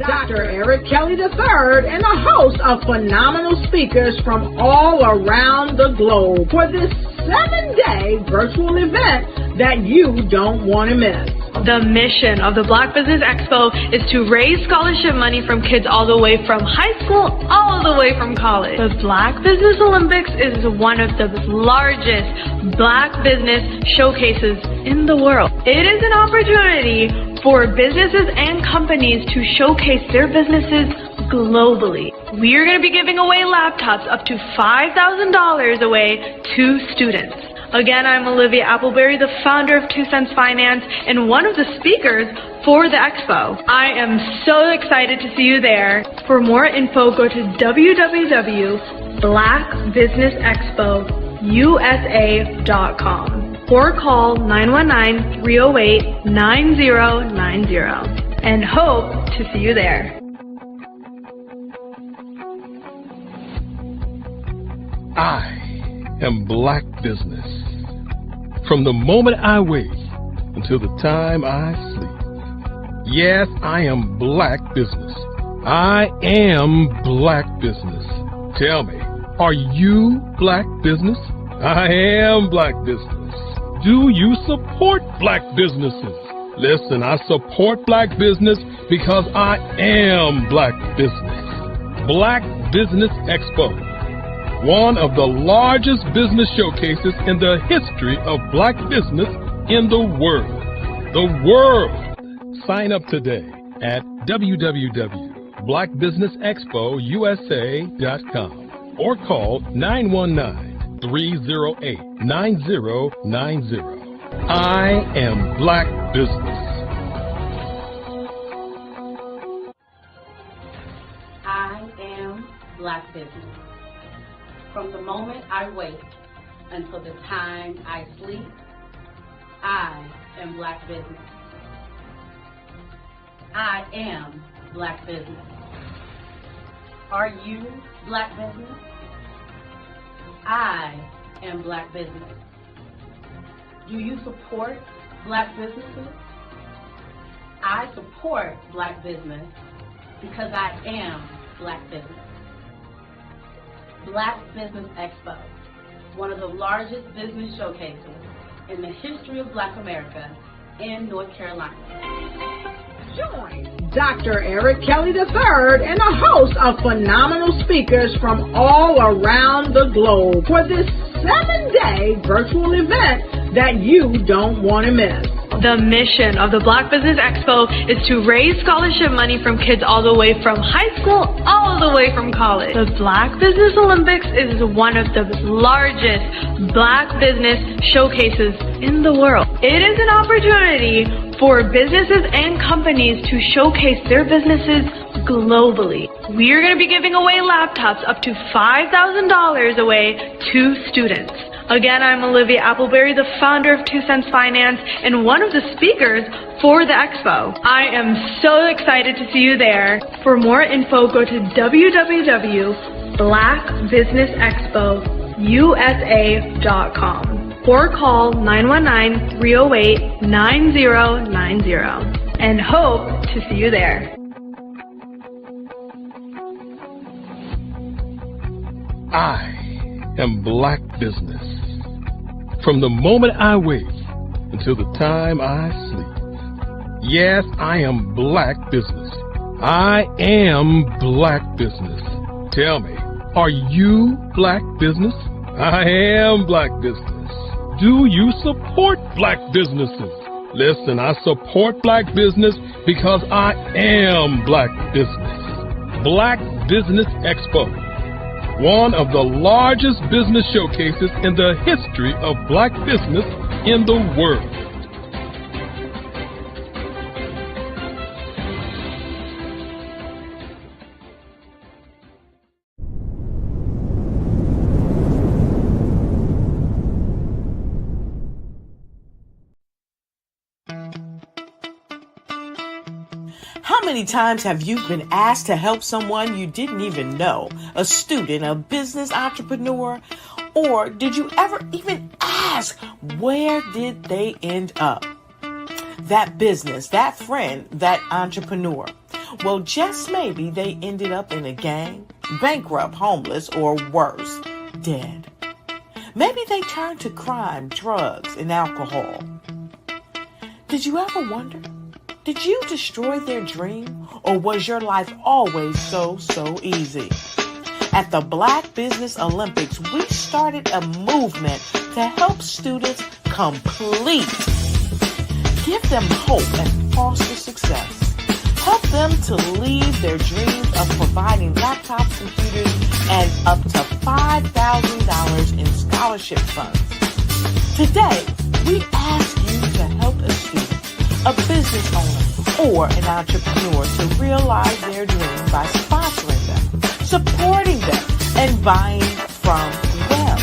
Dr. Eric Kelly III and a host of phenomenal speakers from all around the globe for this 7-day virtual event that you don't want to miss. The mission of the Black Business Expo is to raise scholarship money from kids all the way from high school all the way from college. The Black Business Olympics is one of the largest Black business showcases in the world. It is an opportunity for businesses and companies to showcase their businesses globally. We are going to be giving away laptops up to $5,000 away to students. Again, I'm Olivia Appleberry, the founder of 2 Cents Finance and one of the speakers for the expo. I am so excited to see you there. For more info, go to www.blackbusinessexpousa.com or call 919-308-9090 and hope to see you there. I am Black Business. From the moment I wake until the time I sleep. Yes, I am Black Business. I am Black Business. Tell me, are you Black Business? I am Black Business. Do you support Black businesses? Listen, I support Black business because I am Black Business. Black Business Expo, one of the largest business showcases in the history of Black business in the world. The world! Sign up today at www.blackbusinessexpousa.com or call 919-308-9090. I am Black Business. I am Black Business. From the moment I wake until the time I sleep, I am Black Business. I am Black Business. Are you Black Business? I am Black Business. Do you support Black businesses? I support Black business because I am Black Business. Black Business Expo, one of the largest business showcases in the history of Black America in North Carolina. Join Dr. Eric Kelly III and a host of phenomenal speakers from all around the globe for this 7-day virtual event that you don't want to miss. The mission of the Black Business Expo is to raise scholarship money from kids all the way from high school all the way from college. The Black Business Olympics is one of the largest Black business showcases in the world. It is an opportunity for businesses and companies to showcase their businesses globally. We are going to be giving away laptops up to $5,000 away to students. Again, I'm Olivia Appleberry, the founder of 2 Cents Finance and one of the speakers for the expo. I am so excited to see you there. For more info, go to www.blackbusinessexpousa.com or call 919-308-9090 and hope to see you there. I am Black Business. From the moment I wake until the time I sleep. Yes, I am Black Business. I am Black Business. Tell me, are you Black Business? I am Black Business. Do you support Black businesses? Listen, I support Black business because I am Black Business. Black Business Expo, one of the largest business showcases in the history of Black business in the world. How many times have you been asked to help someone you didn't even know, a student, a business entrepreneur, or did you ever even ask, where did they end up? That business, that friend, that entrepreneur. Well, just maybe they ended up in a gang, bankrupt, homeless, or worse, dead. Maybe they turned to crime, drugs, and alcohol. Did you ever wonder? Did you destroy their dream, or was your life always so easy? At the Black Business Olympics, we started a movement to help students complete. Give them hope and foster success. Help them to leave their dreams of providing laptops, computers, and up to $5,000 in scholarship funds. Today, we ask you to help a student, a business owner, or an entrepreneur to realize their dream by sponsoring them, supporting them, and buying from them.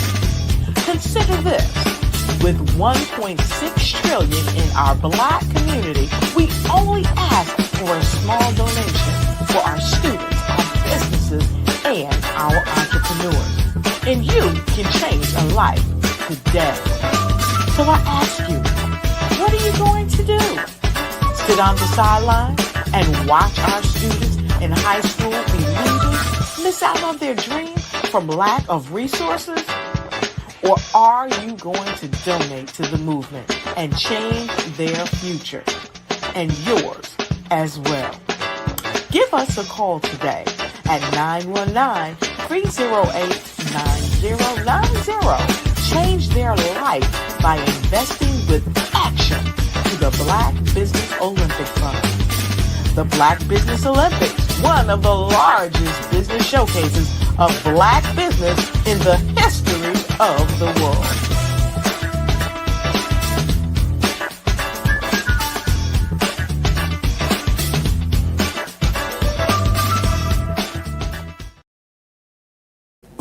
Consider this. With $1.6 trillion in our Black community, we only ask for a small donation for our students, our businesses, and our entrepreneurs. And you can change a life today. So I ask you, what are you going to do? Sit on the sideline and watch our students in high school be leaders, miss out on their dream from lack of resources? Or are you going to donate to the movement and change their future and yours as well? Give us a call today at 919-308-9090. Change their life by investing with action to the Black Business Olympic Fund. The Black Business Olympics, one of the largest business showcases of Black business in the history of the world.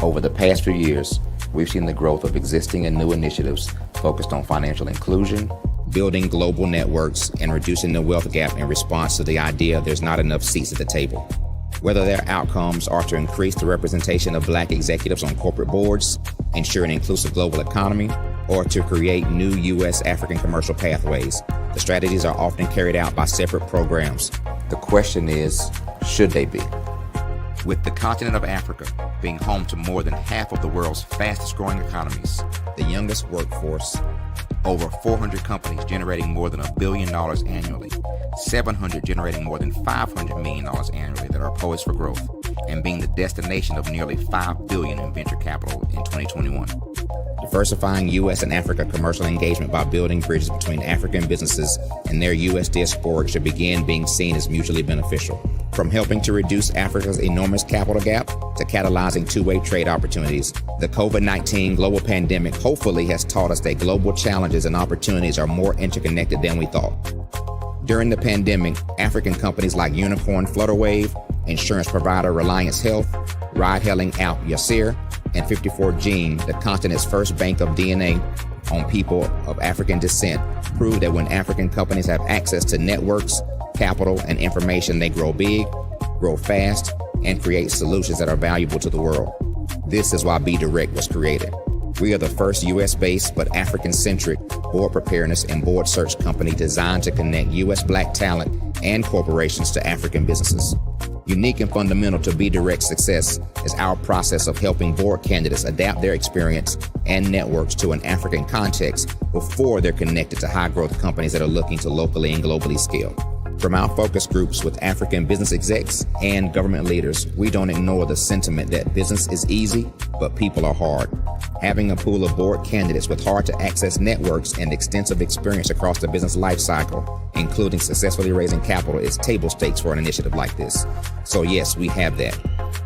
Over the past few years, we've seen the growth of existing and new initiatives focused on financial inclusion, building global networks, and reducing the wealth gap in response to the idea there's not enough seats at the table. Whether their outcomes are to increase the representation of Black executives on corporate boards, ensure an inclusive global economy, or to create new U.S. African commercial pathways, the strategies are often carried out by separate programs. The question is, should they be? With the continent of Africa being home to more than half of the world's fastest growing economies, the youngest workforce, over 400 companies generating more than $1 billion annually, 700 generating more than $500 million annually that are poised for growth, and being the destination of nearly $5 billion in venture capital in 2021. Diversifying U.S. and Africa commercial engagement by building bridges between African businesses and their U.S. diaspora should begin being seen as mutually beneficial. From helping to reduce Africa's enormous capital gap to catalyzing two-way trade opportunities, the COVID-19 global pandemic hopefully has taught us that global challenges and opportunities are more interconnected than we thought. During the pandemic, African companies like Unicorn Flutterwave, insurance provider Reliance Health, ride-hailing app Yasir, and 54Gene, the continent's first bank of DNA on people of African descent, proved that when African companies have access to networks, capital, and information, they grow big, grow fast, and create solutions that are valuable to the world. This is why BDirect was created. We are the first U.S.-based but African-centric board preparedness and board search company designed to connect U.S. Black talent and corporations to African businesses. Unique and fundamental to BDirect's success is our process of helping board candidates adapt their experience and networks to an African context before they're connected to high-growth companies that are looking to locally and globally scale. From our focus groups with African business execs and government leaders, we don't ignore the sentiment that business is easy, but people are hard. Having a pool of board candidates with hard-to-access networks and extensive experience across the business life cycle, including successfully raising capital, is table stakes for an initiative like this. So yes, we have that.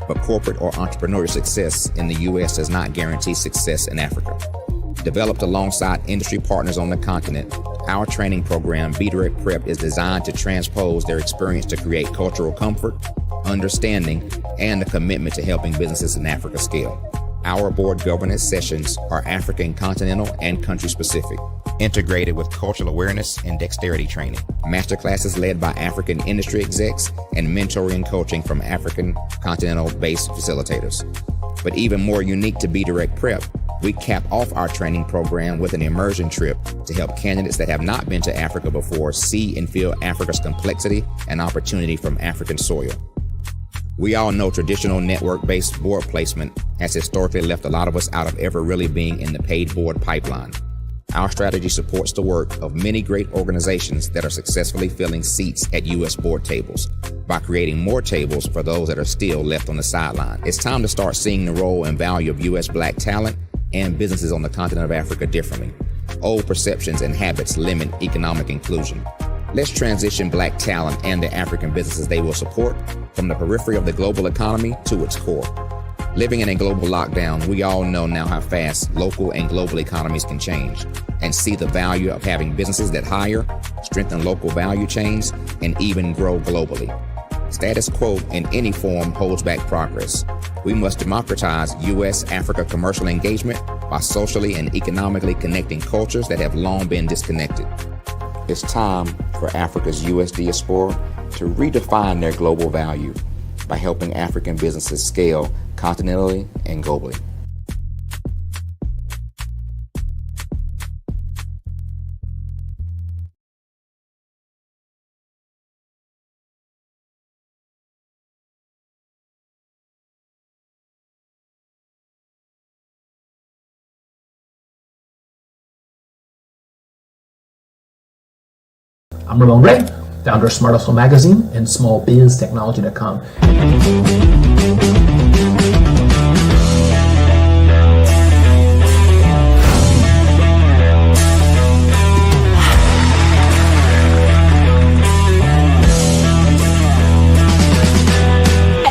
But corporate or entrepreneurial success in the U.S. does not guarantee success in Africa. Developed alongside industry partners on the continent, our training program, BDirect Prep, is designed to transpose their experience to create cultural comfort, understanding, and a commitment to helping businesses in Africa scale. Our board governance sessions are African continental and country specific, integrated with cultural awareness and dexterity training, masterclasses led by African industry execs, and mentoring and coaching from African continental-based facilitators. But even more unique to BDirect Prep, We cap off our training program with an immersion trip to help candidates that have not been to Africa before see and feel Africa's complexity and opportunity from African soil. We all know traditional network-based board placement has historically left a lot of us out of ever really being in the paid board pipeline. Our strategy supports the work of many great organizations that are successfully filling seats at U.S. board tables by creating more tables for those that are still left on the sideline. It's time to start seeing the role and value of U.S. Black talent and businesses on the continent of Africa differently. Old perceptions and habits limit economic inclusion. Let's transition Black talent and the African businesses they will support from the periphery of the global economy to its core. Living in a global lockdown, we all know now how fast local and global economies can change and see the value of having businesses that hire, strengthen local value chains, and even grow globally. Status quo in any form holds back progress. We must democratize U.S.-Africa commercial engagement by socially and economically connecting cultures that have long been disconnected. It's time for Africa's U.S. diaspora to redefine their global value by helping African businesses scale continentally and globally. I'm Ramon Ray, founder of Smart Hustle Magazine and smallbiztechnology.com.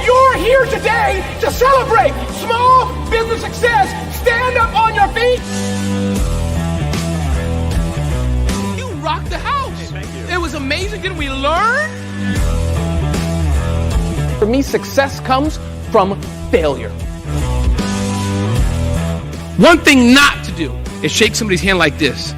You're here today to celebrate small business success. Stand up on your feet. You rocked the house. It was amazing. Didn't we learn? For me, success comes from failure. One thing not to do is shake somebody's hand like this.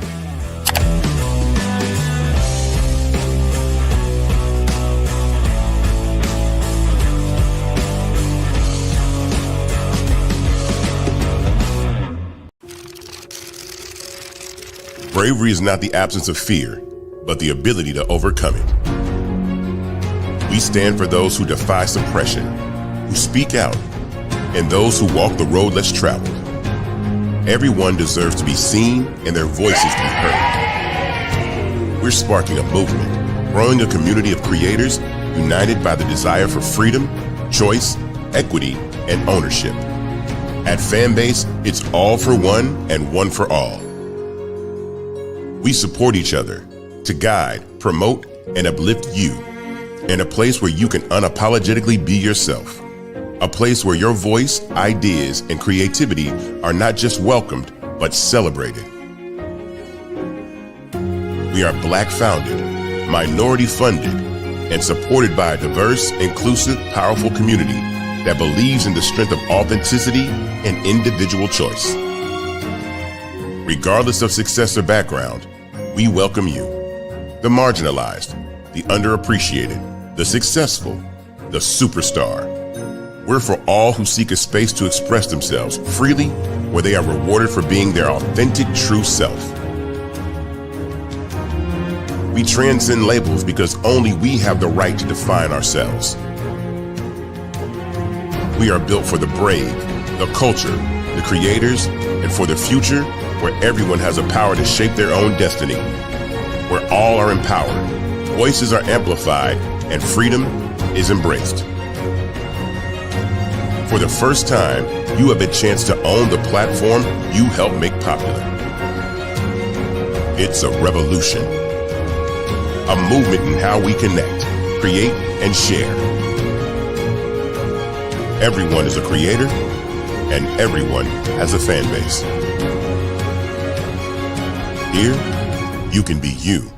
Bravery is not the absence of fear, but the ability to overcome it. We stand for those who defy suppression, who speak out, and those who walk the road less traveled. Everyone deserves to be seen and their voices to be heard. We're sparking a movement, growing a community of creators united by the desire for freedom, choice, equity, and ownership. At Fanbase, it's all for one and one for all. We support each other to guide, promote, and uplift you in a place where you can unapologetically be yourself. A place where your voice, ideas, and creativity are not just welcomed, but celebrated. We are Black founded, minority funded, and supported by a diverse, inclusive, powerful community that believes in the strength of authenticity and individual choice. Regardless of success or background, we welcome you. The marginalized, the underappreciated, the successful, the superstar. We're for all who seek a space to express themselves freely, where they are rewarded for being their authentic, true self. We transcend labels because only we have the right to define ourselves. We are built for the brave, the culture, the creators, and for the future where everyone has the power to shape their own destiny. Where all are empowered, voices are amplified, and freedom is embraced. For the first time, you have a chance to own the platform you helped make popular. It's a revolution, a movement in how we connect, create, and share. Everyone is a creator, and everyone has a fan base. Here, you can be you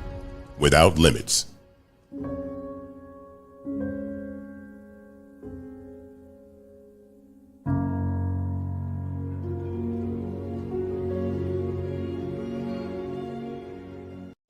without limits.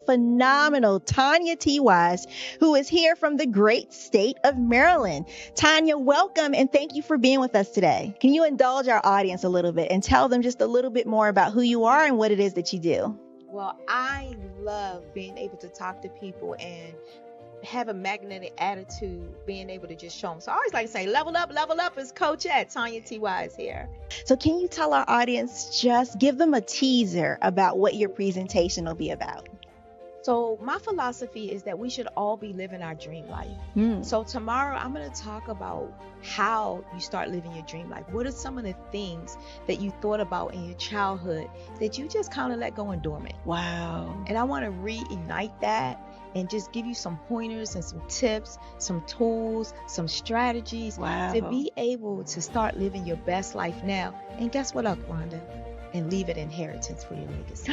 phenomenal Tanya T. Wise, who is here from the great state of Maryland. Tanya, welcome and thank you for being with us today. Can you indulge our audience a little bit and tell them just a little bit more about who you are and what it is that you do? Well, I love being able to talk to people and have a magnetic attitude, being able to just show them. So I always like to say, level up is Coach at Tanya T. Wise here. So can you tell our audience, just give them a teaser about what your presentation will be about? So my philosophy is that we should all be living our dream life. So tomorrow I'm going to talk about how you start living your dream life. What are some of the things that you thought about in your childhood that you just kind of let go and dormant? Wow. And I want to reignite that and just give you some pointers and some tips, some tools, some strategies to be able to start living your best life now. And guess what, Rhonda? And leave an inheritance for your legacy.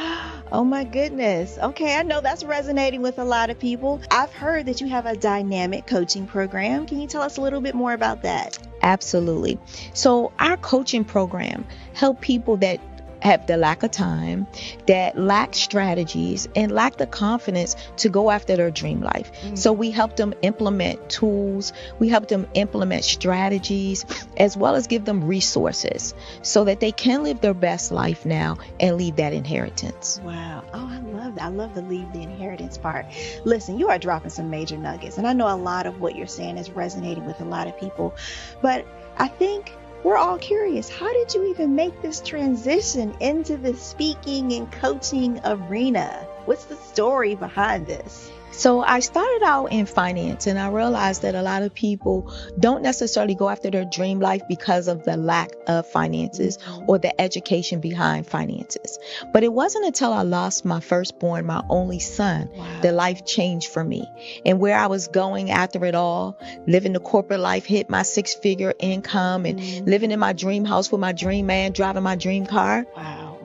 Oh my goodness. Okay, I know that's resonating with a lot of people. I've heard that you have a dynamic coaching program. Can you tell us a little bit more about that? Absolutely. So our coaching program help people that have the lack of time, that lack strategies, and lack the confidence to go after their dream life. So we help them implement tools, we help them implement strategies, as well as give them resources so that they can live their best life now and leave that inheritance. Wow. Oh, I love that. I love the leave the inheritance part. Listen, you are dropping some major nuggets, and I know a lot of what you're saying is resonating with a lot of people, but I think we're all curious. How did you even make this transition into the speaking and coaching arena? What's the story behind this? So I started out in finance, and I realized that a lot of people don't necessarily go after their dream life because of the lack of finances or the education behind finances. But it wasn't until I lost my firstborn, my only son, that life changed for me. And where I was going after it all, living the corporate life, hit my 6-figure income and living in my dream house with my dream man, driving my dream car.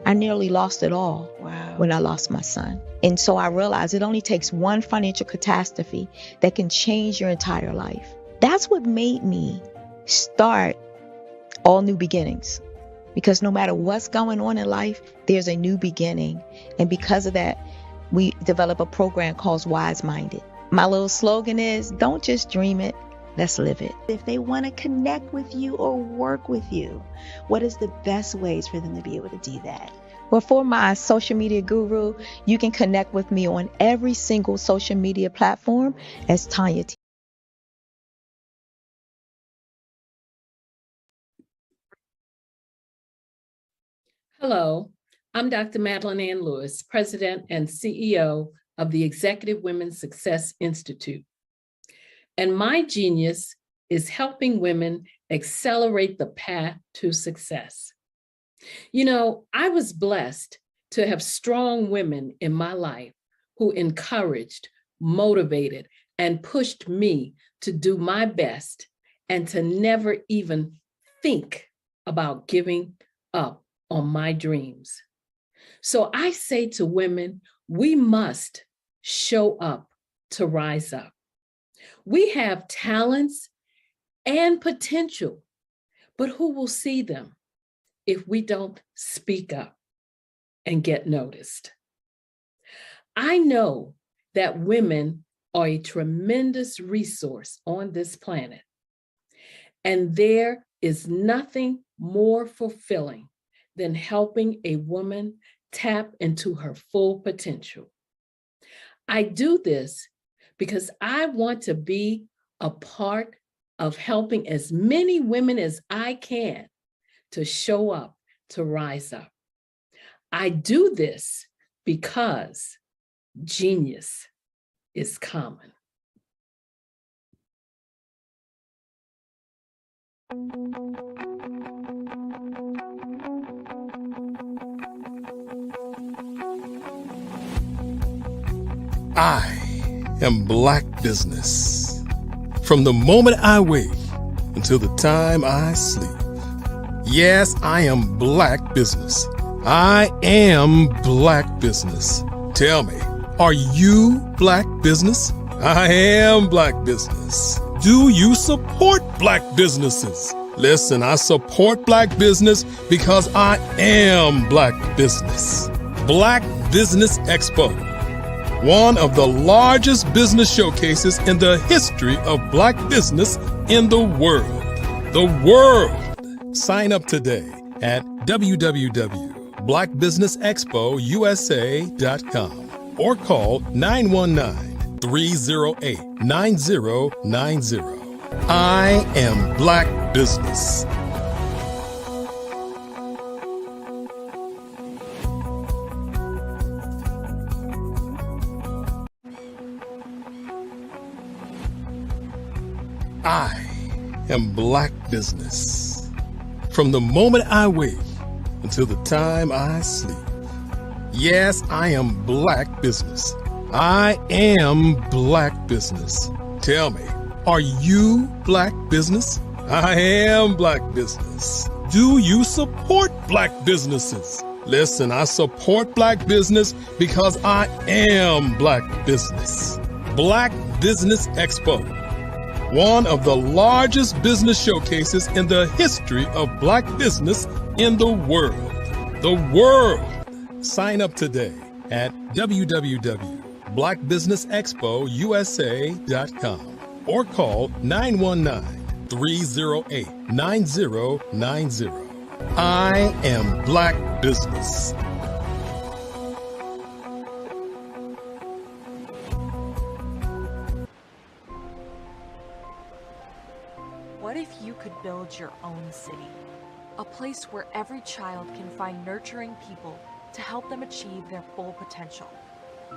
I nearly lost it all when I lost my son. And so I realized it only takes one financial catastrophe that can change your entire life. That's what made me start All New Beginnings. Because no matter what's going on in life, there's a new beginning. And because of that, we develop a program called Wise Minded. My little slogan is, don't just dream it, let's live it. If they want to connect with you or work with you, what is the best ways for them to be able to do that? Well, for my social media guru, you can connect with me on every single social media platform as Tanya T. Hello, I'm Dr. Madeline Ann Lewis, President and CEO of the Executive Women's Success Institute. And my genius is helping women accelerate the path to success. You know, I was blessed to have strong women in my life who encouraged, motivated, and pushed me to do my best and to never even think about giving up on my dreams. So I say to women, we must show up to rise up. We have talents and potential, but who will see them if we don't speak up and get noticed? I know that women are a tremendous resource on this planet, and there is nothing more fulfilling than helping a woman tap into her full potential. I do this because I want to be a part of helping as many women as I can to show up, to rise up. I do this because genius is common. I am Black Business. From the moment I wake until the time I sleep. Yes, I am Black Business. I am Black Business. Tell me, are you Black Business? I am Black Business. Do you support Black businesses? Listen, I support Black business because I am Black Business. Black Business Expo one of the largest business showcases in the history of Black business in the world. The world! Sign up today at www.blackbusinessexpousa.com or call 919-308-9090. I am Black Business. I am Black Business. From the moment I wake until the time I sleep. Yes, I am Black Business. I am Black Business. Tell me, are you Black Business? I am Black Business. Do you support Black businesses? Listen, I support Black business because I am Black Business. Black Business Expo, one of the largest business showcases in the history of Black business in the world. The world! Sign up today at www.blackbusinessexpousa.com or call 919-308-9090. I am Black Business. What if you could build your own city? A place where every child can find nurturing people to help them achieve their full potential.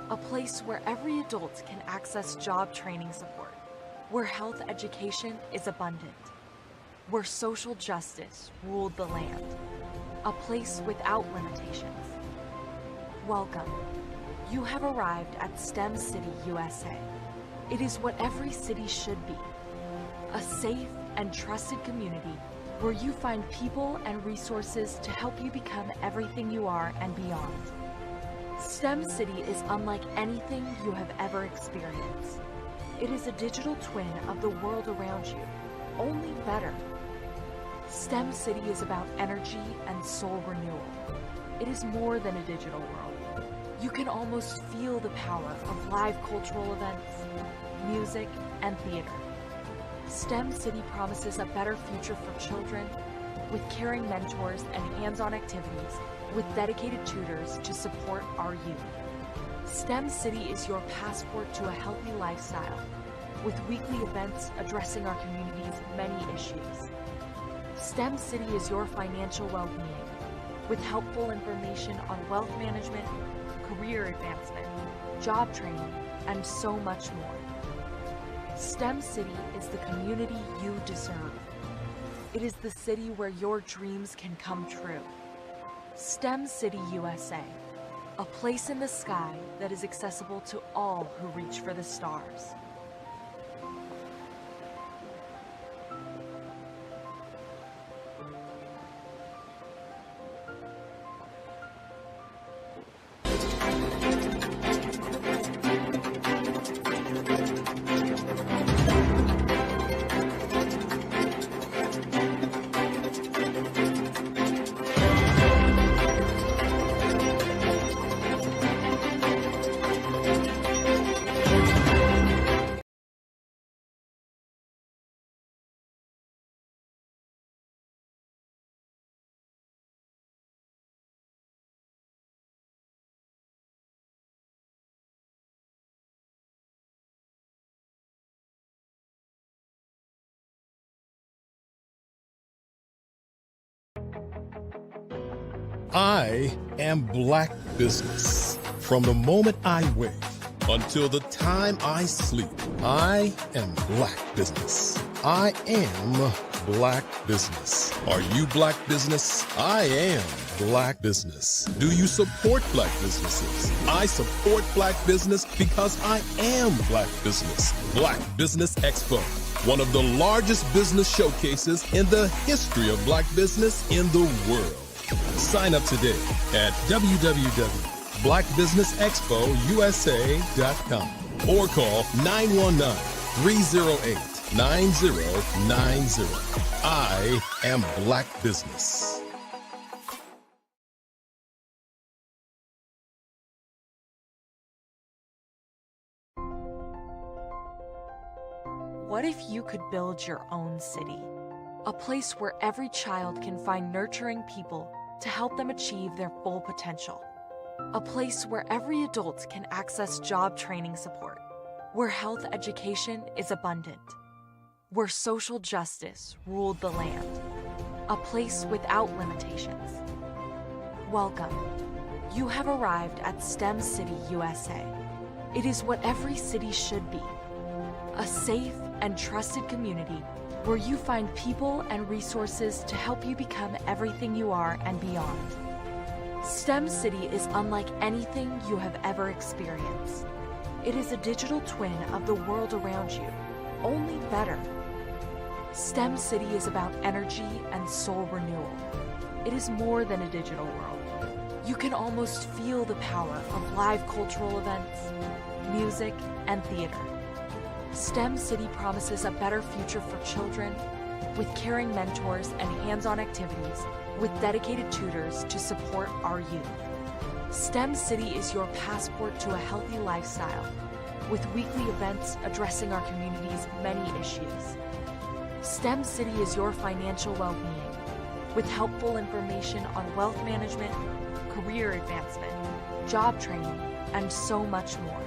A place where every adult can access job training support, where health education is abundant, where social justice ruled the land. A place without limitations. Welcome. You have arrived at STEM City USA. It is what every city should be. A safe and trusted community where you find people and resources to help you become everything you are and beyond. STEM City is unlike anything you have ever experienced. It is a digital twin of the world around you, only better. STEM City is about energy and soul renewal. It is more than a digital world. You can almost feel the power of live cultural events, music, and theater. STEM City promises a better future for children with caring mentors and hands-on activities with dedicated tutors to support our youth. STEM City is your passport to a healthy lifestyle with weekly events addressing our community's many issues. STEM City is your financial well-being with helpful information on wealth management, career advancement, job training, and so much more. STEM City is the community you deserve. It is the city where your dreams can come true. STEM City USA, a place in the sky that is accessible to all who reach for the stars. I am Black Business. From the moment I wake until the time I sleep, I am Black Business. I am Black Business. Are you Black Business? I am Black Business. Do you support Black businesses? I support Black business because I am Black Business. Black Business Expo, one of the largest business showcases in the history of Black business in the world. Sign up today at www.blackbusinessexpousa.com or call 919-308-9090. I am Black Business. What if you could build your own city? A place where every child can find nurturing people to help them achieve their full potential. A place where every adult can access job training support, where health education is abundant, where social justice ruled the land. A place without limitations. Welcome. You have arrived at STEM City USA. It is what every city should be. A safe and trusted community where you find people and resources to help you become everything you are and beyond. STEM City is unlike anything you have ever experienced. It is a digital twin of the world around you, only better. STEM City is about energy and soul renewal. It is more than a digital world. You can almost feel the power of live cultural events, music, and theater. STEM City promises a better future for children with caring mentors and hands-on activities with dedicated tutors to support our youth. STEM City is your passport to a healthy lifestyle with weekly events addressing our community's many issues. STEM City is your financial well-being with helpful information on wealth management, career advancement, job training, and so much more.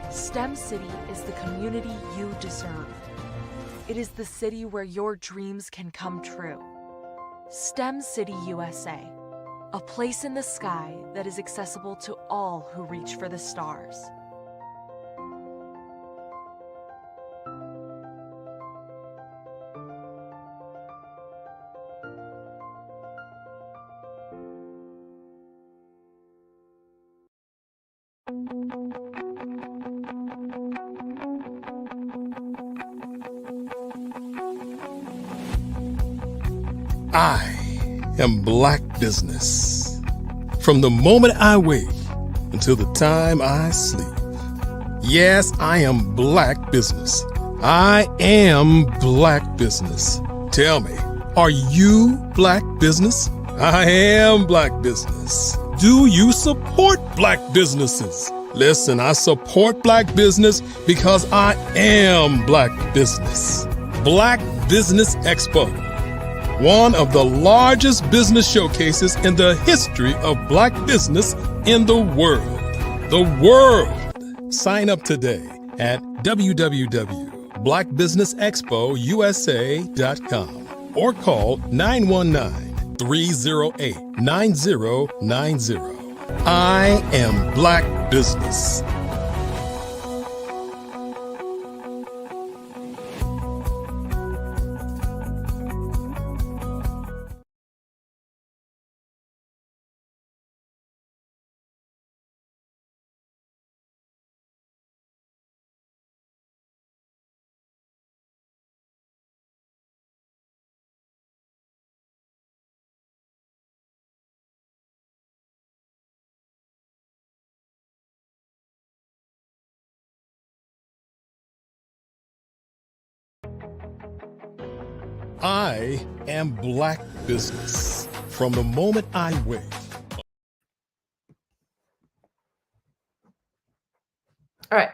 STEM City is the community you deserve. It is the city where your dreams can come true. STEM City USA, a place in the sky that is accessible to all who reach for the stars. I am Black Business. From the moment I wake until the time I sleep. Yes, I am Black Business. I am Black Business. Tell me, are you Black Business? I am Black Business. Do you support Black businesses? Listen, I support Black business because I am Black Business. Black Business Expo, one of the largest business showcases in the history of Black business in the world. The world! Sign up today at www.blackbusinessexpousa.com or call 919-308-9090. I am Black Business. I am Black Business. From the moment I wake. All right.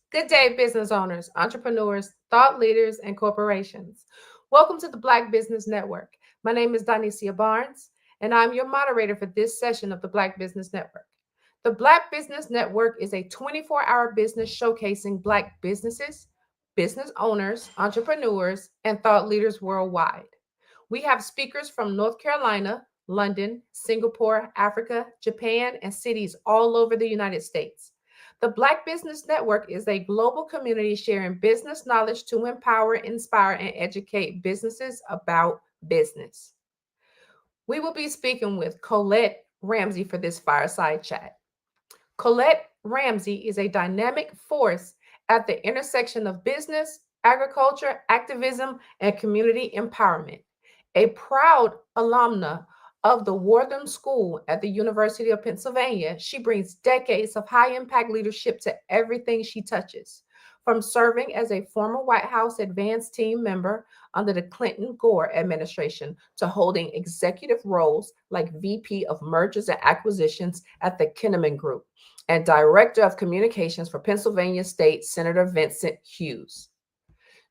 Good day, business owners, entrepreneurs, thought leaders, and corporations. Welcome to the Black Business Network. My name is Donicia Barnes, and I'm your moderator for this session of the Black Business Network. The Black Business Network is a 24-hour business showcasing Black businesses, business owners, entrepreneurs, and thought leaders worldwide. We have speakers from North Carolina, London, Singapore, Africa, Japan, and cities all over the United States. The Black Business Network is a global community sharing business knowledge to empower, inspire, and educate businesses about business. We will be speaking with Colette Ramsey for this fireside chat. Colette Ramsey is a dynamic force at the intersection of business, agriculture, activism, and community empowerment. A proud alumna of the Wortham School at the University of Pennsylvania, she brings decades of high-impact leadership to everything she touches. From serving as a former White House advanced team member under the Clinton-Gore administration to holding executive roles like VP of Mergers and Acquisitions at the Kinnaman Group and Director of Communications for Pennsylvania State Senator Vincent Hughes.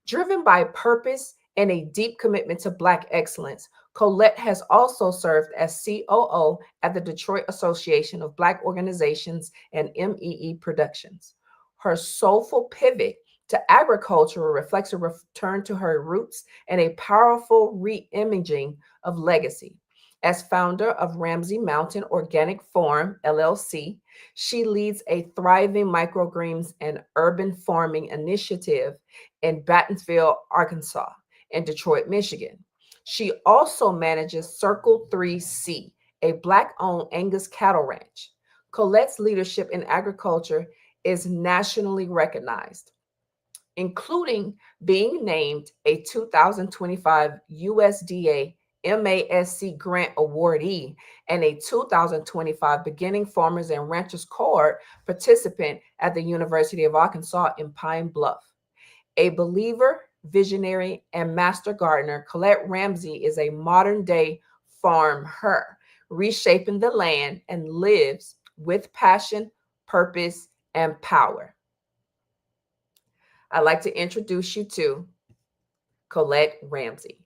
Driven by purpose and a deep commitment to Black excellence, Colette has also served as COO at the Detroit Association of Black Organizations and MEE Productions. Her soulful pivot to agriculture reflects a return to her roots and a powerful re-imaging of legacy. As founder of Ramsey Mountain Organic Farm, LLC, she leads a thriving microgreens and urban farming initiative in Batonsville, Arkansas, and Detroit, Michigan. She also manages Circle 3C, a Black-owned Angus cattle ranch. Colette's leadership in agriculture is nationally recognized, including being named a 2025 USDA MASC grant awardee and a 2025 Beginning Farmers and Ranchers Cohort participant at the University of Arkansas in Pine Bluff. A believer, visionary, and master gardener, Colette Ramsey is a modern-day farmer, reshaping the land and lives with passion, purpose, and power. I'd like to introduce you to Colette Ramsey.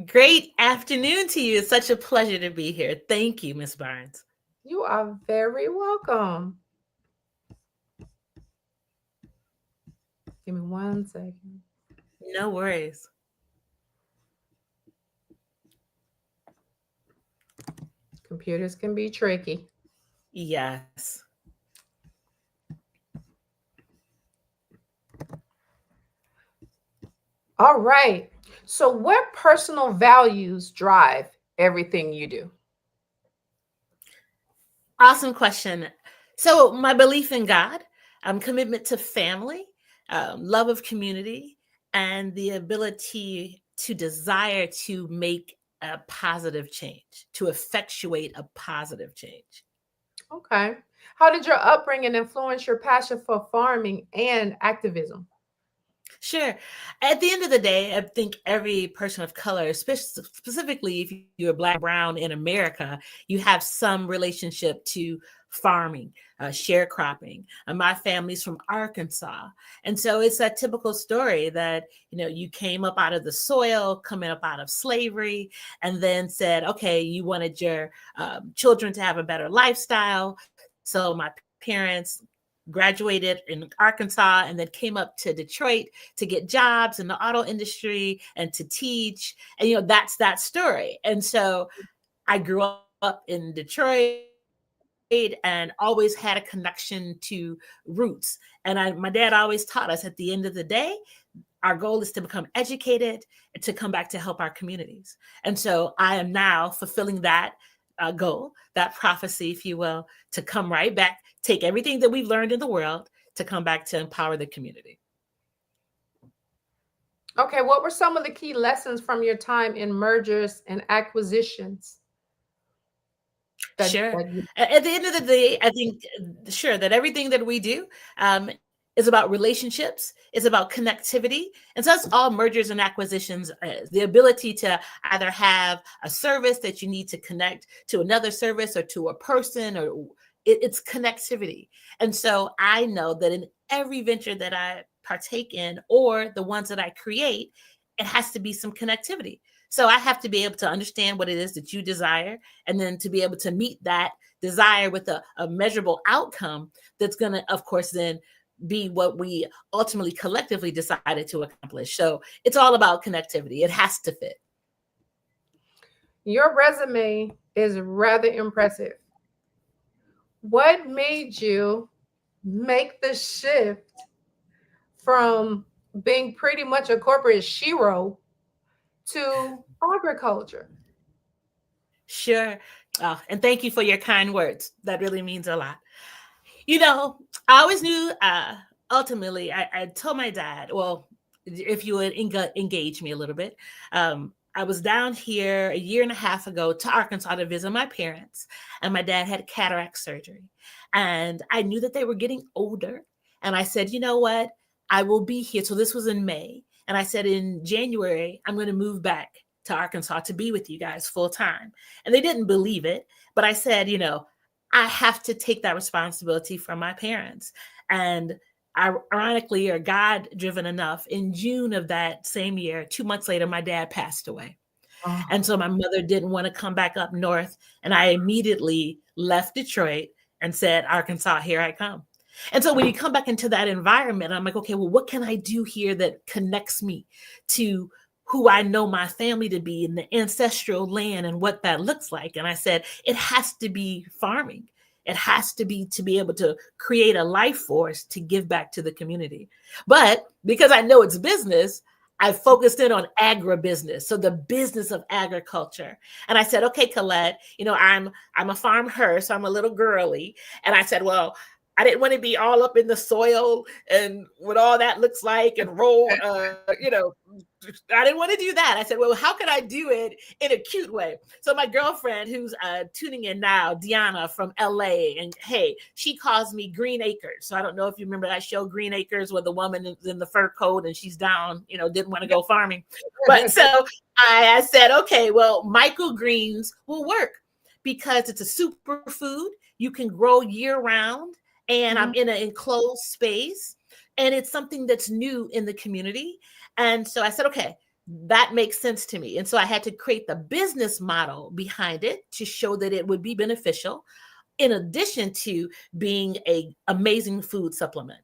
Great afternoon to you. It's such a pleasure to be here. Thank you, Ms. Barnes. You are very welcome. Give me 1 second. No worries. Computers can be tricky. Yes. All right. So what personal values drive everything you do? Awesome question. So my belief in God, commitment to family, love of community, and the ability to desire to make a positive change, to effectuate a positive change. Okay. How did your upbringing influence your passion for farming and activism? Sure. At the end of the day, I think every person of color, specifically if you're Black, brown in America, you have some relationship to farming, sharecropping. My family's from Arkansas. And so it's that typical story that, you came up out of the soil, coming up out of slavery, and then said, okay, you wanted your children to have a better lifestyle. So my parents graduated in Arkansas and then came up to Detroit to get jobs in the auto industry and to teach. And, that's that story. And so I grew up in Detroit and always had a connection to roots. And my dad always taught us at the end of the day, our goal is to become educated and to come back to help our communities. And so I am now fulfilling that goal, that prophecy, if you will, to come right back, take everything that we've learned in the world to come back to empower the community. Okay, what were some of the key lessons from your time in mergers and acquisitions? Sure. At the end of the day, I think, that everything that we do is about relationships, it's about connectivity. And so that's all mergers and acquisitions, the ability to either have a service that you need to connect to another service or to a person, or it's connectivity. And so I know that in every venture that I partake in or the ones that I create, it has to be some connectivity. So I have to be able to understand what it is that you desire, and then to be able to meet that desire with a measurable outcome that's going to, of course, then be what we ultimately collectively decided to accomplish. So it's all about connectivity. It has to fit. Your resume is rather impressive. what made you make the shift from being pretty much a corporate shero to agriculture? Sure. Oh, and thank you for your kind words. That really means a lot. You know, I always knew, ultimately, I told my dad, well, if you would engage me a little bit, I was down here a year and a half ago to Arkansas to visit my parents, and my dad had cataract surgery. And I knew that they were getting older. And I said, you know what? I will be here. So this was in May. And I said, in January, I'm going to move back to Arkansas to be with you guys full time. And they didn't believe it. But I said, you know, I have to take that responsibility from my parents. And ironically, or God driven enough, in June of that same year, 2 months later, my dad passed away. Oh. And so my mother didn't want to come back up north. And I immediately left Detroit and said, Arkansas, here I come. And so when you come back into that environment, I'm like, okay, well, what can I do here that connects me to who I know my family to be in the ancestral land and what that looks like? And I said, it has to be farming. It has to be able to create a life force to give back to the community. But because I know it's business, I focused in on agribusiness, so the business of agriculture. And I said, okay, Colette, you know, I'm a farm her, so I'm a little girly. And I said, well, I didn't want to be all up in the soil and what all that looks like and roll, you know, I didn't want to do that. I said, well, how can I do it in a cute way? So my girlfriend who's tuning in now, Deanna from LA, and hey, she calls me Green Acres. So I don't know if you remember that show Green Acres where the woman is in the fur coat and she's down, you know, didn't want to go farming. But so I said, okay, well, microgreens will work because it's a superfood. You can grow year round. And I'm in an enclosed space, and it's something that's new in the community. And so I said, okay, that makes sense to me. And so I had to create the business model behind it to show that it would be beneficial, in addition to being an amazing food supplement.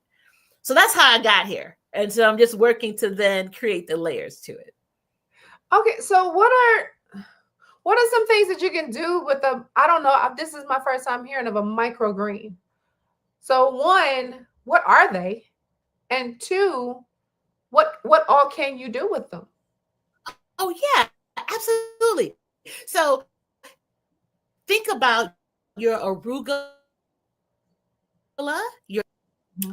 So that's how I got here. And so I'm just working to then create the layers to it. Okay, so what are some things that you can do with them? I don't know. This is my first time hearing of a microgreen. So one, what are they? And two, what all can you do with them? Oh yeah, absolutely. So think about your arugula,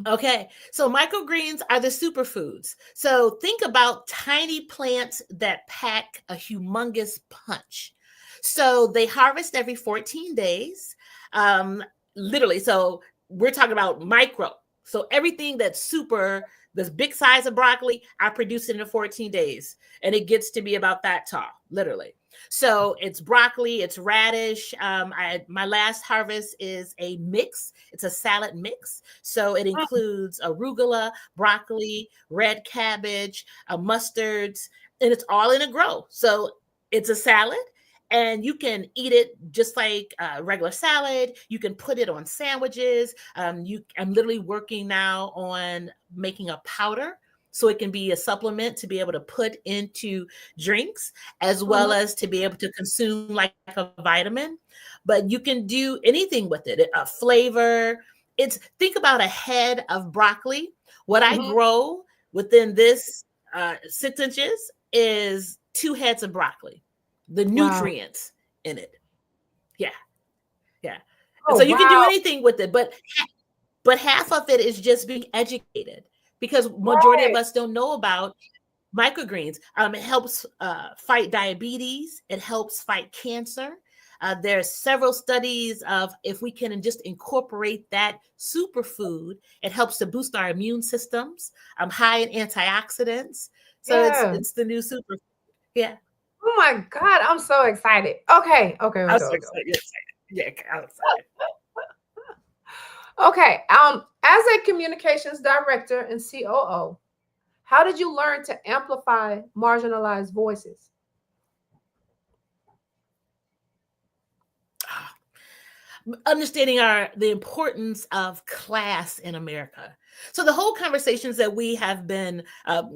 okay. So microgreens are the superfoods. So think about tiny plants that pack a humongous punch. So they harvest every 14 days, literally. So we're talking about micro. So everything that's super, this big size of broccoli, I produce it in 14 days. And it gets to be about that tall, literally. So it's broccoli, it's radish. My last harvest is a mix. It's a salad mix. So it includes arugula, broccoli, red cabbage, mustards, and it's all in a grow. So it's a salad. And you can eat it just like regular salad. You can put it on sandwiches. I'm literally working now on making a powder so it can be a supplement to be able to put into drinks, as well as to be able to consume like a vitamin. But you can do anything with it, a flavor. Think about a head of broccoli. What I grow within this 6 inches is 2 heads of broccoli. The nutrients in it. Yeah. So you can do anything with it, but half of it is just being educated, because majority of us don't know about microgreens. It helps fight diabetes. It helps fight cancer. There's several studies of if we can just incorporate that superfood, it helps to boost our immune systems. High in antioxidants. So it's the new superfood. Yeah. Oh my God, I'm so excited. Okay. I'm so excited. Yeah, I'm excited. Okay. As a communications director and COO, how did you learn to amplify marginalized voices? Understanding the importance of class in America. So the whole conversations that we have been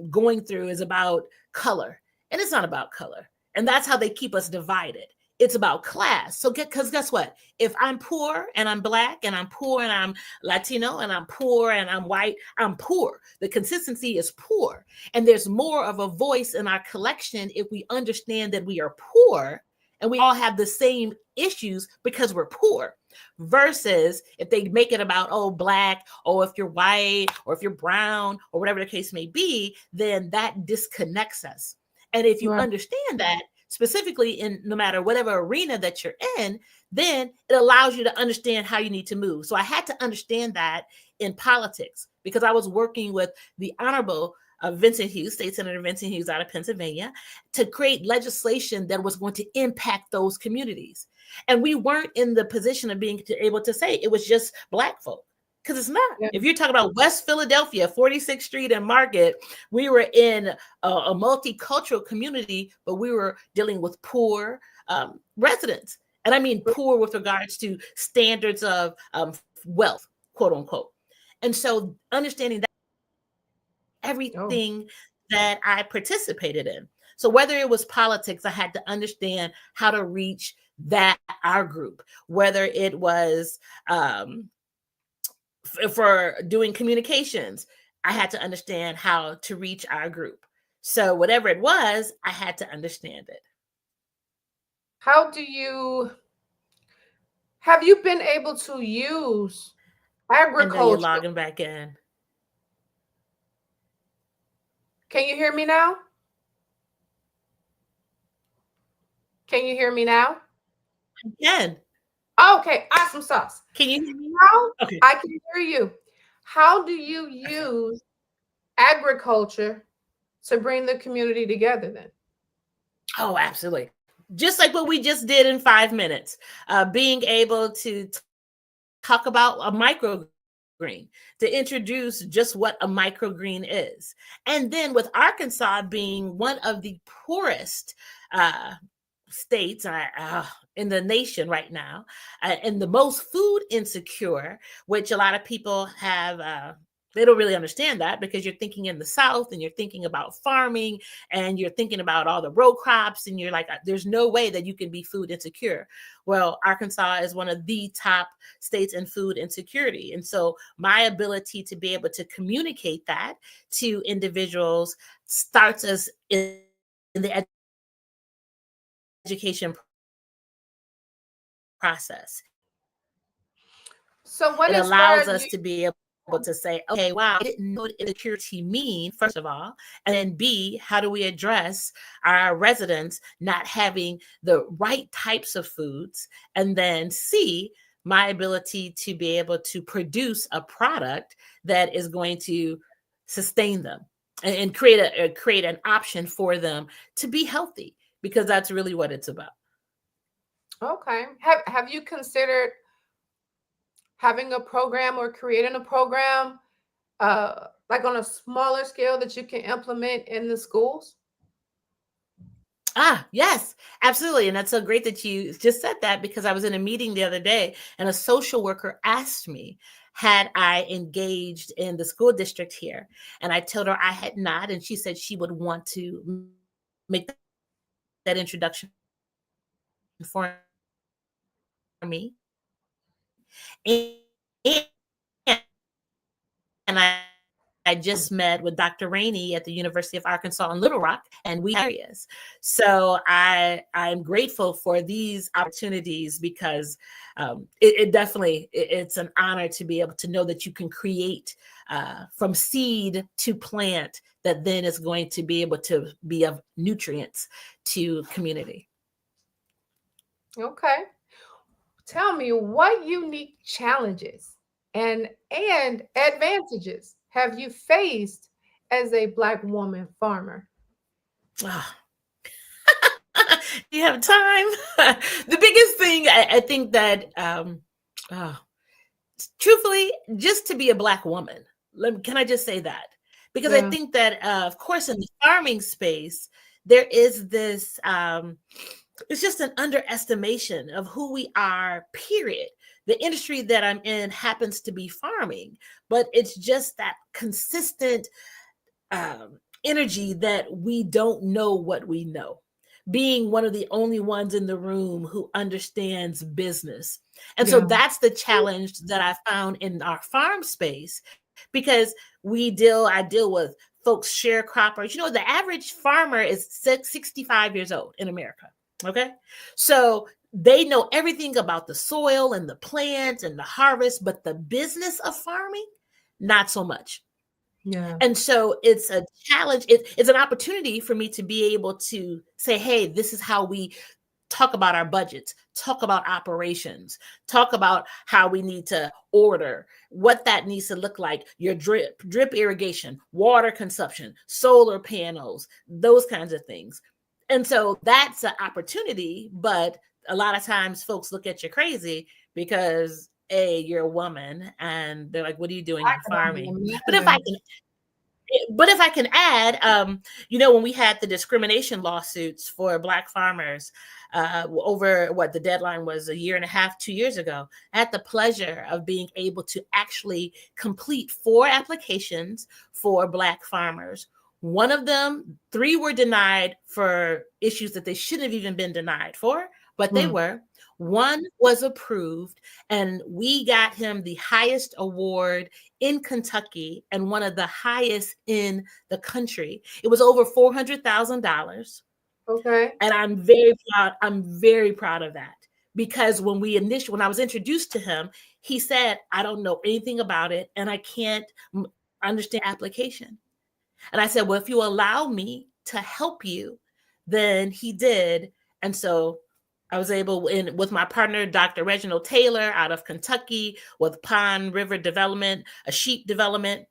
going through is about color, and it's not about color. And that's how they keep us divided. it's about class. So because guess what? If I'm poor and I'm Black and I'm poor and I'm Latino and I'm poor and I'm white, I'm poor. The consistency is poor. And there's more of a voice in our collection if we understand that we are poor and we all have the same issues because we're poor, versus if they make it about, oh, Black, oh, if you're white or if you're brown or whatever the case may be, then that disconnects us. And if you understand that, specifically in no matter whatever arena that you're in, then it allows you to understand how you need to move. So I had to understand that in politics because I was working with the Honorable Vincent Hughes, State Senator Vincent Hughes out of Pennsylvania, to create legislation that was going to impact those communities. And we weren't in the position of being able to say it was just Black folk. Because it's not. Yeah. If you're talking about West Philadelphia, 46th Street and Market, we were in a multicultural community, but we were dealing with poor residents. And I mean poor with regards to standards of wealth, quote unquote. And so understanding that everything that I participated in. So whether it was politics, I had to understand how to reach our group, whether it was for doing communications, I had to understand how to reach our group. So whatever it was, I had to understand it. Have you been able to use agriculture? And then you're logging back in. Can you hear me now? Can you hear me now? I can. Okay, awesome sauce. Can you hear me now? Okay. I can hear you. How do you use agriculture to bring the community together then? Oh, absolutely. Just like what we just did in 5 minutes, being able to talk about a microgreen, to introduce just what a microgreen is. And then with Arkansas being one of the poorest states in the nation right now, and the most food insecure, which a lot of people have, they don't really understand that because you're thinking in the South and you're thinking about farming and you're thinking about all the row crops and you're like, there's no way that you can be food insecure. Well, Arkansas is one of the top states in food insecurity. And so my ability to be able to communicate that to individuals starts us in the education process. So what it allows us to be able to say, okay, wow, I didn't know what insecurity mean, first of all, and then B, how do we address our residents not having the right types of foods, and then C, my ability to be able to produce a product that is going to sustain them and create an option for them to be healthy, because that's really what it's about. Okay. Have you considered having a program or creating a program like on a smaller scale that you can implement in the schools? Yes, absolutely. And that's so great that you just said that, because I was in a meeting the other day and a social worker asked me, had I engaged in the school district here? And I told her I had not. And she said she would want to make that introduction for me. And I just met with Dr. Rainey at the University of Arkansas in Little Rock, and we areas. So I'm grateful for these opportunities, because it definitely, it's an honor to be able to know that you can create from seed to plant that then is going to be able to be of nutrients to community. Okay. Tell me, what unique challenges and advantages have you faced as a Black woman farmer? Do you have time? The biggest thing, I think that, truthfully, just to be a Black woman, can I just say that? Because I think that, of course, in the farming space, there is this, it's just an underestimation of who we are, period. The industry that I'm in happens to be farming, but it's just that consistent energy that we don't know what we know. being one of the only ones in the room who understands business. And so that's the challenge that I found in our farm space, because I deal with folks, sharecroppers. The average farmer is 65 years old in America. Okay. So they know everything about the soil and the plant and the harvest, but the business of farming, not so much. Yeah. And so it's a challenge. It's an opportunity for me to be able to say, hey, this is how we talk about our budgets, talk about operations, talk about how we need to order, what that needs to look like, your drip irrigation, water consumption, solar panels, those kinds of things. And so that's an opportunity, but a lot of times folks look at you crazy because you're a woman, and they're like, what are you doing in farming? But if I can add, when we had the discrimination lawsuits for Black farmers over the deadline was 1.5 years, 2 years ago, I had the pleasure of being able to actually complete 4 applications for Black farmers. One of them, 3 were denied for issues that they shouldn't have even been denied for, but they were. One was approved, and we got him the highest award in Kentucky and one of the highest in the country. It was over $400,000. Okay. And I'm very proud. I'm very proud of that, because when I was introduced to him, he said, I don't know anything about it, and I can't understand application. And I said, well, if you allow me to help you, then he did. And so I was able, with my partner, Dr. Reginald Taylor out of Kentucky, with Pond River Development, a sheep development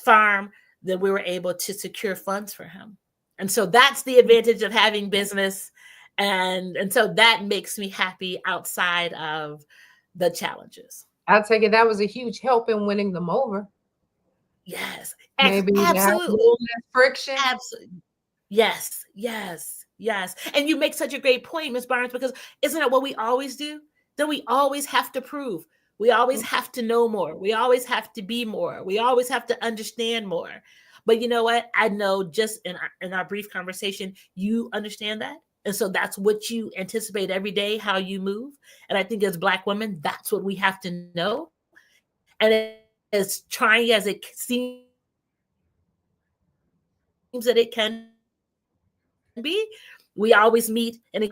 farm, that we were able to secure funds for him. And so that's the advantage of having business. And so that makes me happy outside of the challenges. I'll take it. That was a huge help in winning them over. Yes, maybe absolutely. A little less friction. Absolutely. Yes. And you make such a great point, Ms. Barnes, because isn't it what we always do? Then we always have to prove. We always have to know more. We always have to be more. We always have to understand more. But you know what? I know just in our brief conversation, you understand that. And so that's what you anticipate every day, how you move. And I think as Black women, that's what we have to know. And as trying as it seems that it can be, we always meet, and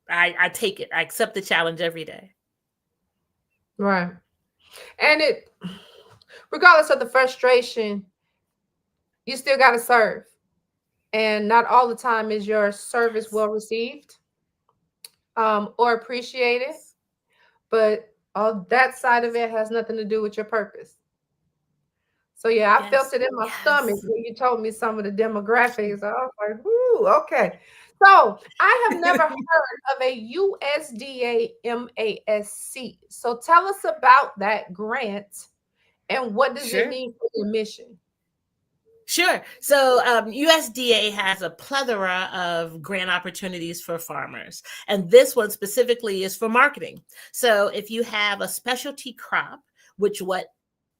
I take it. I accept the challenge every day. Right. And regardless of the frustration, you still got to serve. And not all the time is your service well received or appreciated. But all that side of it has nothing to do with your purpose. So yeah, I felt it in my stomach when you told me some of the demographics. I was like, "Ooh, okay." So I have never heard of a USDA MASC. So tell us about that grant and what does it mean for your mission? Sure. So USDA has a plethora of grant opportunities for farmers. And this one specifically is for marketing. So if you have a specialty crop, which what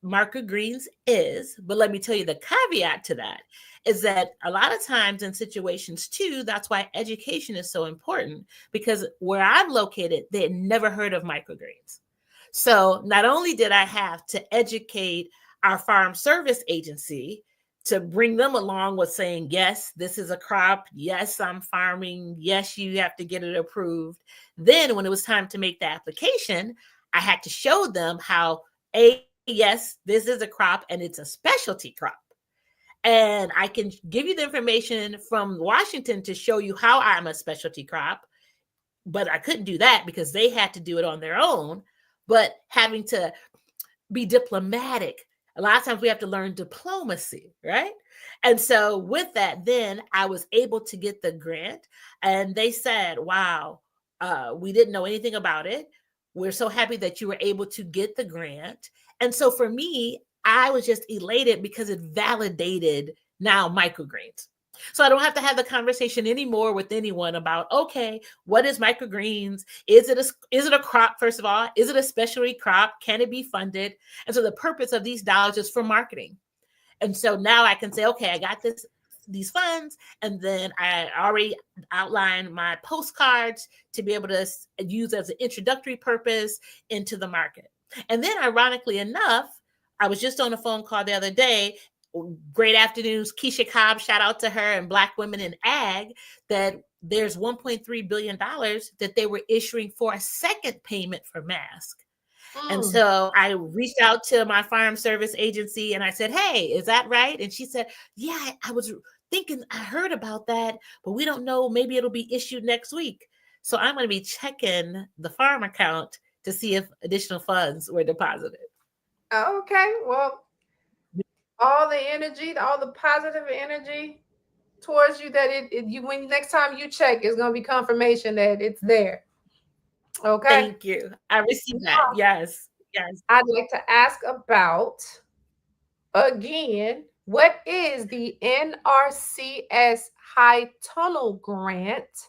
microgreens is, but let me tell you the caveat to that is that a lot of times in situations too, that's why education is so important, because where I'm located, they had never heard of microgreens. So not only did I have to educate our farm service agency to bring them along with saying, yes, this is a crop. Yes, I'm farming. Yes, you have to get it approved. Then when it was time to make the application, I had to show them how, yes, this is a crop and it's a specialty crop. And I can give you the information from Washington to show you how I'm a specialty crop, but I couldn't do that because they had to do it on their own. But having to be diplomatic, a lot of times we have to learn diplomacy, right? And so with that, then I was able to get the grant, and they said, wow, we didn't know anything about it. We're so happy that you were able to get the grant. And so for me, I was just elated because it validated now microgreens. So I don't have to have the conversation anymore with anyone about, okay, what is microgreens? Is it a crop, first of all? Is it a specialty crop? Can it be funded? And so the purpose of these dollars is for marketing. And so now I can say, okay, I got this these funds. And then I already outlined my postcards to be able to use as an introductory purpose into the market. And then ironically enough, I was just on a phone call the other day. Great afternoons, Keisha Cobb, shout out to her, and Black Women in Ag, that there's $1.3 billion that they were issuing for a second payment for masks. And so I reached out to my farm service agency and I said, hey, is that right? And she said, yeah, I was thinking, I heard about that, but we don't know, maybe it'll be issued next week. So I'm going to be checking the farm account to see if additional funds were deposited. Okay, well, all the energy, all the positive energy towards you, that when next time you check, it's going to be confirmation that it's there. Okay. Thank you. I received that. Yes. Yes. I'd like to ask about, again, what is the NRCS High Tunnel Grant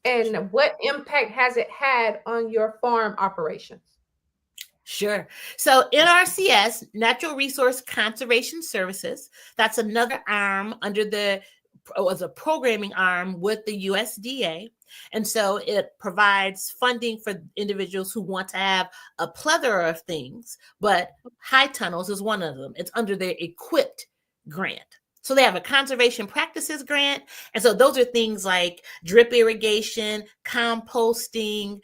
and what impact has it had on your farm operations? Sure. So NRCS, Natural Resource Conservation Services, that's another arm under was a programming arm with the USDA. And so it provides funding for individuals who want to have a plethora of things, but high tunnels is one of them. It's under their equipped grant. So they have a conservation practices grant. And so those are things like drip irrigation, composting,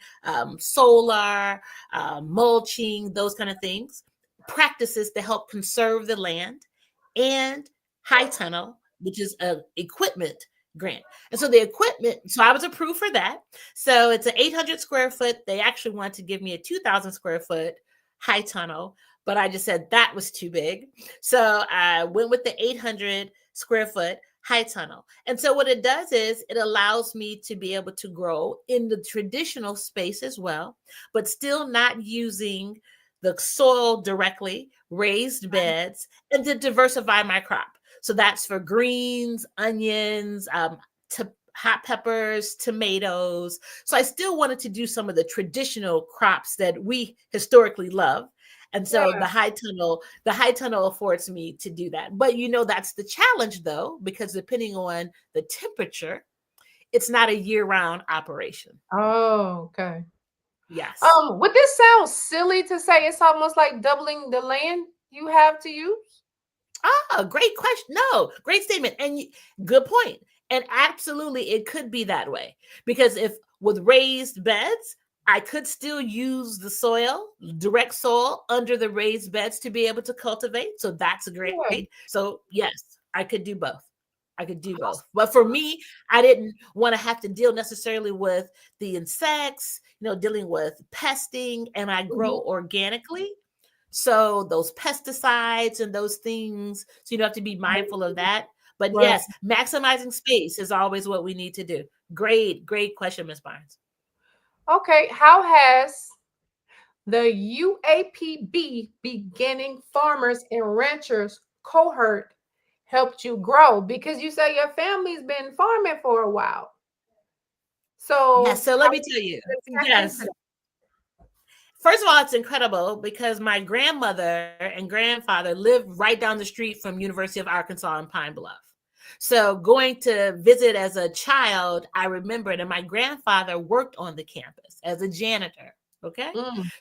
solar, mulching, those kind of things, practices to help conserve the land, and high tunnel, which is an equipment grant. And so the equipment, so I was approved for that. So it's an 800 square foot. They actually wanted to give me a 2,000 square foot high tunnel, but I just said that was too big. So I went with the 800 square foot high tunnel. And so what it does is it allows me to be able to grow in the traditional space as well, but still not using the soil directly, raised beds, and to diversify my crop. So that's for greens, onions, hot peppers, tomatoes. So I still wanted to do some of the traditional crops that we historically love. And so the high tunnel affords me to do that. But that's the challenge though, because depending on the temperature, it's not a year-round operation. Oh, okay. Yes. Would this sound silly to say it's almost like doubling the land you have to use? Great question. No, great statement. And good point. And absolutely, it could be that way. Because if with raised beds, I could still use the soil, direct soil under the raised beds to be able to cultivate. So that's great. Yeah. So yes, I could do both. But for me, I didn't want to have to deal necessarily with the insects, dealing with pesting, and I grow organically. So those pesticides and those things, so you have to be mindful of that. But yes, maximizing space is always what we need to do. Great question, Ms. Barnes. Okay, how has the UAPB Beginning Farmers and Ranchers cohort helped you grow? Because you say your family's been farming for a while. So yes, so let me tell you. Yes. First of all, it's incredible because my grandmother and grandfather lived right down the street from University of Arkansas in Pine Bluff. So going to visit as a child, I remember it. And my grandfather worked on the campus as a janitor. Okay.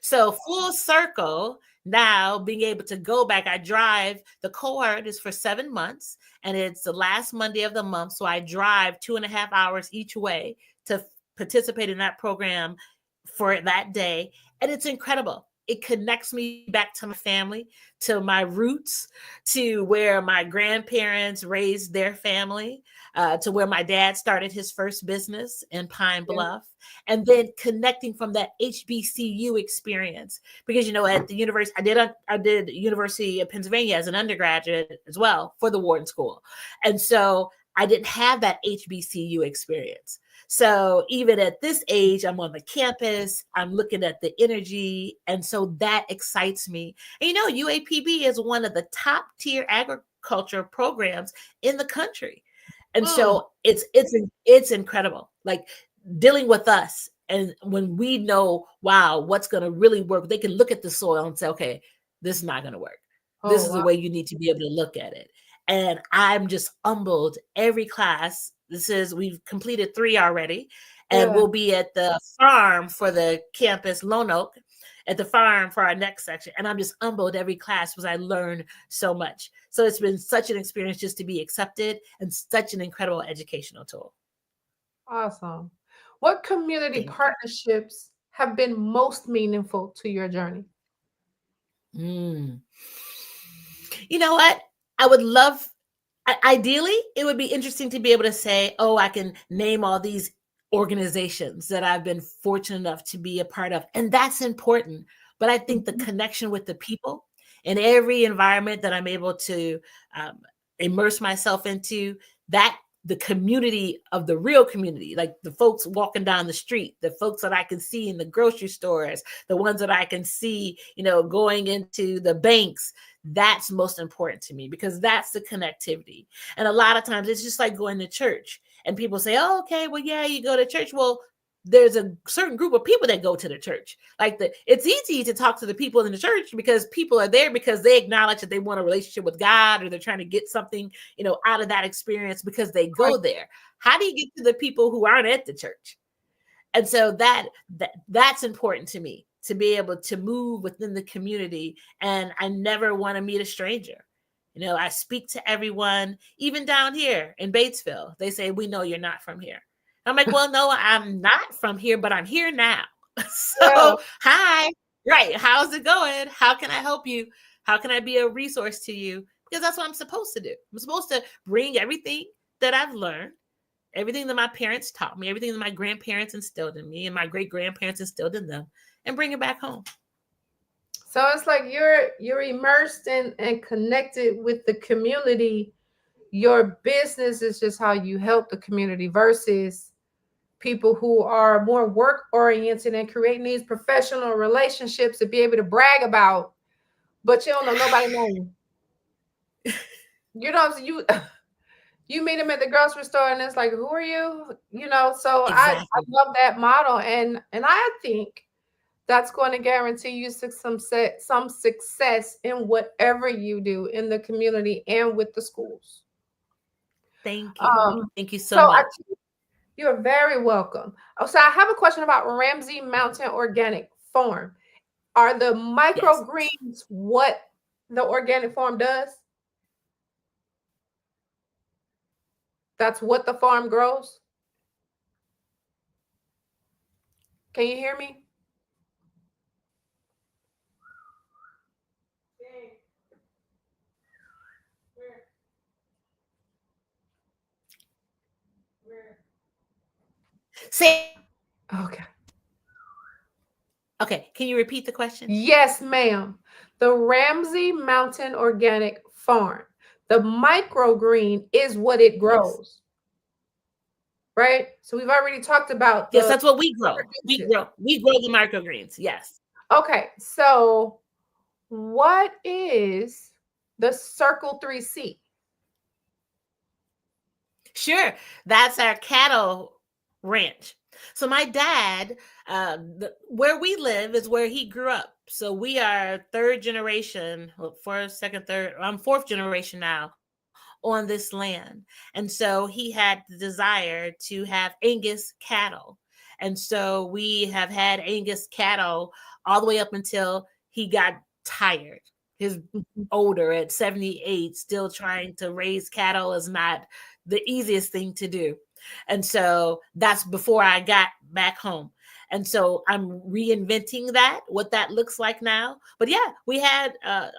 So full circle now, being able to go back, I drive, the cohort is for 7 months and it's the last Monday of the month. So I drive 2.5 hours each way to participate in that program for that day. And it's incredible. It connects me back to my family, to my roots, to where my grandparents raised their family, to where my dad started his first business in Pine Bluff, and then connecting from that HBCU experience. Because, at the university, I did University of Pennsylvania as an undergraduate as well for the Wharton School. And so I didn't have that HBCU experience. So even at this age, I'm on the campus, I'm looking at the energy. And so that excites me. And UAPB is one of the top tier agriculture programs in the country. And so it's incredible, like dealing with us. And when we know, wow, what's going to really work, they can look at the soil and say, okay, this is not going to work. This is the way you need to be able to look at it. And I'm just humbled every class. We've completed 3 already, and we'll be at the farm for the campus, Lone Oak, at the farm for our next section. And I'm just humbled every class because I learned so much. So it's been such an experience just to be accepted and such an incredible educational tool. Awesome. What community partnerships have been most meaningful to your journey? You know what? I would love, ideally, it would be interesting to be able to say, oh, I can name all these organizations that I've been fortunate enough to be a part of. And that's important. But I think the connection with the people in every environment that I'm able to immerse myself into, that the community of the real community, like the folks walking down the street, the folks that I can see in the grocery stores, the ones that I can see, going into the banks, that's most important to me because that's the connectivity. And a lot of times it's just like going to church and people say, oh, okay, well, yeah, you go to church. Well, there's a certain group of people that go to the church. It's easy to talk to the people in the church because people are there because they acknowledge that they want a relationship with God or they're trying to get something, out of that experience because they go there. How do you get to the people who aren't at the church? And so that's important to me, to be able to move within the community. And I never want to meet a stranger. I speak to everyone, even down here in Batesville. They say, we know you're not from here. I'm like, well, no, I'm not from here, but I'm here now. Hi, right. How's it going? How can I help you? How can I be a resource to you? Because that's what I'm supposed to do. I'm supposed to bring everything that I've learned, everything that my parents taught me, everything that my grandparents instilled in me and my great-grandparents instilled in them, and bring it back home. So it's like you're immersed in and connected with the community. Your business is just how you help the community versus people who are more work oriented and creating these professional relationships to be able to brag about, but you don't know nobody name. You meet them at the grocery store and it's like, who are you? So exactly. I love that model. And I think that's going to guarantee you some success in whatever you do in the community and with the schools. Thank you. Thank you so much. You're very welcome. So I have a question about Ramsey Mountain Organic Farm. Are the microgreens what the organic farm does? That's what the farm grows? Can you hear me? Say okay. Okay, can you repeat the question? Yes, ma'am. The Ramsey Mountain Organic Farm. The microgreen is what it grows. Yes. Right? So we've already talked about yes, that's what we grow. We grow the microgreens. Yes. Okay, so what is the Circle 3C? Sure, that's our cattle ranch. So my dad, where we live is where he grew up. So we are third generation, I'm fourth generation now on this land. And so he had the desire to have Angus cattle. And so we have had Angus cattle all the way up until he got tired. He's older at 78, still trying to raise cattle is not the easiest thing to do. And so that's before I got back home. And so I'm reinventing what that looks like now. But yeah, we had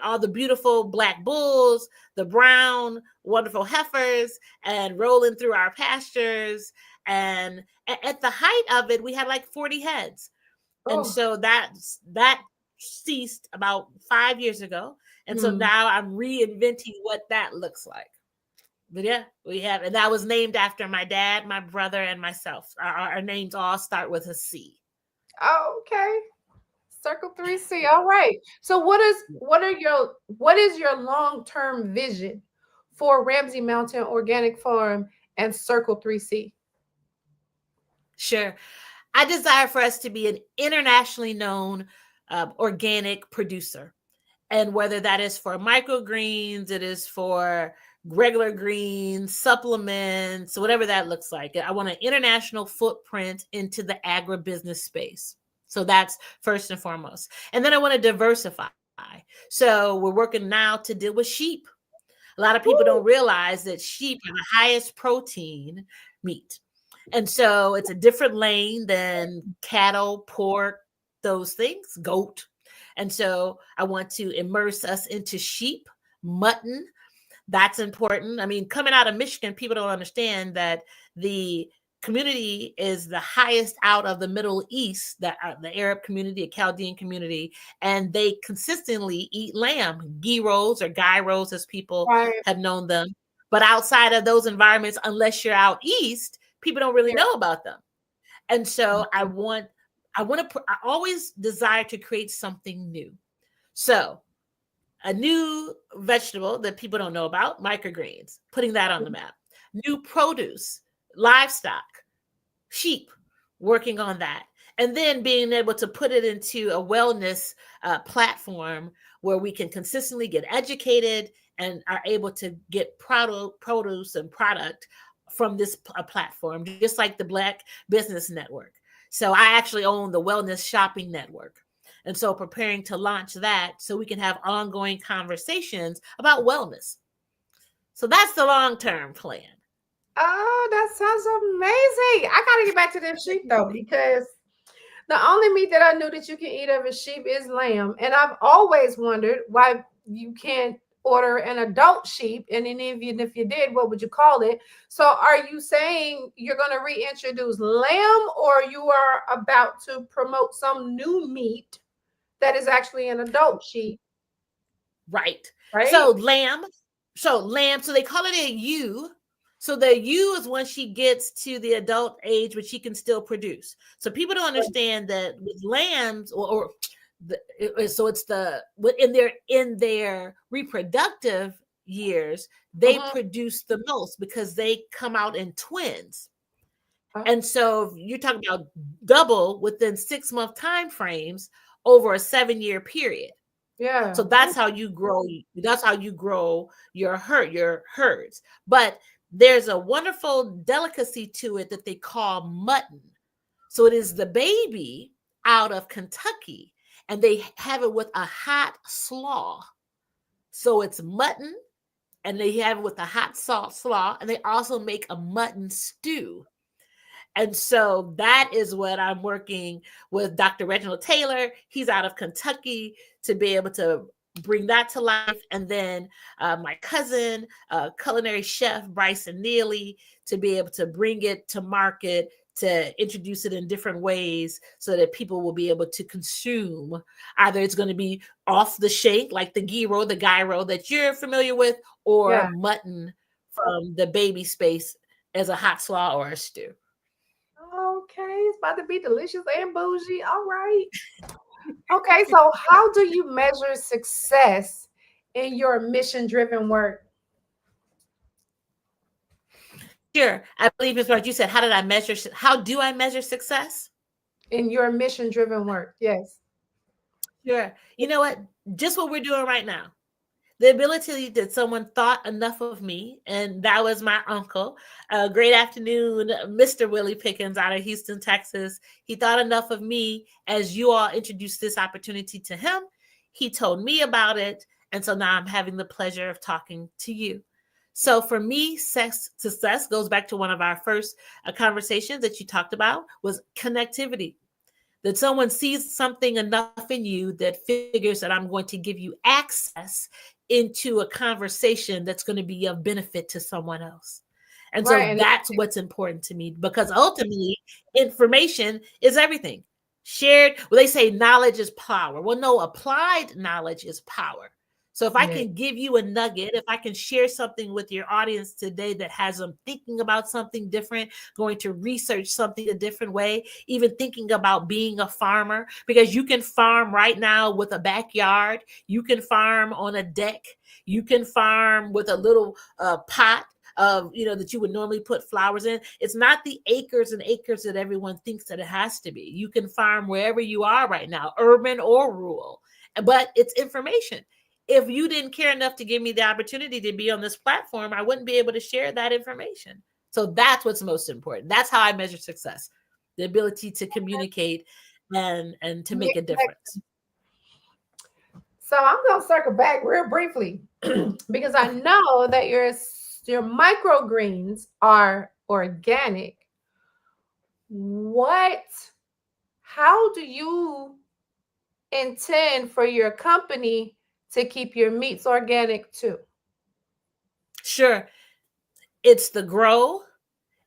all the beautiful black bulls, the brown, wonderful heifers, and rolling through our pastures. And at the height of it, we had like 40 heads. Oh. And so that ceased about 5 years ago. And so now I'm reinventing what that looks like. But yeah, we have, and that was named after my dad, my brother, and myself. Our names all start with a C. Oh, okay. Circle 3C. All right. So what is your long-term vision for Ramsey Mountain Organic Farm and Circle 3C? Sure. I desire for us to be an internationally known organic producer. And whether that is for microgreens, it is for regular greens, supplements, whatever that looks like. I want an international footprint into the agribusiness space. So that's first and foremost. And then I want to diversify. So we're working now to deal with sheep. A lot of people don't realize that sheep are the highest protein meat. And so it's a different lane than cattle, pork, those things, goat. And so I want to immerse us into sheep, mutton. That's important. I mean, coming out of Michigan, people don't understand that the community is the highest out of the Middle East, the Arab community, a Chaldean community, and they consistently eat lamb, gyros or gyros as people have known them. But outside of those environments, unless you're out east, people don't really know about them. And so I always desire to create something new. So a new vegetable that people don't know about, microgreens, putting that on the map. New produce, livestock, sheep, working on that. And then being able to put it into a wellness platform where we can consistently get educated and are able to get produce and product from this platform, just like the Black Business Network. So I actually own the Wellness Shopping Network. And so preparing to launch that so we can have ongoing conversations about wellness. So that's the long-term plan. Oh, that sounds amazing. I got to get back to them sheep though, because the only meat that I knew that you can eat of a sheep is lamb. And I've always wondered why you can't order an adult sheep. And then even if you did, what would you call it? So are you saying you're going to reintroduce lamb, or you are about to promote some new meat that is actually an adult sheep? Right. So lamb. So they call it a ewe. So the ewe is when she gets to the adult age, but she can still produce. So people don't understand that with lambs, so it's in their reproductive years, they produce the most because they come out in twins. And so you're talking about double within 6-month time frames over a 7-year period. Yeah. So that's how you grow. That's how you grow your herds. But there's a wonderful delicacy to it that they call mutton. So it is the baby out of Kentucky, and they have it with a hot slaw. So it's mutton, and they have it with a hot salt slaw, and they also make a mutton stew. And so that is what I'm working with Dr. Reginald Taylor. He's out of Kentucky to be able to bring that to life. And then my cousin, culinary chef Bryson Neely, to be able to bring it to market, to introduce it in different ways so that people will be able to consume. Either it's going to be off the shank, like the gyro that you're familiar with, or mutton from the baby space as a hot slaw or a stew. Okay, it's about to be delicious and bougie. All right. Okay, so how do you measure success in your mission-driven work? Sure. I believe it's what you said. How do I measure success? In your mission-driven work, yes. Sure. You know what? Just what we're doing right now. The ability that someone thought enough of me, and that was my uncle. Great afternoon, Mr. Willie Pickens out of Houston, Texas. He thought enough of me as you all introduced this opportunity to him. He told me about it, and so now I'm having the pleasure of talking to you. So for me, success goes back to one of our first conversations that you talked about, was connectivity. That someone sees something enough in you that figures that I'm going to give you access into a conversation that's going to be of benefit to someone else. And so that's what's important to me, because ultimately information is everything. Shared, they say knowledge is power. Well, no, applied knowledge is power. So if I can give you a nugget, if I can share something with your audience today that has them thinking about something different, going to research something a different way, even thinking about being a farmer, because you can farm right now with a backyard. You can farm on a deck. You can farm with a little pot of, that you would normally put flowers in. It's not the acres and acres that everyone thinks that it has to be. You can farm wherever you are right now, urban or rural, but it's information. if you didn't care enough to give me the opportunity to be on this platform, I wouldn't be able to share that information. So that's what's most important. That's how I measure success, the ability to communicate and to make a difference. So I'm going to circle back real briefly because I know that your microgreens are organic. How do you intend for your company to keep your meats organic too? Sure. It's the grow,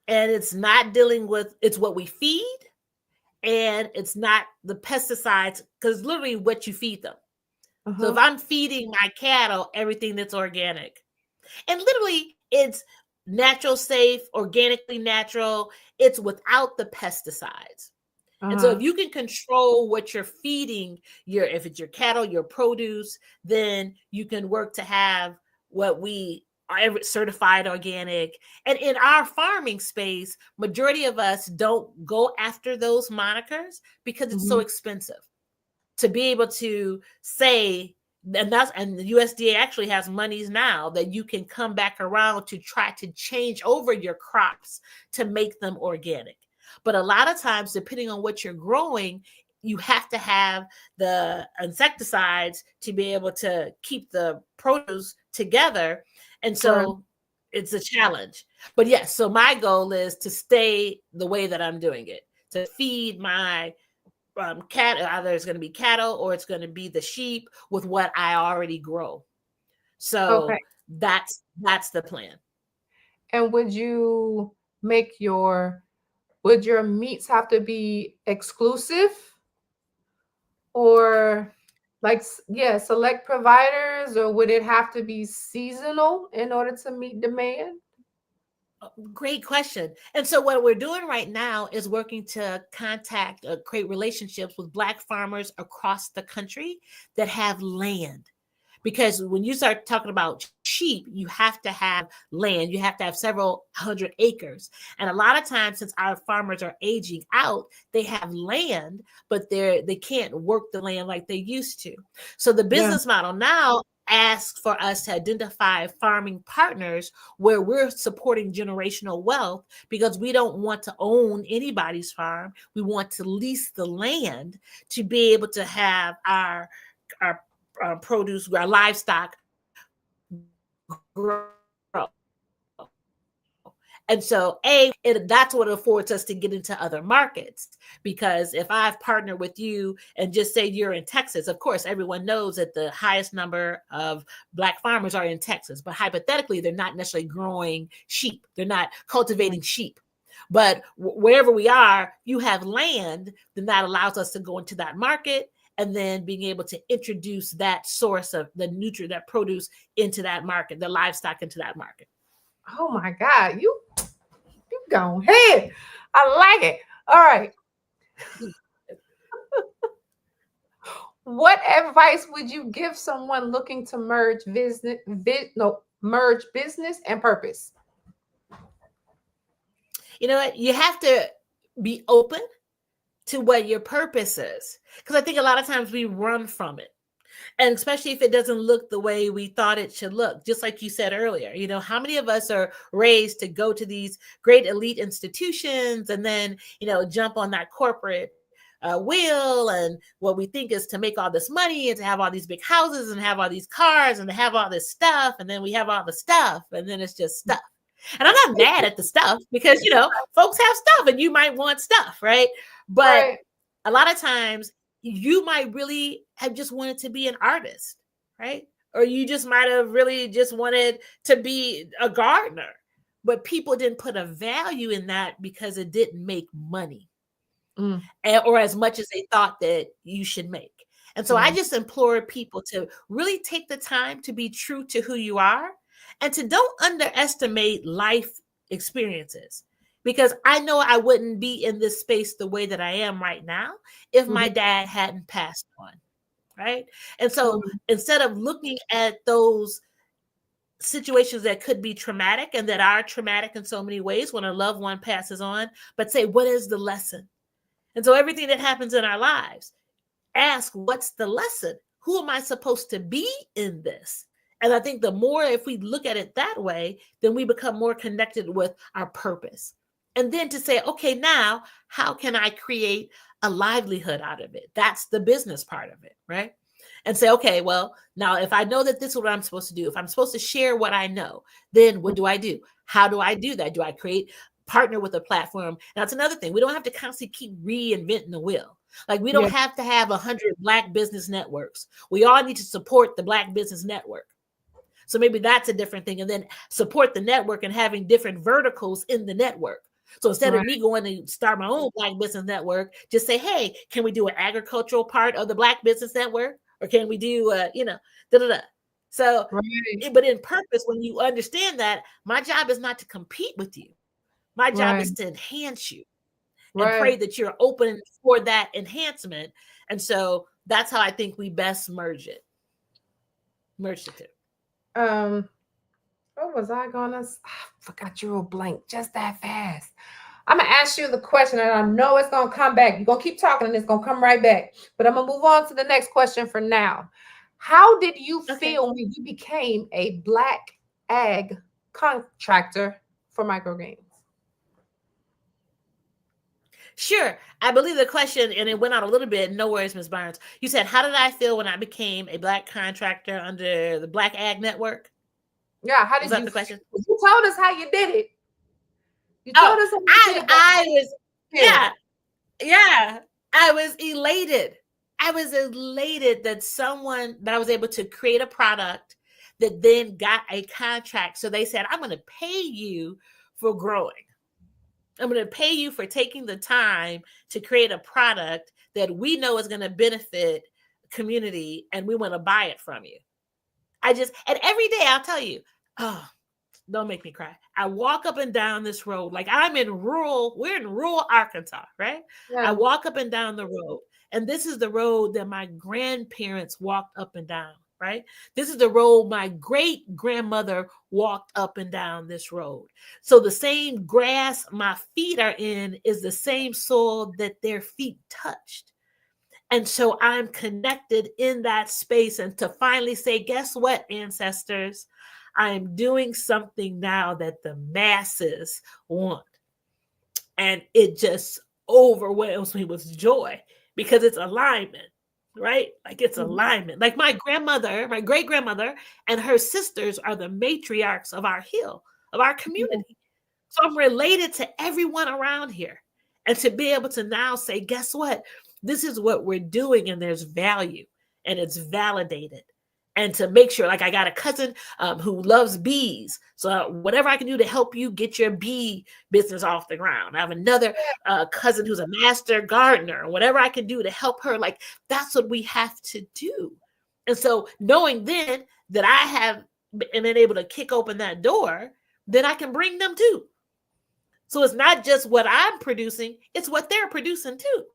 and it's not dealing with, it's what we feed, and it's not the pesticides, because literally what you feed them. So if I'm feeding my cattle everything that's organic, and literally it's natural, safe, organically natural, it's without the pesticides. And so if you can control what you're feeding if it's your cattle, your produce, then you can work to have what we are certified organic. And in our farming space, majority of us don't go after those monikers because it's so expensive to be able to say, and the USDA actually has monies now that you can come back around to try to change over your crops to make them organic. But a lot of times, depending on what you're growing, you have to have the insecticides to be able to keep the produce together. And so it's a challenge. But yes, so my goal is to stay the way that I'm doing it, to feed my cattle. Either it's going to be cattle or it's going to be the sheep with what I already grow. So that's the plan. And would your meats have to be exclusive, or select providers, or would it have to be seasonal in order to meet demand? Great question. And so what we're doing right now is working to create relationships with Black farmers across the country that have land. Because when you start talking about sheep, you have to have land. You have to have several hundred acres. And a lot of times, since our farmers are aging out, they have land, but they can't work the land like they used to. So the business model now asks for us to identify farming partners where we're supporting generational wealth, because we don't want to own anybody's farm. We want to lease the land to be able to have our produce, our livestock grow. And so that's what affords us to get into other markets. Because if I've partnered with you and just say you're in Texas, of course, everyone knows that the highest number of Black farmers are in Texas, but hypothetically, they're not necessarily growing sheep. They're not cultivating sheep. But wherever we are, you have land, then that allows us to go into that market, and then being able to introduce that source of the nutrient, that produce into that market, the livestock into that market. Oh my God, you go ahead. I like it. All right. What advice would you give someone looking to merge business and purpose? You know what? You have to be open to what your purpose is, because I think a lot of times we run from it. And especially if it doesn't look the way we thought it should look, just like you said earlier, how many of us are raised to go to these great elite institutions and then, jump on that corporate wheel, and what we think is to make all this money and to have all these big houses and have all these cars and to have all this stuff. And then we have all the stuff, and then it's just stuff. And I'm not mad at the stuff, because, folks have stuff and you might want stuff, right? But a lot of times you might really have just wanted to be an artist, right? Or you just might have really just wanted to be a gardener, but people didn't put a value in that because it didn't make money or as much as they thought that you should make. And so I just implore people to really take the time to be true to who you are, and to don't underestimate life experiences. Because I know I wouldn't be in this space the way that I am right now if my dad hadn't passed on, right? And so instead of looking at those situations that could be traumatic and that are traumatic in so many ways when a loved one passes on, but say, what is the lesson? And so everything that happens in our lives, ask, what's the lesson? who am I supposed to be in this? And I think the more, if we look at it that way, then we become more connected with our purpose. And then to say, okay, now how can I create a livelihood out of it? That's the business part of it, right? And say, okay, well, now if I know that this is what I'm supposed to do, if I'm supposed to share what I know, then what do I do? How do I do that? Do I partner with a platform? That's another thing. We don't have to constantly keep reinventing the wheel. Like we don't have to have 100 Black business networks. We all need to support the Black business network. So maybe that's a different thing. And then support the network and having different verticals in the network. So instead of me going to start my own Black business network, just say, hey, can we do an agricultural part of the Black business network? Or can we do, So, but in purpose, when you understand that, my job is not to compete with you. My job is to enhance you and pray that you're open for that enhancement. And so that's how I think we best merge the two. What was I gonna? I forgot you were blank just that fast. I'm gonna ask you the question, and I know it's gonna come back. You're gonna keep talking, and it's gonna come right back. But I'm gonna move on to the next question for now. How did you feel when you became a Black ag contractor for microgreens? Sure. I believe the question, and it went out a little bit. No worries, Ms. Barnes. You said, how did I feel when I became a Black contractor under the Black Ag Network? Yeah. How did you? The question? You told us how you did it. You told us how you did it. I was elated. I was elated that I was able to create a product that then got a contract. So they said, I'm going to pay you for growing. I'm going to pay you for taking the time to create a product that we know is going to benefit community, and we want to buy it from you. And every day I'll tell you, oh, don't make me cry. I walk up and down this road. Like we're in rural Arkansas, right? Yeah. I walk up and down the road, and this is the road that my grandparents walked up and down, right? This is the road my great grandmother walked up and down this road. So the same grass my feet are in is the same soil that their feet touched. And so I'm connected in that space. And to finally say, guess what, ancestors? I'm doing something now that the masses want. And it just overwhelms me with joy because it's alignment, right? Like it's alignment. Like my great grandmother and her sisters are the matriarchs of our hill, of our community. So I'm related to everyone around here. And to be able to now say, guess what? This is what we're doing, and there's value, and it's validated. And to make sure, like I got a cousin who loves bees. So whatever I can do to help you get your bee business off the ground. I have another cousin who's a master gardener. Whatever I can do to help her, like that's what we have to do. And so knowing then that I have been able to kick open that door, then I can bring them too. So it's not just what I'm producing, it's what they're producing too.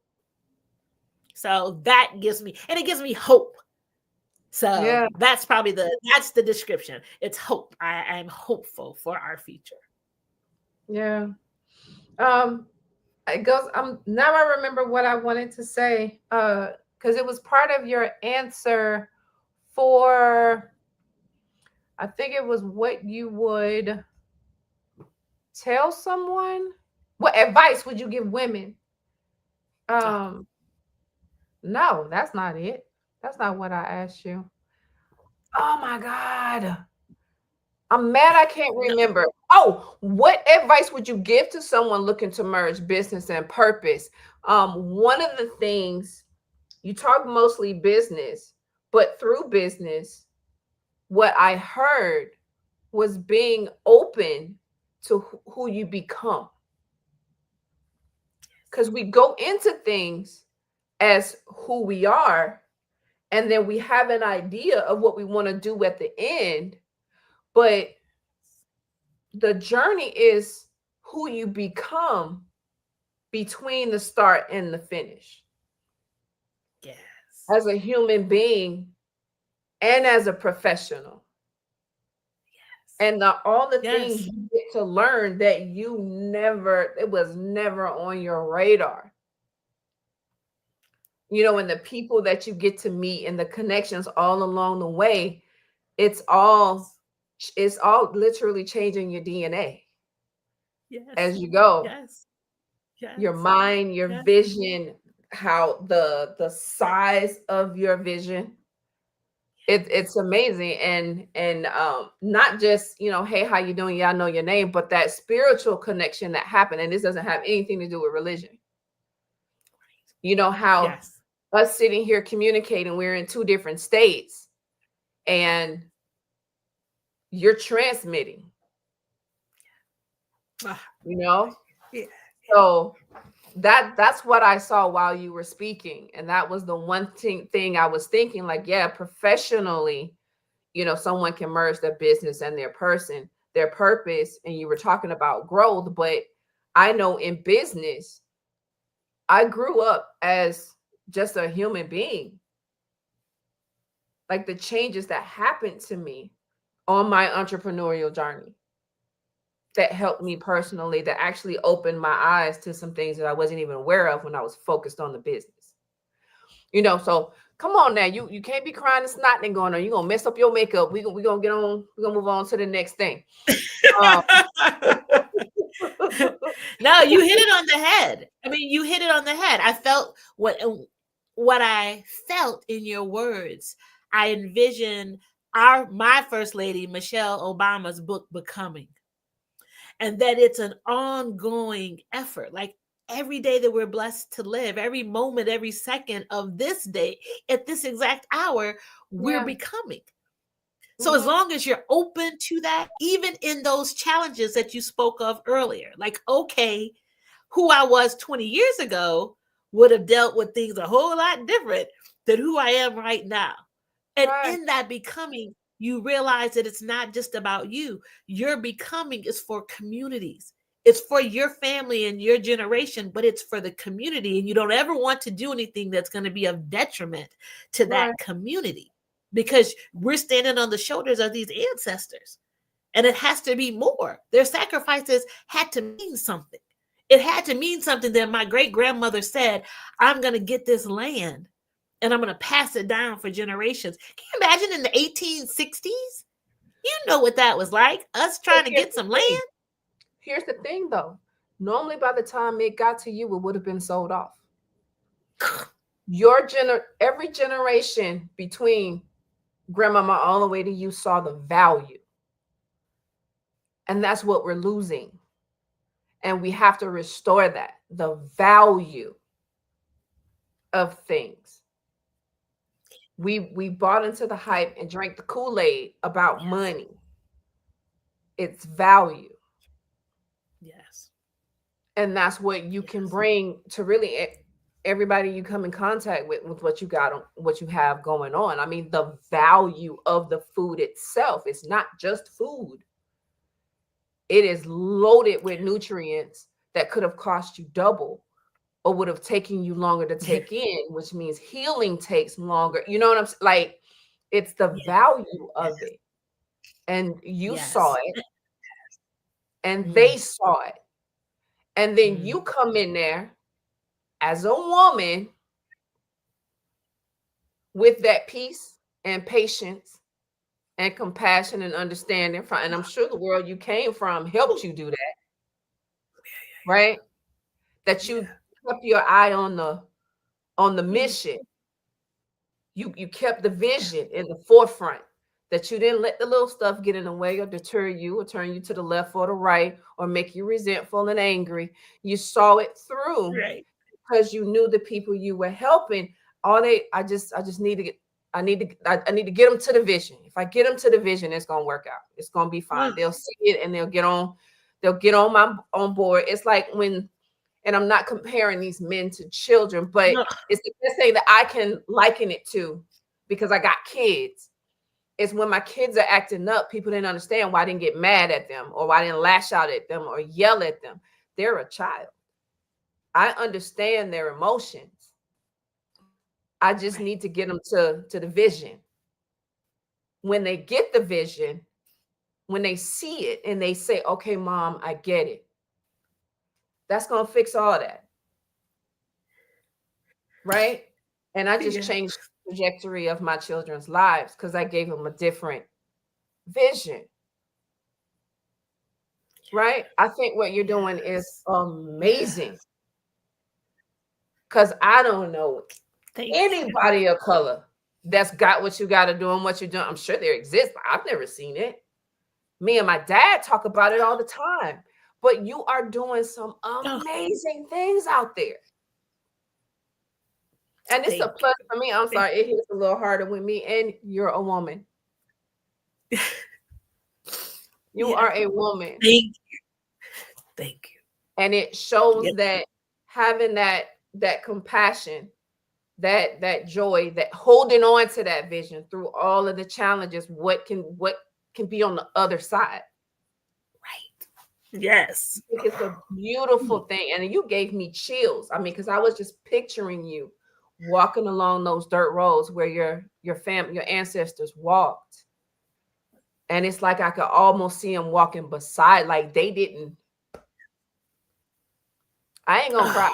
So that gives me hope. So that's probably that's the description. It's hope. I'm hopeful for our future. Yeah. It goes, now I remember what I wanted to say, because it was part of your answer for, I think it was what you would tell someone. What advice would you give women? No, that's not it. That's not what I asked you. Oh my God. I'm mad I can't remember. Oh, what advice would you give to someone looking to merge business and purpose? One of the things, you talk mostly business, but through business, what I heard was being open to who you become. Because we go into things as who we are, and then we have an idea of what we want to do at the end, but the journey is who you become between the start and the finish. Yes. As a human being and as a professional. Yes. And all the things you get to learn that it was never on your radar. and the people that you get to meet and the connections all along the way, it's all literally changing your DNA as you go. Yes. Your mind, your vision, how the size of your vision. It's amazing. And not just, hey, how you doing? Yeah, I know your name, but that spiritual connection that happened. And this doesn't have anything to do with religion. How us sitting here communicating, we're in two different states and you're transmitting, so that's what I saw while you were speaking. And that was the one thing I was thinking, like, yeah, professionally, someone can merge their business and their purpose. And you were talking about growth, but I know in business, I grew up as just a human being. Like the changes that happened to me on my entrepreneurial journey that helped me personally, that actually opened my eyes to some things that I wasn't even aware of when I was focused on the business. So come on now, you can't be crying and snotting going on. You're gonna mess up your makeup. We're gonna get on, we're gonna move on to the next thing. No, you hit it on the head. I mean, you hit it on the head. I felt what I felt in your words. I envisioned my first lady, Michelle Obama's book, Becoming. And that it's an ongoing effort. Like every day that we're blessed to live, every moment, every second of this day, at this exact hour, we're becoming. So as long as you're open to that, even in those challenges that you spoke of earlier, like, okay, who I was 20 years ago would have dealt with things a whole lot different than who I am right now. And in that becoming, you realize that it's not just about you. Your becoming is for communities. It's for your family and your generation, but it's for the community. And you don't ever want to do anything that's going to be of detriment to that community, because we're standing on the shoulders of these ancestors. And it has to be more. Their sacrifices had to mean something. It had to mean something that my great-grandmother said, I'm going to get this land and I'm going to pass it down for generations. Can you imagine in the 1860s? You know what that was like, us trying to get some land. Here's the thing, though. Normally, by the time it got to you, it would have been sold off. Every generation between grandmama all the way to you saw the value. And that's what we're losing. And we have to restore that, the value of things. We bought into the hype and drank the Kool-Aid about money. It's value. Yes. And that's what you can bring to really everybody you come in contact with what you got, what you have going on. I mean, the value of the food itself is not just food. It is loaded with nutrients that could have cost you double or would have taken you longer to take in, which means healing takes longer. You know what I'm saying? Like, it's the value of it. And you saw it, and they saw it. And then you come in there as a woman with that peace and patience and compassion and understanding. And I'm sure the world you came from helped you do that. Right? That you kept your eye on the mission. You kept the vision in the forefront, that you didn't let the little stuff get in the way or deter you or turn you to the left or the right or make you resentful and angry. You saw it through because you knew the people you were helping. I need to get them to the vision. If I get them to the vision, it's gonna work out. It's gonna be fine. They'll see it and they'll get on board. It's like when, and I'm not comparing these men to children, but it's the best thing that I can liken it to, because I got kids. It's when my kids are acting up, people didn't understand why I didn't get mad at them or why I didn't lash out at them or yell at them. They're a child. I understand their emotions. I just need to get them to the vision. When they get the vision, when they see it and they say, okay, Mom, I get it. That's going to fix all that. Right? And I just changed the trajectory of my children's lives because I gave them a different vision. Right? I think what you're doing is amazing. Because I don't know anybody of color that's got what you got to do and what you're doing. I'm sure there exists, but I've never seen it. Me and my dad talk about it all the time. But you are doing some amazing things out there. And it's a plus for me. I'm sorry, it hits a little harder with me. And you're a woman. You are a woman. Thank you. Thank you. And it shows that having that compassion, that joy, that holding on to that vision through all of the challenges, what can be on the other side. Yes. I think it's a beautiful thing. And you gave me chills. I mean, because I was just picturing you walking along those dirt roads where your family, your ancestors walked. And it's like I could almost see them walking beside, like they didn't. I ain't gonna cry.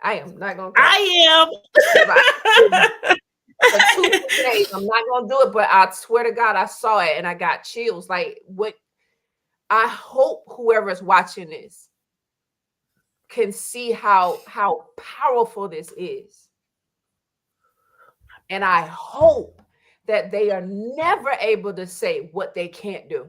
I am not gonna cry. I am. For 2 days, I'm not gonna do it, but I swear to God, I saw it and I got chills. Like, what? I hope whoever's watching this can see how powerful this is. And I hope that they are never able to say what they can't do.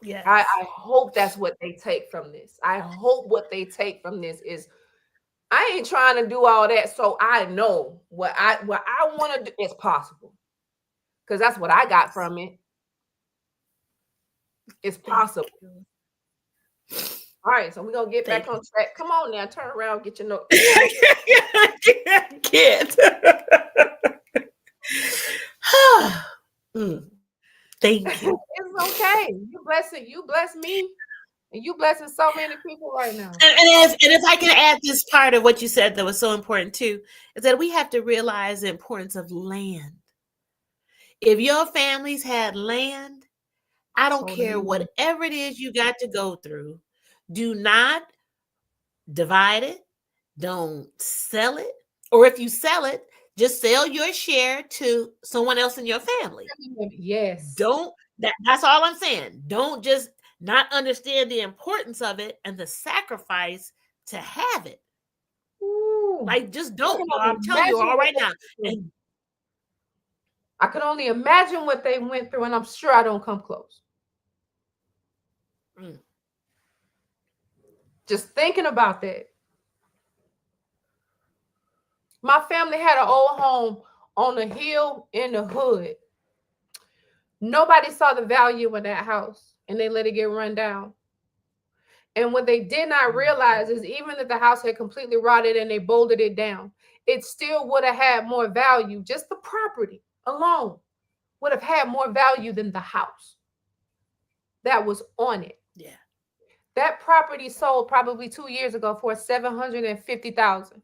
Yes. I hope that's what they take from this. I hope what they take from this is, I ain't trying to do all that, so I know what I want to do is possible. Because that's what I got from it. It's possible. All right, so we're gonna get back on track. Come on now, turn around, get your note. I can't. Thank you. It's okay. You bless me, and you blessing so many people right now. And if I can add this part of what you said that was so important too, is that we have to realize the importance of land. If your families had land, I don't care whatever it is you got to go through, do not divide it, don't sell it, or if you sell it, just sell your share to someone else in your family. Yes. That's all I'm saying. Don't just not understand the importance of it and the sacrifice to have it. Ooh. Like, just don't. I'm telling you all right now. And I could only imagine what they went through, and I'm sure I don't come close. Just thinking about that. My family had an old home on a hill in the hood. Nobody saw the value in that house, and they let it get run down. And what they did not realize is, even if the house had completely rotted and they bolted it down, it still would have had more value. Just the property alone would have had more value than the house that was on it. Yeah. That property sold probably 2 years ago for $750,000.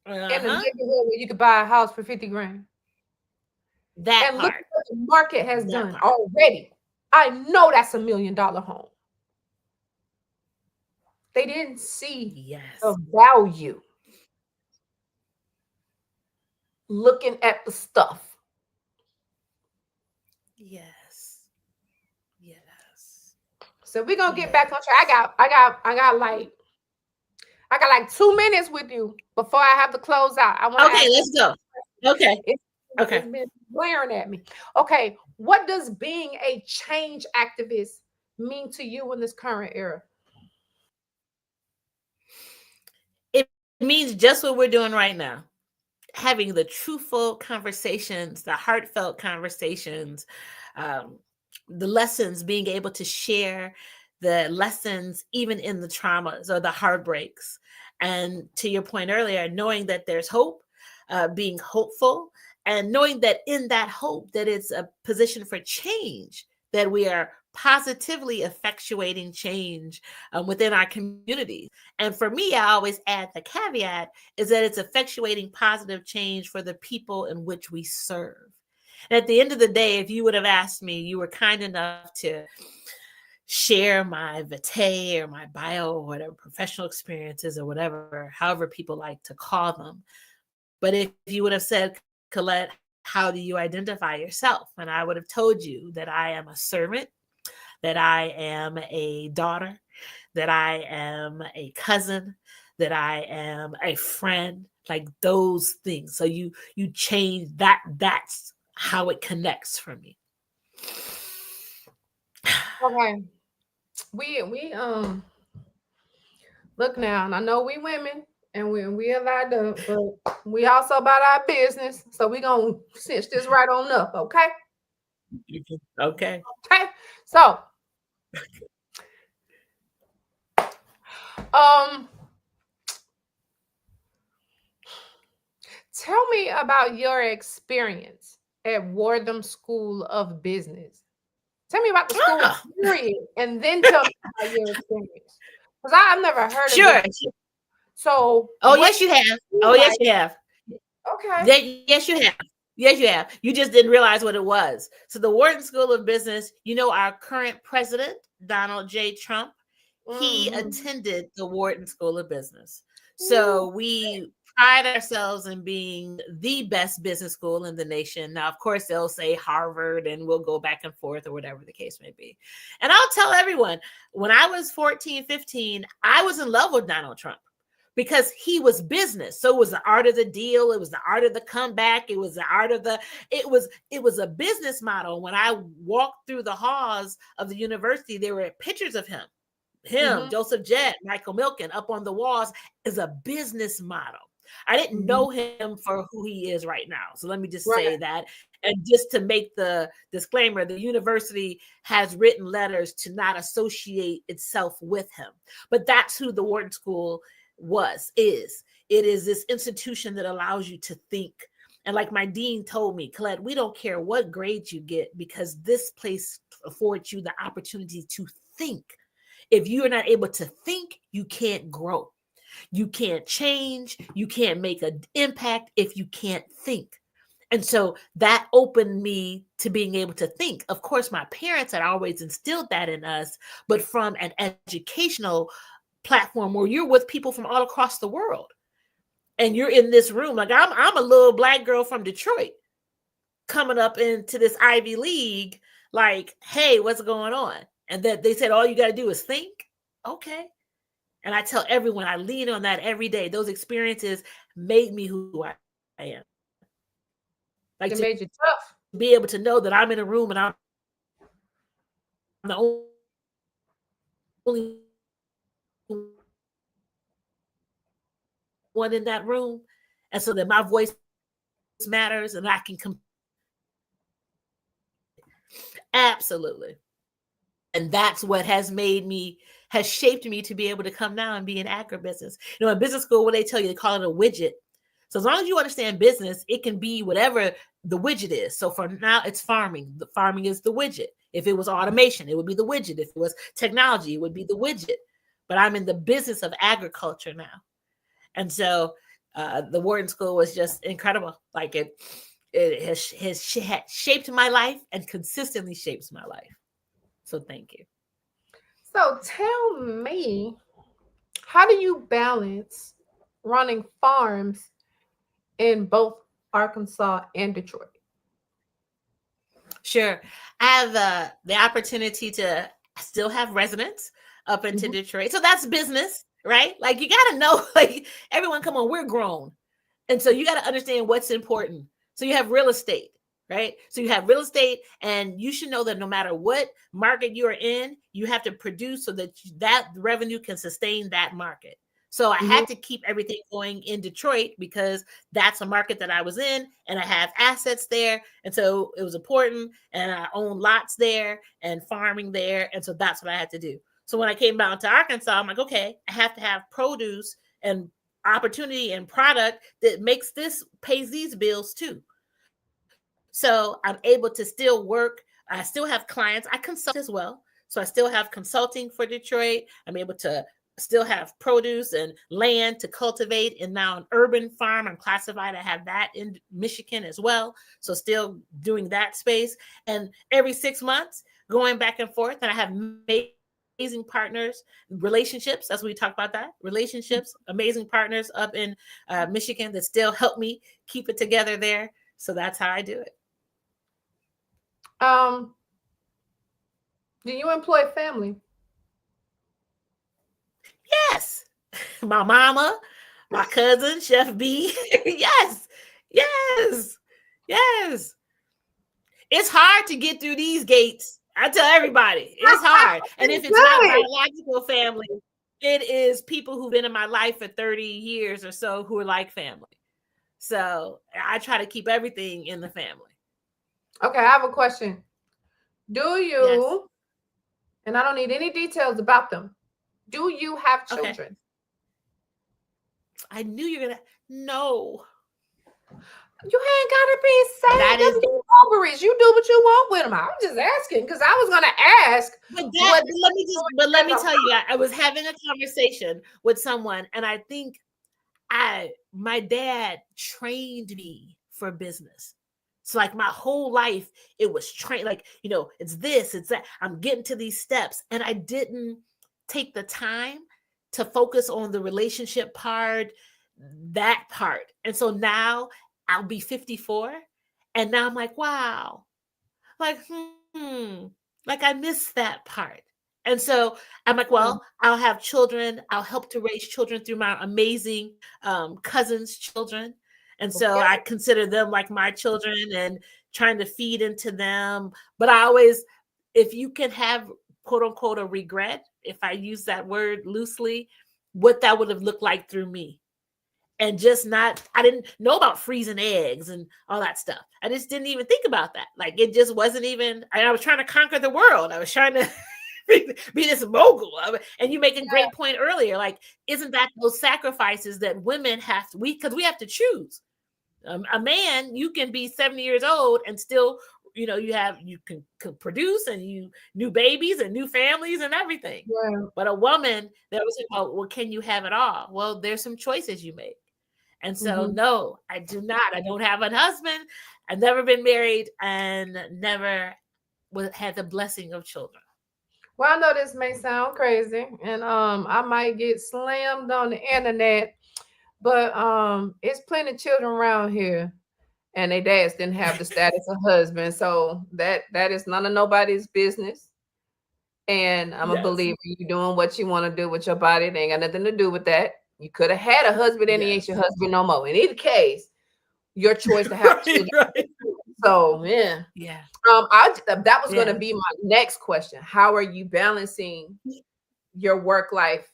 In the neighborhood where you could buy a house for 50 grand. That and part. Look at what the market has done already. I know that's $1 million home. They didn't see the value looking at the stuff. Yes. So we're gonna get back on track. I got like 2 minutes with you before I have to close out. Okay, let's go. Okay. It's been glaring at me. Okay, what does being a change activist mean to you in this current era? It means just what we're doing right now. Having the truthful conversations, the heartfelt conversations, the lessons, being able to share the lessons, even in the traumas or the heartbreaks. And to your point earlier, knowing that there's hope, being hopeful, and knowing that in that hope, that it's a position for change, that we are positively effectuating change within our communities. And for me, I always add the caveat is that it's effectuating positive change for the people in which we serve. And at the end of the day, if you would have asked me, you were kind enough to share my vitae or my bio or whatever professional experiences or whatever, however people like to call them. But if you would have said, Colette, how do you identify yourself? And I would have told you that I am a servant, that I am a daughter, that I am a cousin, that I am a friend, like those things. So you change that. That's how it connects for me. Okay. We look now, and I know we women and we allowed to, but we also about our business. So we gonna cinch this right on up, okay? Okay. Okay. So tell me about your experience at Wardham School of Business. Tell me about the school period, and then tell me about your experience. Because I've never heard of it. So, yes, you have. Oh, yes, you have. Okay. Yes, you have. Yes, you have. You just didn't realize what it was. So the Wharton School of Business, our current president, Donald J. Trump, he attended the Wharton School of Business. So we pride ourselves in being the best business school in the nation. Now, of course, they'll say Harvard and we'll go back and forth or whatever the case may be. And I'll tell everyone, when I was 14, 15, I was in love with Donald Trump, because he was business. So it was the art of the deal. It was the art of the comeback. It was the art of it was a business model. When I walked through the halls of the university, there were pictures of him, Joseph Jett, Michael Milken up on the walls as a business model. I didn't know him for who he is right now. So let me just say that. And just to make the disclaimer, the university has written letters to not associate itself with him. But that's who the Wharton School is. It is this institution that allows you to think. And like my dean told me, Colette, we don't care what grades you get, because this place affords you the opportunity to think. If you are not able to think, you can't grow. You can't change. You can't make an impact if you can't think. And so that opened me to being able to think. Of course, my parents had always instilled that in us, but from an educational platform where you're with people from all across the world. And you're in this room. Like I'm a little Black girl from Detroit coming up into this Ivy League, like, hey, what's going on? And that they said, all you got to do is think. Okay. And I tell everyone, I lean on that every day. Those experiences made me who I am. Like, it made you tough. Be able to know that I'm in a room and I'm the only one in that room. And so that my voice matters and I can come. Absolutely. And that's what has shaped me to be able to come now and be in agribusiness. In business school, what they tell you, they call it a widget. So as long as you understand business, it can be whatever the widget is. So for now, it's farming. The farming is the widget. If it was automation, it would be the widget. If it was technology, it would be the widget. But I'm in the business of agriculture now. And so the Wharton School was just incredible. Like it has shaped my life and consistently shapes my life. So thank you. So tell me, how do you balance running farms in both Arkansas and Detroit? Sure. I have the opportunity to still have residents up into Detroit. So that's business, right? Like you got to know, like everyone, come on, we're grown. And so you got to understand what's important. So you have real estate, right? So you have real estate, and you should know that no matter what market you are in, you have to produce so that that revenue can sustain that market. So I had to keep everything going in Detroit because that's a market that I was in and I have assets there. And so it was important, and I own lots there and farming there. And so that's what I had to do. So when I came down to Arkansas, I'm like, okay, I have to have produce and opportunity and product that pays these bills too. So I'm able to still work. I still have clients. I consult as well. So I still have consulting for Detroit. I'm able to still have produce and land to cultivate, and now an urban farm. I'm classified. I have that in Michigan as well. So still doing that space. And every 6 months, going back and forth. And I have amazing partners, relationships. That's what we talk about that. Relationships, amazing partners up in Michigan that still help me keep it together there. So that's how I do it. Do you employ family? Yes. My mama, my cousin, Chef B. Yes. Yes. Yes. It's hard to get through these gates. I tell everybody, it's hard. And if it's not biological family, it is people who've been in my life for 30 years or so who are like family. So I try to keep everything in the family. Okay, I have a question. Do you, and I don't need any details about them, do you have children? Okay. I knew you're gonna. No. You ain't gotta be saying them ovaries. You do what you want with them. I'm just asking because I was gonna ask. But let me tell you, I was having a conversation with someone, and I think my dad trained me for business. So like my whole life, it was trained. Like, you know, it's this, it's that. I'm getting to these steps, and I didn't take the time to focus on the relationship part, that part. And so now I'll be 54. And now I'm like, wow, like, like I missed that part. And so I'm like, well, I'll have children. I'll help to raise children through my amazing cousins' children. And so I consider them like my children and trying to feed into them. But I always, if you can have quote unquote a regret, if I use that word loosely, what that would have looked like through me. And just not, I didn't know about freezing eggs and all that stuff. I just didn't even think about that. Like it just wasn't even, I was trying to conquer the world. I was trying to be this mogul. And you make a great point earlier. Like, isn't that those sacrifices that women have to, because we have to choose. A man, you can be 70 years old and still, you know, you can produce and you new babies and new families and everything. Yeah. But a woman, that was about, well, can you have it all? Well, there's some choices you make. And so, no, I do not. I don't have a husband. I've never been married and never had the blessing of children. Well, I know this may sound crazy, and I might get slammed on the internet, but it's plenty of children around here, and their dads didn't have the status of husband, so that is none of nobody's business. And I'm a believer you doing what you want to do with your body. It ain't got nothing to do with that. You could have had a husband and he ain't your husband no more. In either case, your choice to have children. So yeah. That was going to be my next question. How are you balancing your work life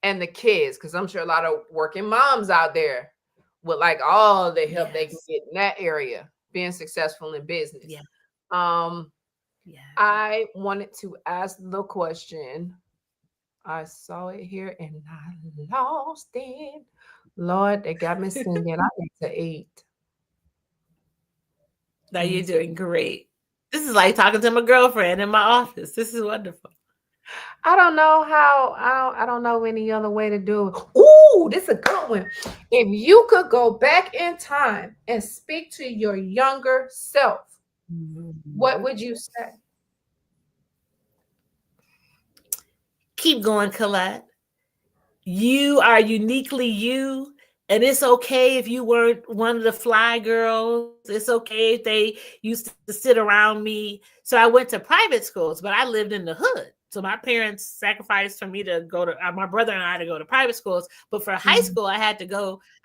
and the kids? Because I'm sure a lot of working moms out there would like all the help they can get in that area, being successful in business. I wanted to ask the question. I saw it here and I lost it. Lord, they got me singing. I need to eat. Now you're doing great. This is like talking to my girlfriend in my office. This is wonderful. I don't know how, I don't know any other way to do it. Ooh, this is a good one. If you could go back in time and speak to your younger self, what would you say? Keep going, Colette. You are uniquely you. And it's okay if you weren't one of the fly girls. It's okay if they used to sit around me. So I went to private schools, but I lived in the hood. So my parents sacrificed for me to go to, my brother and I to go to private schools. But for high school, I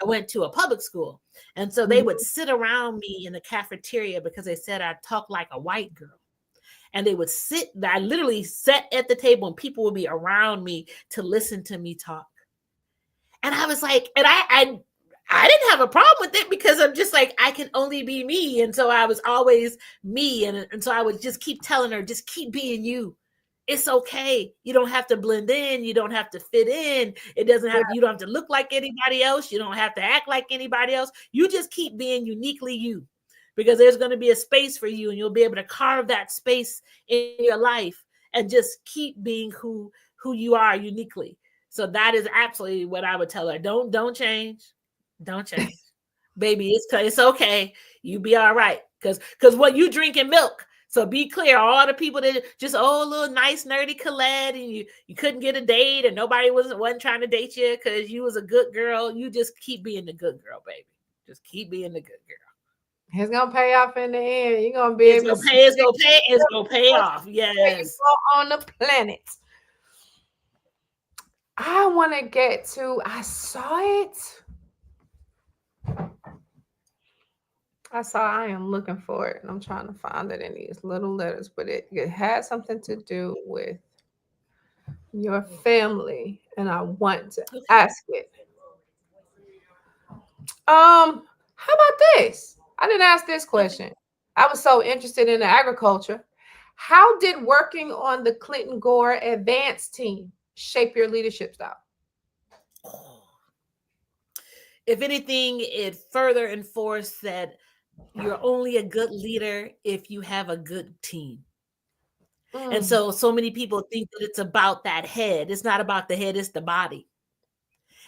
went to a public school. And so they would sit around me in the cafeteria because they said I talked like a white girl. And they would sit, I literally sat at the table and people would be around me to listen to me talk. And I was like, and I didn't have a problem with it because I'm just like, I can only be me. And so I was always me. And so I would just keep telling her, just keep being you. It's okay. You don't have to blend in. You don't have to fit in. You don't have to look like anybody else. You don't have to act like anybody else. You just keep being uniquely you, because there's going to be a space for you and you'll be able to carve that space in your life and just keep being who you are uniquely. So that is absolutely what I would tell her. Don't change. Don't change. Baby, it's okay. You be all right. Because what you drinking milk. So be clear, all the people that just, oh, a little nice, nerdy Colette, and you couldn't get a date and nobody wasn't trying to date you because you was a good girl. You just keep being the good girl, baby. Just keep being the good girl. It's gonna pay off in the end. You're gonna be It's able gonna to pay. It's gonna pay off. Yes. on the planet. I want to get to. I saw it. I am looking for it, and I'm trying to find it in these little letters, but it has something to do with your family, and I want to ask it. How about this? I didn't ask this question. I was so interested in the agriculture. How did working on the Clinton Gore advance team shape your leadership style? If anything, it further enforced that you're only a good leader if you have a good team. And so many people think that it's about that head. It's not about the head, it's the body.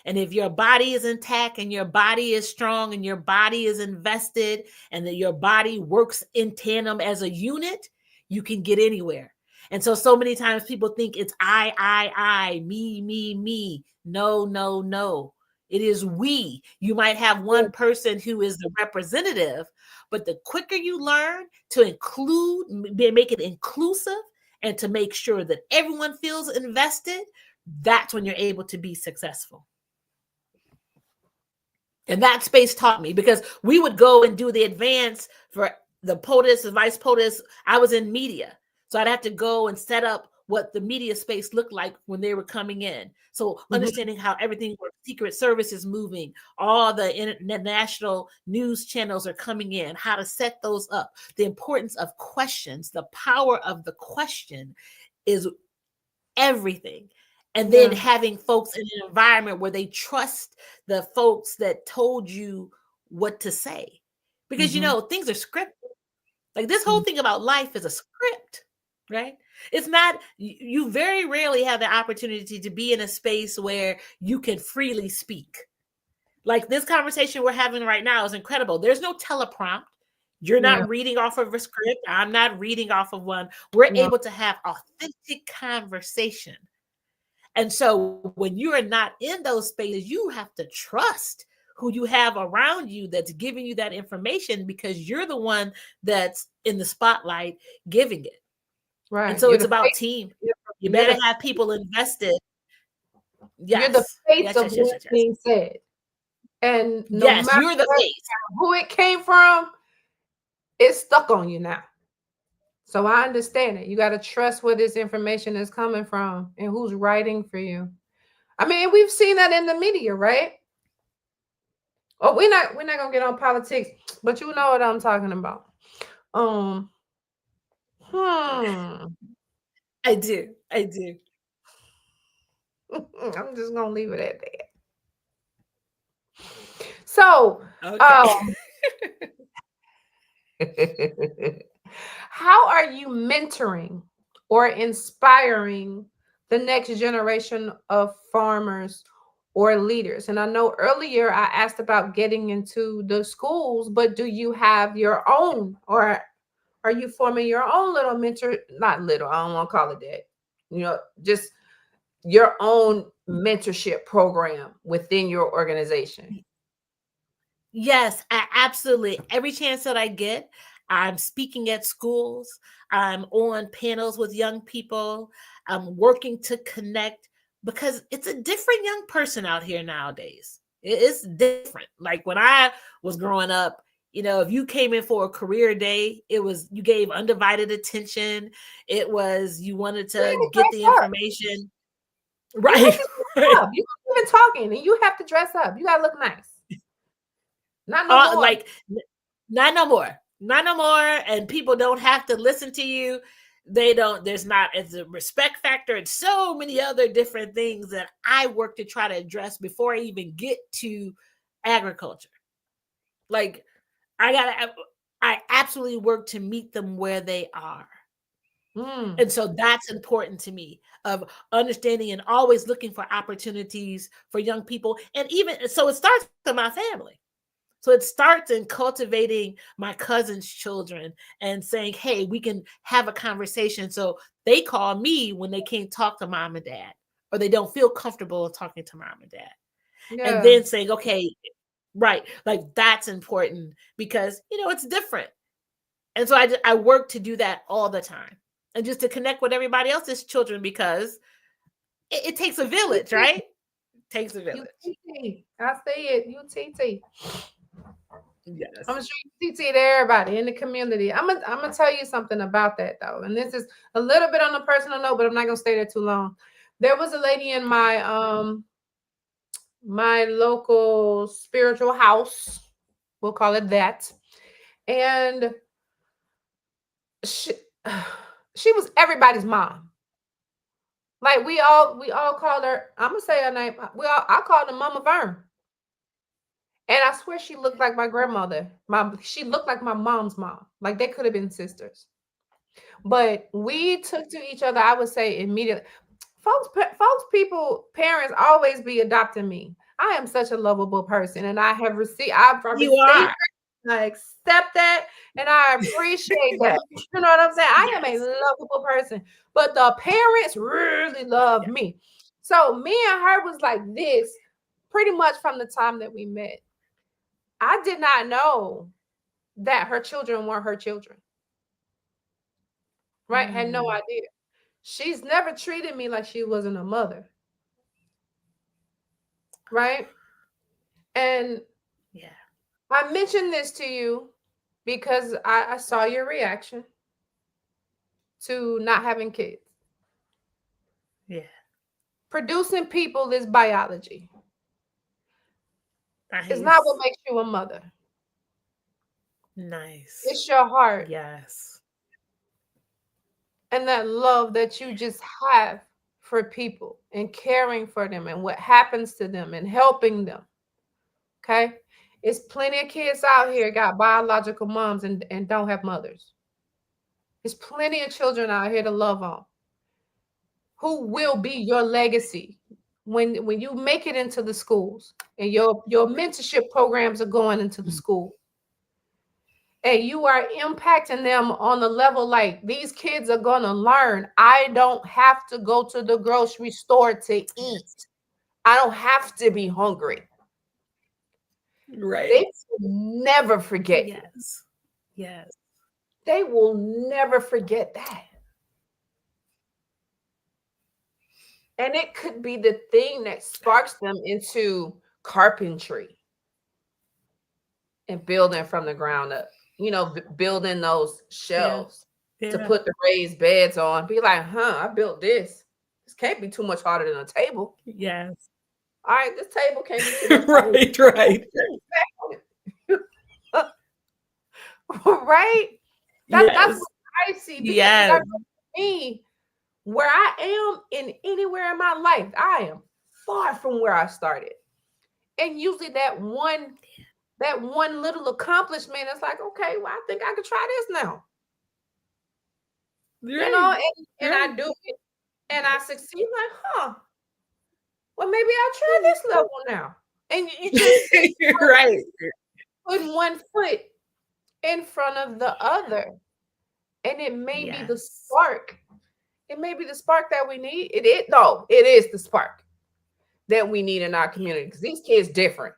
And if your body is intact and your body is strong and your body is invested and that your body works in tandem as a unit, you can get anywhere. And so many times people think it's I, me. No. It is we. You might have one person who is the representative, but the quicker you learn to make it inclusive and to make sure that everyone feels invested, that's when you're able to be successful. And that space taught me, because we would go and do the advance for the POTUS, the vice POTUS. I was in media. So I'd have to go and set up what the media space looked like when they were coming in. So understanding how everything works, Secret Service is moving, all the international news channels are coming in, how to set those up, the importance of questions, the power of the question is everything. And then having folks in an environment where they trust the folks that told you what to say. Because, things are scripted. Like this whole thing about life is a script, right? It's not, you very rarely have the opportunity to be in a space where you can freely speak. Like this conversation we're having right now is incredible. There's no teleprompt. You're not reading off of a script. I'm not reading off of one. We're able to have authentic conversation. And so when you are not in those spaces, you have to trust who you have around you that's giving you that information, because you're the one that's in the spotlight giving it. Right. And so it's about team. You better have people invested. Yes. You're the face of what's being said. And no matter you're the face. Who it came from, it's stuck on you now. So I understand it. You got to trust where this information is coming from and who's writing for you. I mean, we've seen that in the media, right? Oh, we're not gonna get on politics, but you know what I'm talking about. I do. I'm just gonna leave it at that. So, how are you mentoring or inspiring the next generation of farmers or leaders? And I know earlier I asked about getting into the schools, but do you have your own, or are you forming your own little mentor? Not little, I don't want to call it that. Just your own mentorship program within your organization. Yes, absolutely. Every chance that I get, I'm speaking at schools. I'm on panels with young people. I'm working to connect, because it's a different young person out here nowadays. It's different. Like when I was growing up, if you came in for a career day, it was, you gave undivided attention. It was, you wanted to get the information. Right. You're even talking and you have to dress up. You got to look nice. Not no more. Not no more. Not no more. And people don't have to listen to you. There's not, it's a respect factor and so many other different things that I work to try to address before I even get to agriculture. Like I absolutely work to meet them where they are. And so that's important to me, of understanding and always looking for opportunities for young people. And even so, it starts with my family. So it starts in cultivating my cousin's children and saying, hey, we can have a conversation. So they call me when they can't talk to mom and dad, or they don't feel comfortable talking to mom and dad. Yeah. And then saying, okay, right, like that's important because, it's different. And so I work to do that all the time and just to connect with everybody else's children because it takes a village, right? It takes a village. UTT. I say it, UTT. Yes. I'm gonna show you TT to everybody in the community. I'm gonna tell you something about that though, and this is a little bit on a personal note, but I'm not gonna stay there too long. There was a lady in my my local spiritual house, we'll call it that, and she was everybody's mom. Like we all called her. I'm gonna say her name. I called her Mama Vern. And I swear she looked like my grandmother. She looked like my mom's mom. Like they could have been sisters. But we took to each other, I would say, immediately. Parents always be adopting me. I am such a lovable person, and I've received it. I accept that, and I appreciate that. You know what I'm saying? I am a lovable person, but the parents really love me. So me and her was like this pretty much from the time that we met. I did not know that her children weren't her children. Right? Had no idea. She's never treated me like she wasn't a mother. Right? And I mentioned this to you because I saw your reaction to not having kids. Yeah. Producing people is biology. Nice. It's not what makes you a mother. Nice. It's your heart. Yes. And that love that you just have for people and caring for them and what happens to them and helping them. Okay? It's plenty of kids out here got biological moms and don't have mothers. There's plenty of children out here to love on. Who will be your legacy when you make it into the schools and your mentorship programs are going into the school. And you are impacting them on the level like these kids are going to learn. I don't have to go to the grocery store to eat. I don't have to be hungry. Right. They will never forget. Yes. Yes. They will never forget that. And it could be the thing that sparks them into carpentry and building from the ground up. Building those shelves to put the raised beds on. Be like, I built this. This can't be too much harder than a table. Yes. All right, this table can't be too much harder. Right. Right? That's what I see. Yes. Me, where I am in anywhere in my life, I am far from where I started. And usually that one little accomplishment is like, okay, well, I think I could try this now. Right. And I do it and I succeed, like, well, maybe I'll try this level now. And you just right. Put one foot in front of the other. And it may be the spark. It may be the spark that we need. It is the spark that we need in our community because these kids different.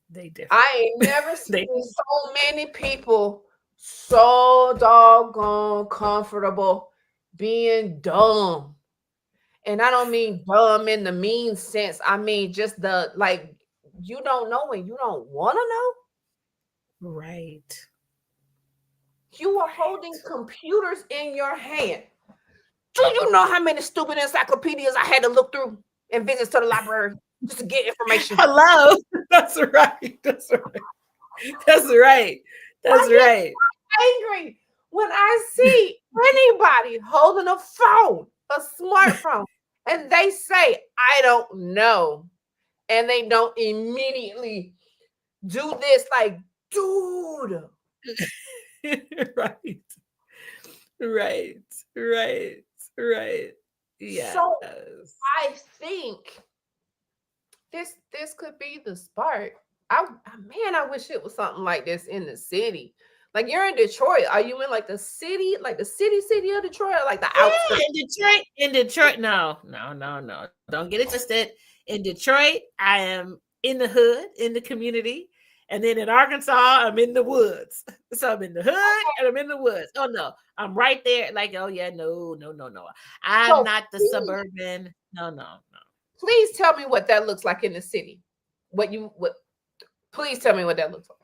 They different. I ain't never seen so many people so doggone comfortable being dumb. And I don't mean dumb in the mean sense. I mean just you don't know and you don't want to know. Right. You are holding computers in your hand. Do you know how many stupid encyclopedias I had to look through and visits to the library just to get information? Hello. That's right. That's right. That's right. That's right. I'm angry when I see anybody holding a phone, a smartphone, and they say, I don't know. And they don't immediately do this like, dude. Right. Right. Right. Right. Yeah. So I think this could be the spark I wish it was something like this in the city. Like you're in Detroit. Are you in like the city of Detroit, or like the outskirts? In Detroit, no. Don't get it twisted. In Detroit, I am in the hood, in the community. And then in Arkansas, I'm in the woods. So I'm in the hood and I'm in the woods. Oh no, I'm right there. Like, oh yeah, no. I'm not the suburban. No. Please tell me what that looks like in the city. Please tell me what that looks like.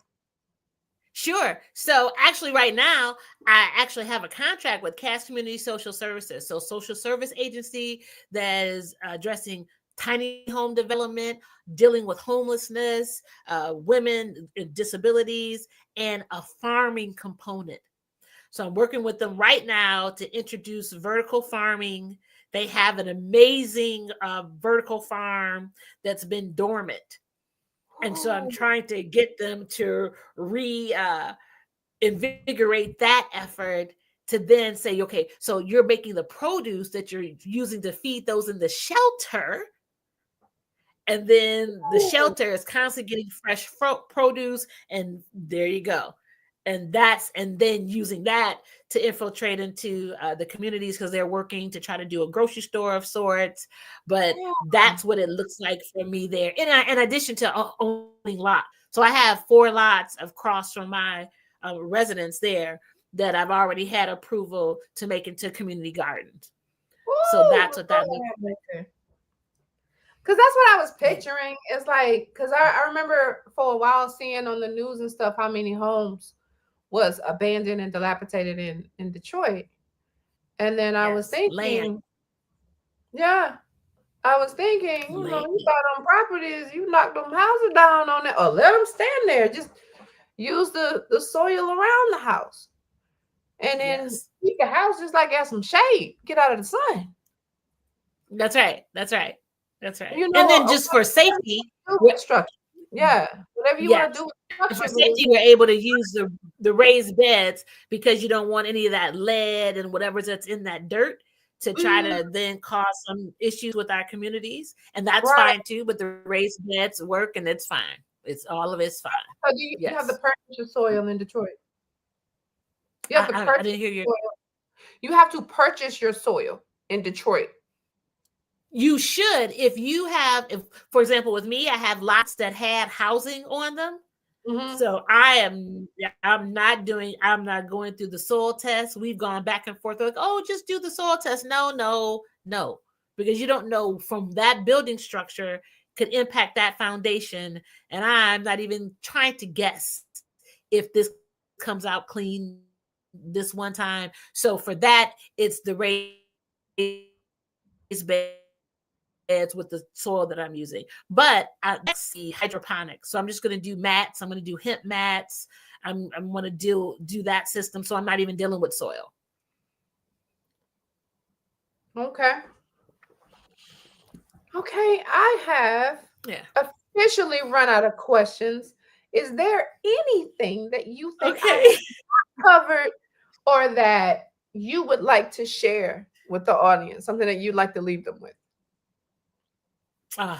Sure. So actually right now, I actually have a contract with Cass Community Social Services. So social service agency that is addressing tiny home development, dealing with homelessness, women with disabilities, and a farming component. So I'm working with them right now to introduce vertical farming. They have an amazing vertical farm that's been dormant. And so I'm trying to get them to invigorate that effort to then say, okay, so you're making the produce that you're using to feed those in the shelter. And then the shelter is constantly getting fresh produce. And there you go. And then using that to infiltrate into the communities because they're working to try to do a grocery store of sorts. But that's what it looks like for me there. In addition to owning lots. So I have 4 lots across from my residence there that I've already had approval to make into community gardens. So that's what that looks like. Because that's what I was picturing. It's like, because I remember for a while seeing on the news and stuff how many homes was abandoned and dilapidated in Detroit. And then I was thinking, I was thinking, you know, you got on properties, you knock them houses down on it, or let them stand there. Just use the soil around the house. And then keep the house just like have some shade. Get out of the sun. That's right. You know, and then just for safety, structure. Yeah. Whatever you want to do with for safety, we're able to use the raised beds because you don't want any of that lead and whatever that's in that dirt to try to then cause some issues with our communities. And that's fine too, but the raised beds work and it's fine. All of it's fine. So do you have to purchase your soil in Detroit? You have to purchase I didn't hear you. You have to purchase your soil in Detroit. You should, if for example, with me, I have lots that had housing on them. So I'm not going through the soil test. We've gone back and forth like, oh, just do the soil test. No, because you don't know from that building structure could impact that foundation. And I'm not even trying to guess if this comes out clean this one time. So for that, it's the raised bed with the soil that I'm using, but I see hydroponics. So I'm just going to do mats. I'm going to do hemp mats. I'm going to do that system. So I'm not even dealing with soil. Okay. I have officially run out of questions. Is there anything that you think I covered or that you would like to share with the audience? Something that you'd like to leave them with? I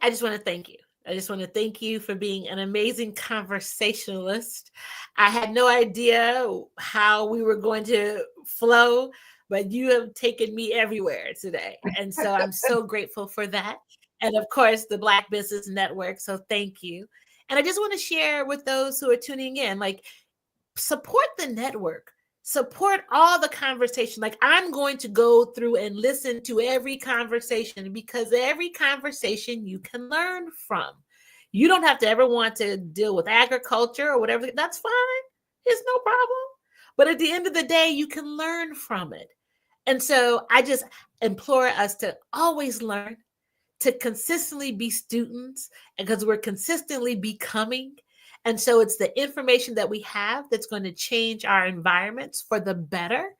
just want to thank you. I just want to thank you for being an amazing conversationalist. I had no idea how we were going to flow, but you have taken me everywhere today. And so I'm so grateful for that. And of course, the Black Business Network. So thank you. And I just want to share with those who are tuning in, like, support the network. Support all the conversation. Like, I'm going to go through and listen to every conversation because every conversation you can learn from. You don't have to ever want to deal with agriculture or whatever. That's fine. It's no problem. But at the end of the day, you can learn from it. And so I just implore us to always learn, to consistently be students, because we're consistently becoming. And so it's the information that we have that's going to change our environments for the better.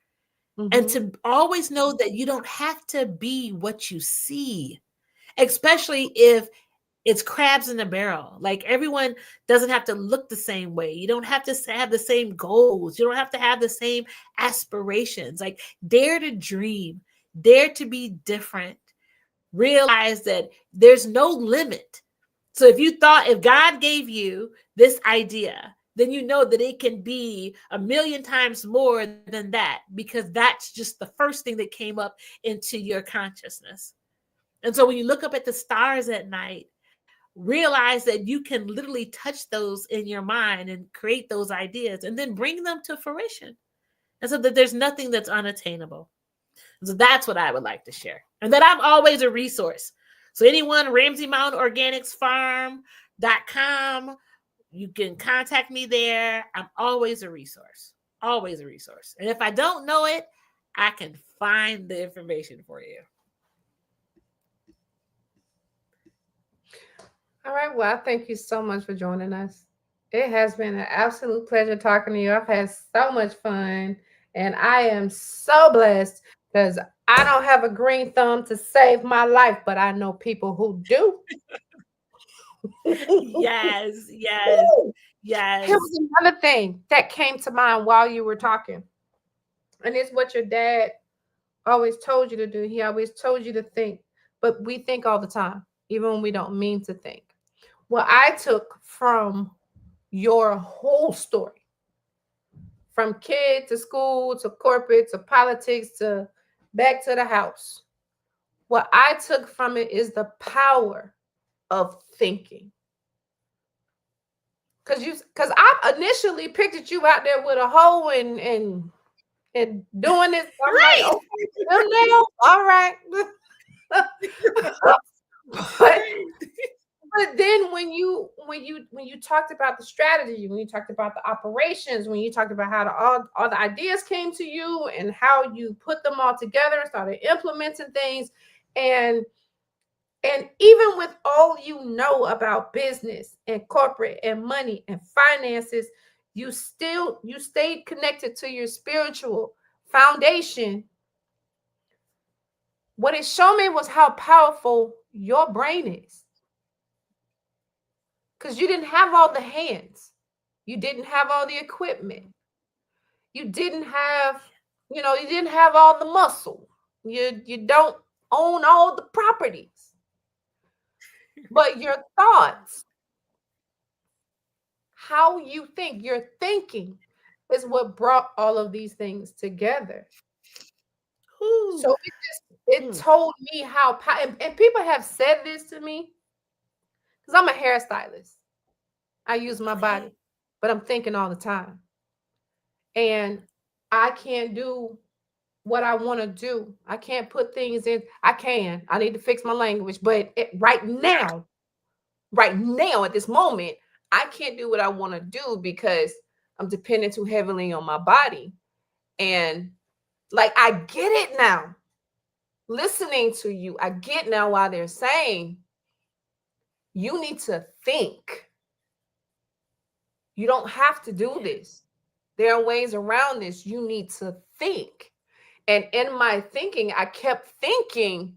And to always know that you don't have to be what you see, especially if it's crabs in a barrel. Like, everyone doesn't have to look the same way. You don't have to have the same goals. You don't have to have the same aspirations. Like, dare to dream, dare to be different. Realize that there's no limit So if God gave you this idea, then you know that it can be 1,000,000 times more than that, because that's just the first thing that came up into your consciousness. And so when you look up at the stars at night, realize that you can literally touch those in your mind and create those ideas and then bring them to fruition. And so that there's nothing that's unattainable. So that's what I would like to share. And that I'm always a resource. So anyone, RamseyMountainOrganicsFarm.com, you can contact me there. I'm always a resource. Always a resource. And if I don't know it, I can find the information for you. All right. Well, thank you so much for joining us. It has been an absolute pleasure talking to you. I've had so much fun, and I am so blessed because I don't have a green thumb to save my life, but I know people who do. Yes, yes, yes. Here was another thing that came to mind while you were talking, and it's what your dad always told you to do. He always told you to think, but we think all the time, even when we don't mean to think. What I took from your whole story, from kid to school to corporate to politics to back to the house, what I took from it is the power of thinking. Because I initially pictured you out there with a hoe and doing this. I'm right. Like, okay, now, all right. But then when you talked about the strategy, when you talked about the operations, when you talked about how all the ideas came to you and how you put them all together and started implementing things, and even with all you know about business and corporate and money and finances, you stayed connected to your spiritual foundation. What it showed me was how powerful your brain is. Because you didn't have all the hands. You didn't have all the equipment. You didn't have, you didn't have all the muscle. You don't own all the properties. But your thoughts, how you think, your thinking is what brought all of these things together. Ooh. So it told me how, and people have said this to me, because I'm a hairstylist. I use my body, but I'm thinking all the time. And I can't do what I want to do. I can't put things in. I need to fix my language. But right now, at this moment, I can't do what I want to do because I'm dependent too heavily on my body. And like, I get it now. Listening to you, I get now why they're saying you need to think. You don't have to do this. There are ways around this. You need to think. And in my thinking, I kept thinking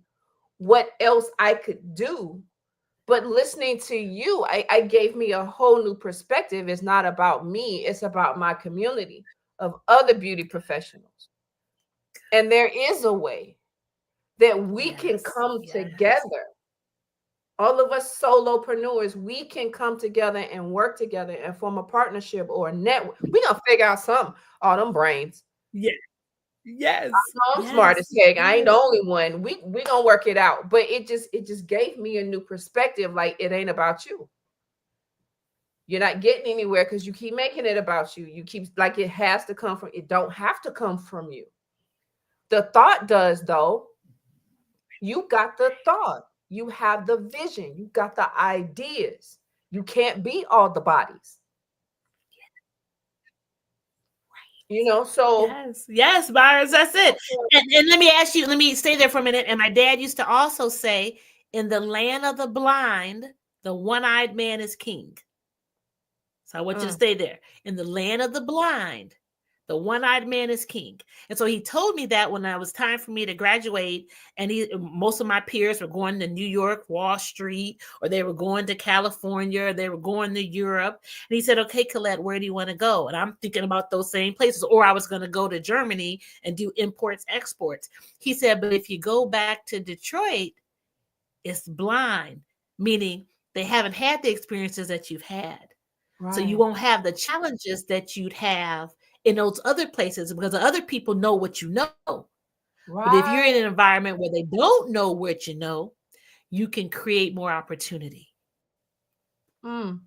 what else I could do. But listening to you, I gave me a whole new perspective. It's not about me. It's about my community of other beauty professionals. And there is a way that we can come together. All of us solopreneurs, we can come together and work together and form a partnership or a network. We're going to figure out something. All them brains. Yeah. Yes. I'm smart as heck. I ain't the only one. We going to work it out. But it just gave me a new perspective. Like, it ain't about you. You're not getting anywhere because you keep making it about you. You keep, like, it has to come from, it don't have to come from you. The thought does, though. You got the thought. You have the vision. You got the ideas. You can't be all the bodies. So yes, Myers, that's it. And let me ask you, let me stay there for a minute. And my dad used to also say, in the land of the blind, the one-eyed man is king. So I want you to stay there. In the land of the blind, the one-eyed man is king. And so he told me that when it was time for me to graduate, and most of my peers were going to New York, Wall Street, or they were going to California, or they were going to Europe. And he said, okay, Colette, where do you want to go? And I'm thinking about those same places, or I was going to go to Germany and do imports, exports. He said, but if you go back to Detroit, it's blind, meaning They haven't had the experiences that you've had. Right. So you won't have the challenges that you'd have in those other places because the other people know what you know. Right. But if you're in an environment where they don't know what you know, you can create more opportunity. Mm.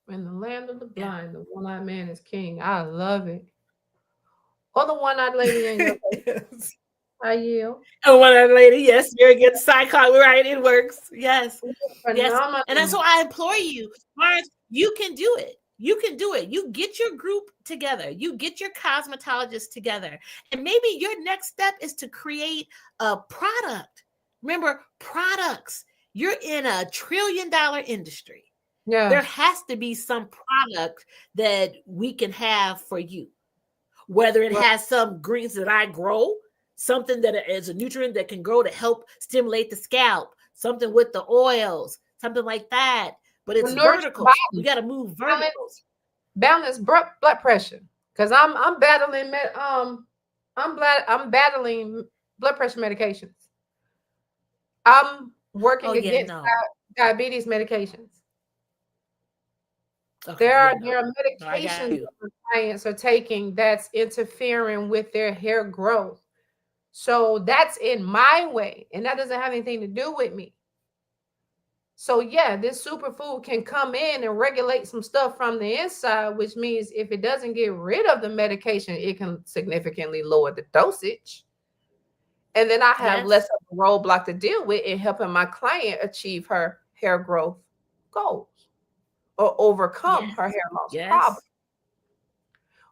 Yeah. In the land of the blind, the one-eyed man is king. I love it. Or the one-eyed lady in your face. I yield. Oh, one-eyed lady, yes, you're against psychology, right? It works. Yes. Yes. Phenomenal. And so I implore you, Mars, you can do it. You can do it. You get your group together. You get your cosmetologists together. And maybe your next step is to create a product. Remember, products. You're in a $1 trillion industry. Yeah. There has to be some product that we can have for you. Whether it has some greens that I grow, something that is a nutrient that can grow to help stimulate the scalp, something with the oils, something like that. But it's vertical. We got to move verticals. Balance blood pressure, because I'm battling battling blood pressure medications. I'm working against diabetes medications. Okay, there are medications that clients are taking that's interfering with their hair growth. So that's in my way, and that doesn't have anything to do with me. So yeah, this superfood can come in and regulate some stuff from the inside, which means if it doesn't get rid of the medication, it can significantly lower the dosage. And then I have less of a roadblock to deal with in helping my client achieve her hair growth goals or overcome her hair loss problem.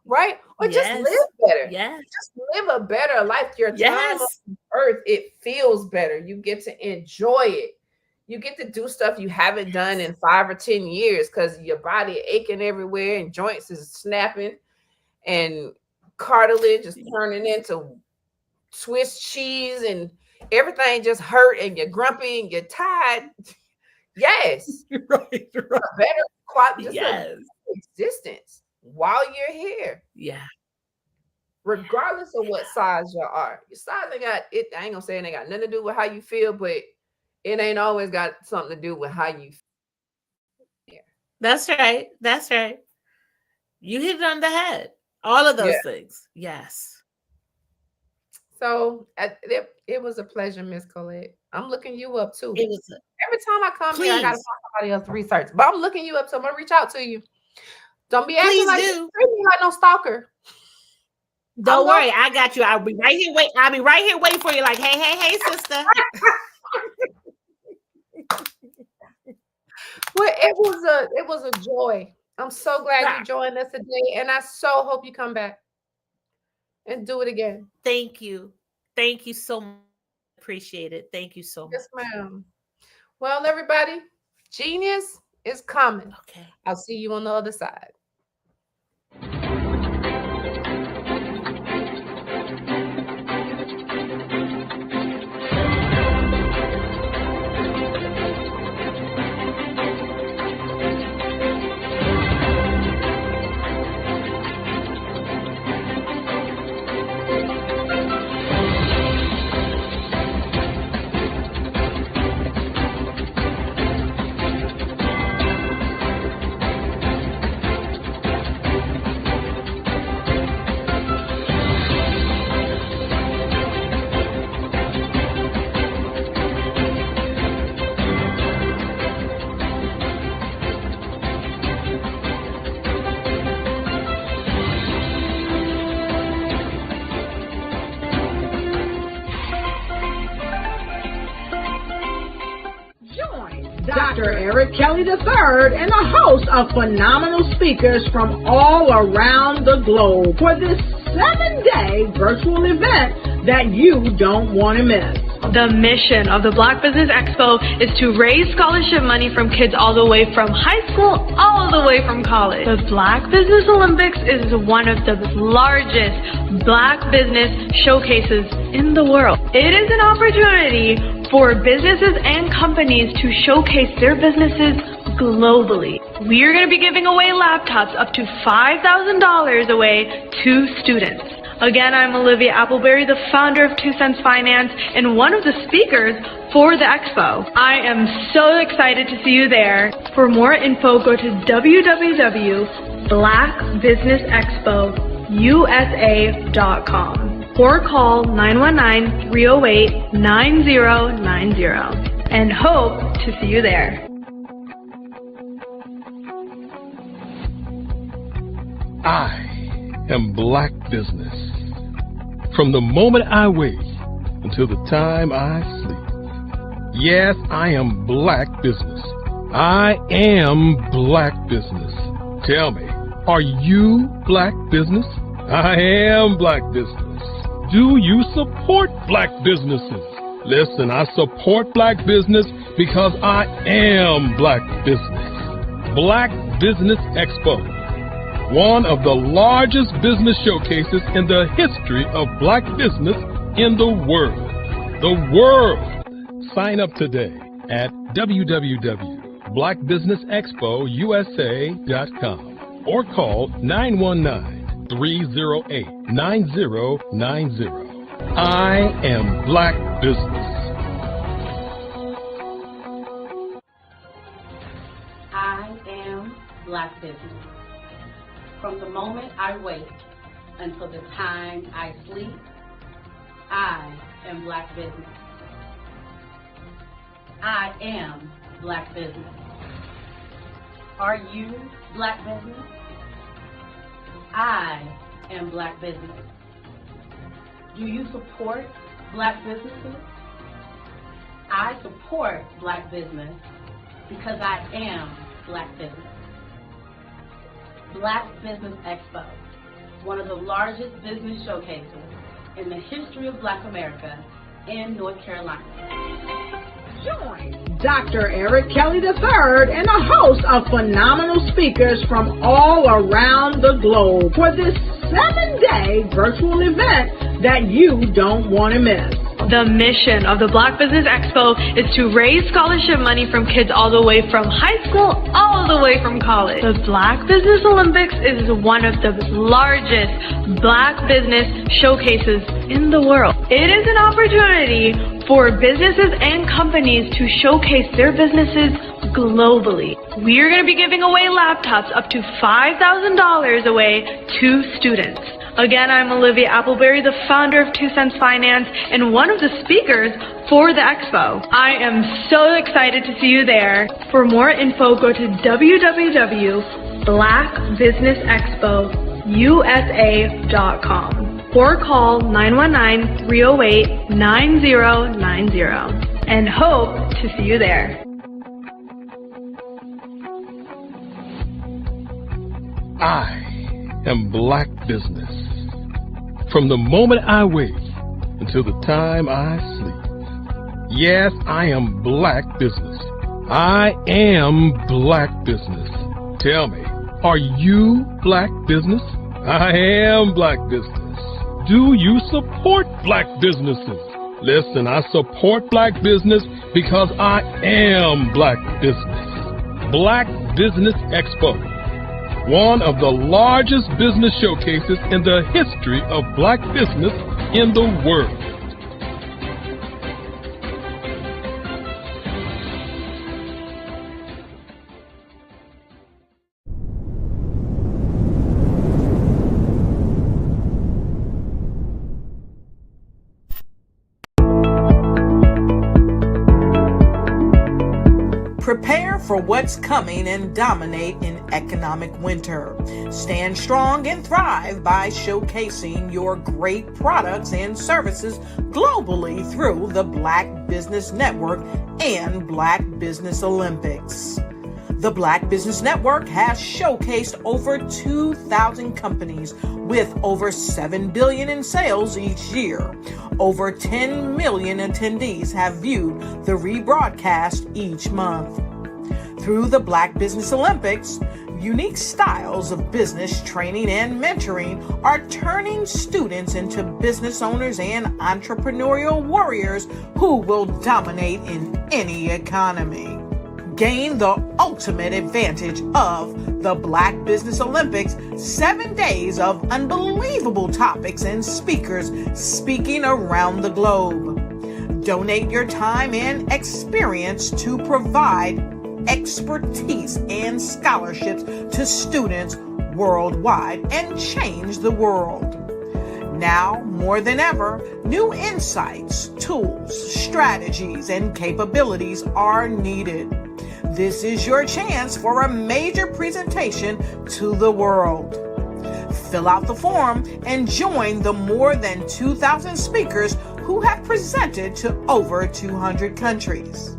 Right? Or just live better. Just live a better life. Your time on earth, it feels better. You get to enjoy it. You get to do stuff you haven't done in 5 or 10 years because your body aching everywhere and joints is snapping and cartilage is turning into Swiss cheese and everything just hurt and you're grumpy and you're tired. Yes. Right. Better quality existence while you're here. Yeah. Regardless of what size you are. Your size ain't got it. I ain't gonna say it ain't got nothing to do with how you feel, but it ain't always got something to do with how you feel. That's right. That's right. You hit it on the head. All of those things. Yes. So it was a pleasure, Miss Colette. I'm looking you up too. It was every time I come here, I gotta find somebody else to research. But I'm looking you up, so I'm gonna reach out to you. Don't be acting like no stalker. Don't worry, I got you. I'll be right here. I'll be right here waiting for you. Like, hey, sister. Well, it was a joy. I'm so glad you joined us today, and I so hope you come back and do it again. Thank you. Thank you so much. Appreciate it. Thank you so much. Yes, ma'am. Well, everybody, genius is coming. Okay. I'll see you on the other side. Dr. Eric Kelly III and a host of phenomenal speakers from all around the globe for this 7-day virtual event that you don't want to miss. The mission of the Black Business Expo is to raise scholarship money from kids all the way from high school, all the way from college. The Black Business Olympics is one of the largest Black business showcases in the world. It is an opportunity for businesses and companies to showcase their businesses globally. We are going to be giving away laptops up to $5,000 away to students. Again, I'm Olivia Appleberry, the founder of 2 Cents Finance and one of the speakers for the expo. I am so excited to see you there. For more info, go to www.blackbusinessexpousa.com or call 919-308-9090 and hope to see you there. I am Black Business. From the moment I wake until the time I sleep. Yes, I am Black Business. I am Black Business. Tell me, are you Black Business? I am Black Business. Do you support Black businesses? Listen, I support Black business because I am Black Business. Black Business Expo, one of the largest business showcases in the history of Black business in the world. The world! Sign up today at www.blackbusinessexpousa.com or call 919-308-9090. I am Black Business. I am Black Business. From the moment I wake until the time I sleep, I am Black Business. I am Black Business. Are you Black Business? I am Black Business. Do you support Black businesses? I support Black business because I am Black business. Black Business Expo, one of the largest business showcases in the history of Black America in North Carolina. Join Dr. Eric Kelly III and a host of phenomenal speakers from all around the globe for this 7-day virtual event that you don't want to miss. The mission of the Black Business Expo is to raise scholarship money from kids all the way from high school all the way from college. The Black Business Olympics is one of the largest Black business showcases in the world. It is an opportunity for businesses and companies to showcase their businesses globally. We are going to be giving away laptops up to $5,000 away to students. Again, I'm Olivia Appleberry, the founder of 2 Cents Finance and one of the speakers for the expo. I am so excited to see you there. For more info, go to www.blackbusinessexpousa.com or call 919-308-9090 and hope to see you there. I am Black Business. From the moment I wake until the time I sleep. Yes, I am Black Business. I am Black Business. Tell me, are you Black Business? I am Black Business. Do you support Black businesses? Listen, I support Black business because I am Black Business. Black Business Expo, one of the largest business showcases in the history of Black business in the world. Prepare for what's coming and dominate in economic winter. Stand strong and thrive by showcasing your great products and services globally through the Black Business Network and Black Business Olympics. The Black Business Network has showcased over 2,000 companies with over $7 billion in sales each year. Over 10 million attendees have viewed the rebroadcast each month. Through the Black Business Olympics, unique styles of business training and mentoring are turning students into business owners and entrepreneurial warriors who will dominate in any economy. Gain the ultimate advantage of the Black Business Olympics, 7 days of unbelievable topics and speakers speaking around the globe. Donate your time and experience to provide expertise and scholarships to students worldwide and change the world. Now, more than ever, new insights, tools, strategies, and capabilities are needed. This is your chance for a major presentation to the world. Fill out the form and join the more than 2,000 speakers who have presented to over 200 countries.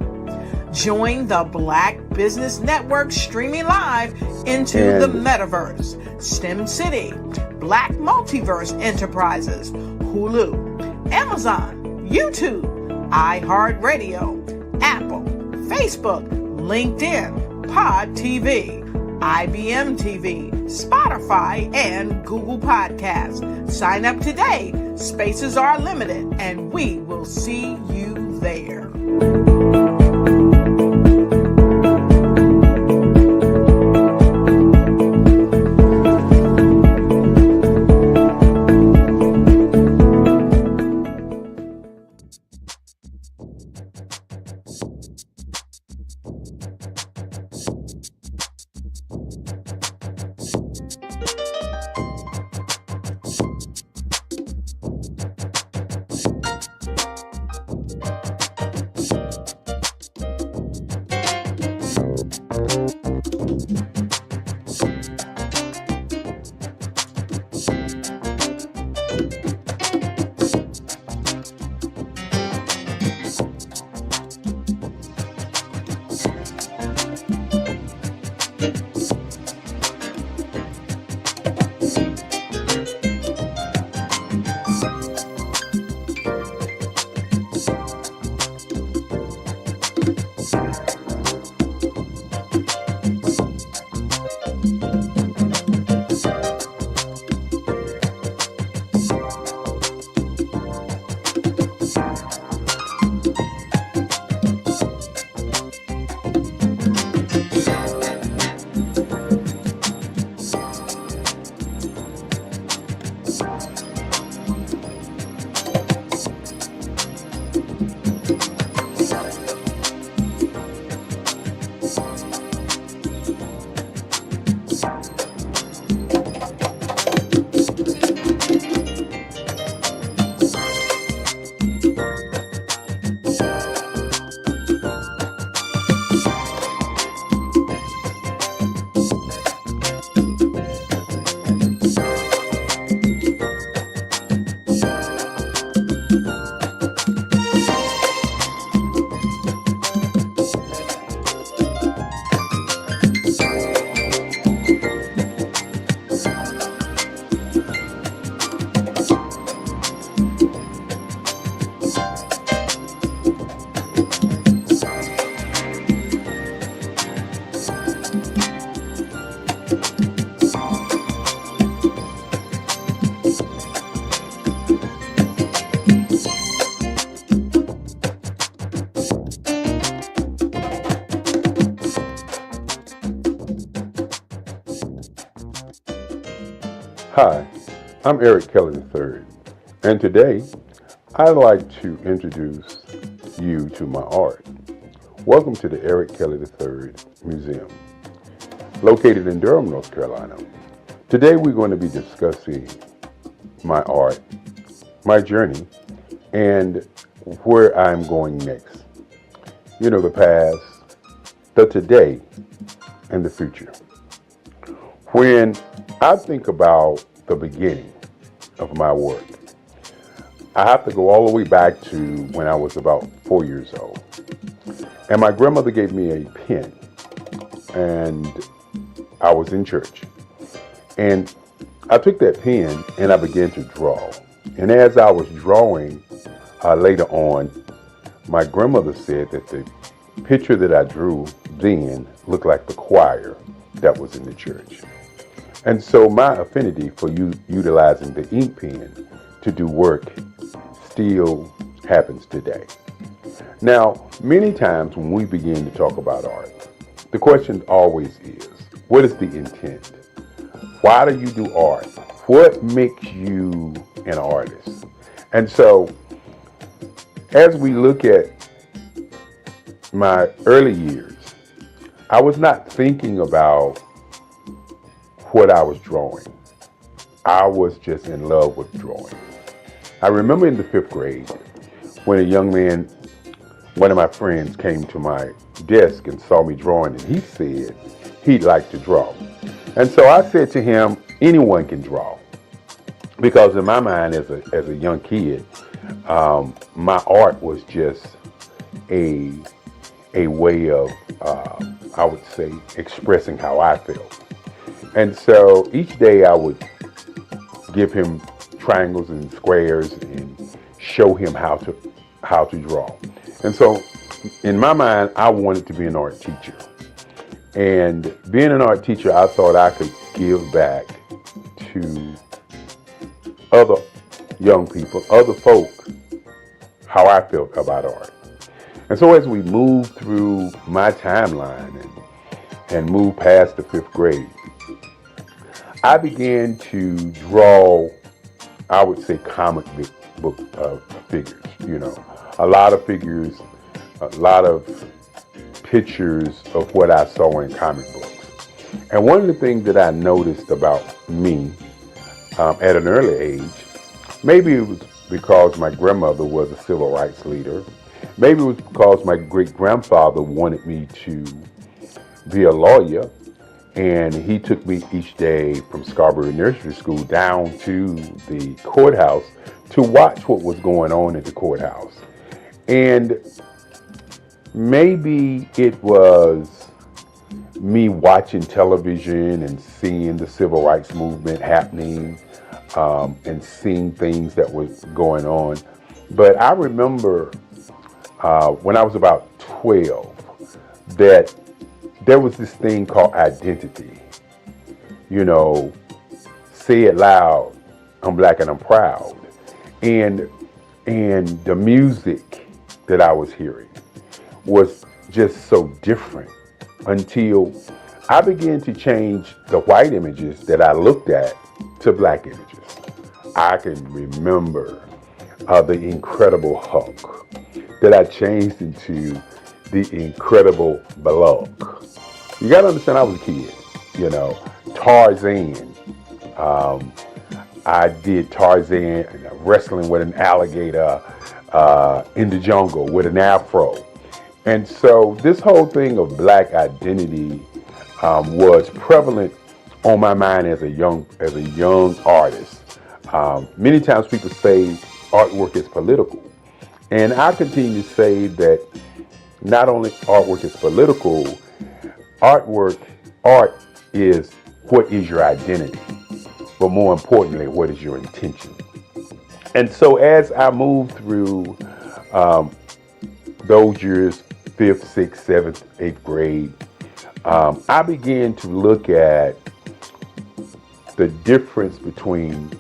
Join the Black Business Network streaming live into the metaverse, STEM City, Black Multiverse Enterprises, Hulu, Amazon, YouTube, iHeartRadio, Apple, Facebook, LinkedIn, Pod TV, IBM TV, Spotify, and Google Podcasts. Sign up today. Spaces are limited, and we will see you there. Hi, I'm Eric Kelly III, and today I'd like to introduce you to my art. Welcome to the Eric Kelly III Museum, located in Durham, North Carolina. Today we're going to be discussing my art, my journey, and where I'm going next. You know, the past, the today, and the future. When I think about the beginning of my work, I have to go all the way back to when I was about 4 years old. And my grandmother gave me a pen, and I was in church. And I took that pen and I began to draw. And as I was drawing, later on, my grandmother said that the picture that I drew then looked like the choir that was in the church. And so my affinity for utilizing the ink pen to do work still happens today. Now, many times when we begin to talk about art, the question always is, what is the intent? Why do you do art? What makes you an artist? And so, as we look at my early years, I was not thinking about what I was drawing. I was just in love with drawing. I remember in the 5th grade when a young man, one of my friends, came to my desk and saw me drawing, and he said he'd like to draw. And so I said to him, anyone can draw. Because in my mind as a young kid, my art was just a way of, I would say, expressing how I felt. And so each day I would give him triangles and squares and show him how to draw. And so in my mind, I wanted to be an art teacher. And being an art teacher, I thought I could give back to other young people, other folk, how I felt about art. And so as we moved through my timeline and moved past the 5th grade, I began to draw, I would say, comic book figures, a lot of figures, a lot of pictures of what I saw in comic books. And one of the things that I noticed about me at an early age, maybe it was because my grandmother was a civil rights leader, maybe it was because my great-grandfather wanted me to be a lawyer, and he took me each day from Scarborough Nursery School down to the courthouse to watch what was going on at the courthouse. And maybe it was me watching television and seeing the civil rights movement happening and seeing things that was going on. But I remember when I was about 12 that there was this thing called identity. Say it loud, I'm black and I'm proud. And the music that I was hearing was just so different until I began to change the white images that I looked at to black images. I can remember the Incredible Hulk that I changed into the Incredible Bullock. You gotta understand, I was a kid, Tarzan. I did Tarzan wrestling with an alligator in the jungle with an afro. And so this whole thing of black identity was prevalent on my mind as a young artist. Many times people say artwork is political. And I continue to say that not only artwork is political, art is what is your identity, but more importantly, what is your intention. And so as I moved through those years, 5th, 6th, 7th, 8th grade, I began to look at the difference between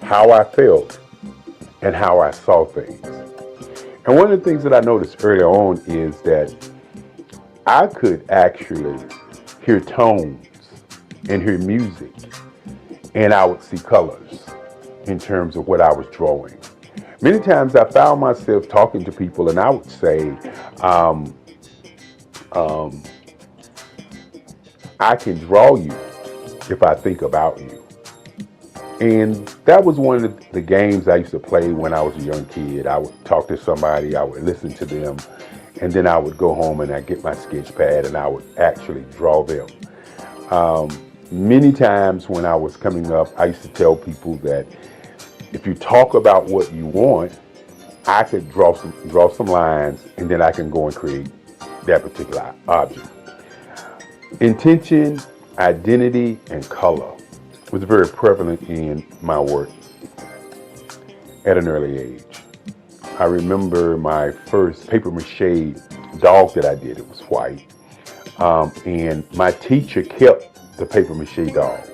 how I felt and how I saw things. And one of the things that I noticed early on is that I could actually hear tones and hear music, and I would see colors in terms of what I was drawing. Many times I found myself talking to people and I would say, I can draw you if I think about you. And that was one of the games I used to play when I was a young kid. I would talk to somebody, I would listen to them, and then I would go home and I'd get my sketch pad and I would actually draw them. Many times when I was coming up, I used to tell people that if you talk about what you want, I could draw some lines and then I can go and create that particular object. Intention, identity, and color was very prevalent in my work at an early age. I remember my first paper mache dog that I did. It was white. And my teacher kept the paper mache dog.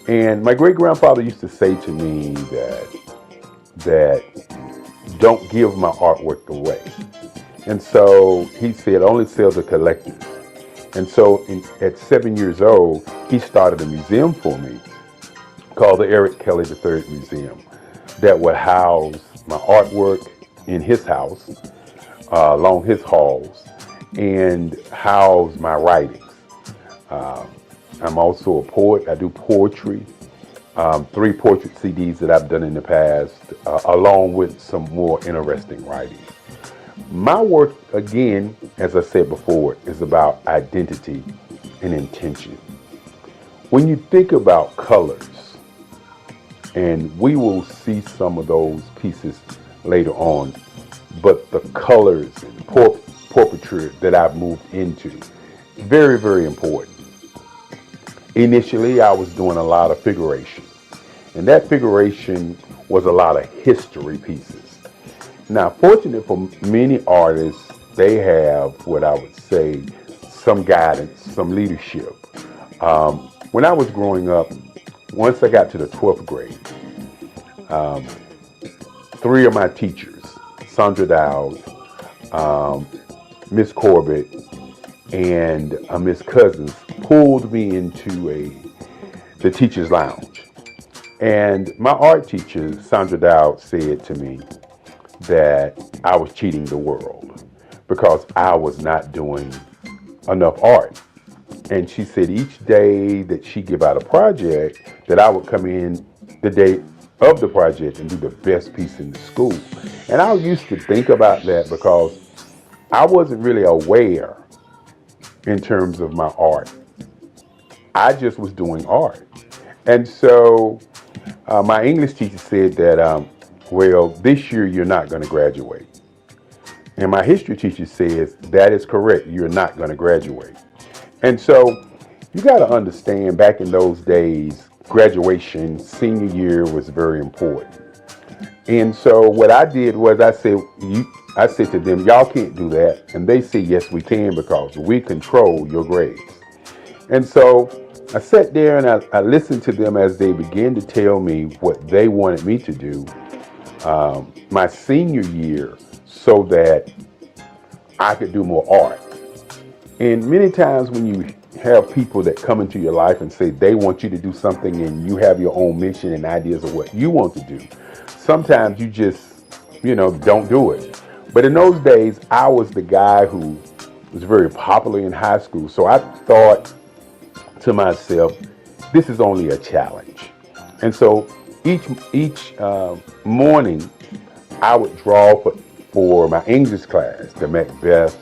And my great-grandfather used to say to me that don't give my artwork away. And so he said, only sell to collectors. And so at 7 years old, he started a museum for me called the Eric Kelly III Museum that would house my artwork in his house, along his halls, and house my writings. I'm also a poet. I do poetry, 3 portrait CDs that I've done in the past, along with some more interesting writing. My work, again, as I said before, is about identity and intention. When you think about colors, and we will see some of those pieces later on, but the colors and portraiture that I've moved into, very, very important. Initially, I was doing a lot of figuration, and that figuration was a lot of history pieces. Now, fortunate for many artists, they have what I would say, some guidance, some leadership. When I was growing up, once I got to the 12th grade, 3 of my teachers, Sandra Dowd, Miss Corbett, and Miss Cousins, pulled me into the teacher's lounge. And my art teacher, Sandra Dowd, said to me that I was cheating the world because I was not doing enough art. And she said each day that she give out a project, that I would come in the day of the project and do the best piece in the school. And I used to think about that because I wasn't really aware in terms of my art. I just was doing art. And so my English teacher said that, well, this year you're not going to graduate. And my history teacher says, that is correct, you're not going to graduate. And so you got to understand, back in those days, graduation, senior year was very important. And so what I did was I said to them, y'all can't do that. And they said, yes, we can, because we control your grades. And so I sat there and I listened to them as they began to tell me what they wanted me to do my senior year so that I could do more art. And many times when you have people that come into your life and say they want you to do something and you have your own mission and ideas of what you want to do, sometimes you just, don't do it. But in those days, I was the guy who was very popular in high school. So I thought to myself, this is only a challenge. And so each morning, I would draw for my English class, the Macbeth,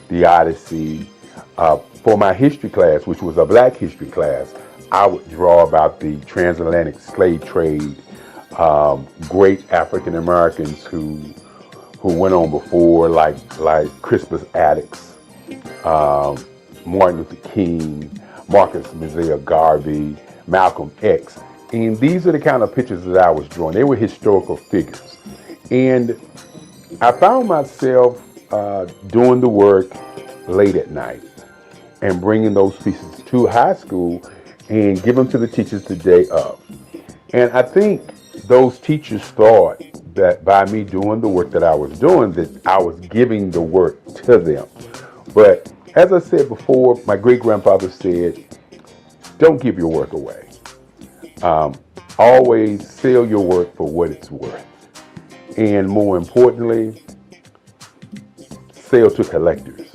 the Odyssey. For my history class, which was a Black history class, I would draw about the transatlantic slave trade, great African Americans who went on before, like Crispus Attucks, Martin Luther King, Marcus Mosiah Garvey, Malcolm X. And these are the kind of pictures that I was drawing. They were historical figures. And I found myself doing the work late at night and bringing those pieces to high school and give them to the teachers the day of. And I think those teachers thought that by me doing the work that I was doing, that I was giving the work to them. But as I said before, my great-grandfather said, don't give your work away. Always sell your work for what it's worth. And more importantly, sell to collectors.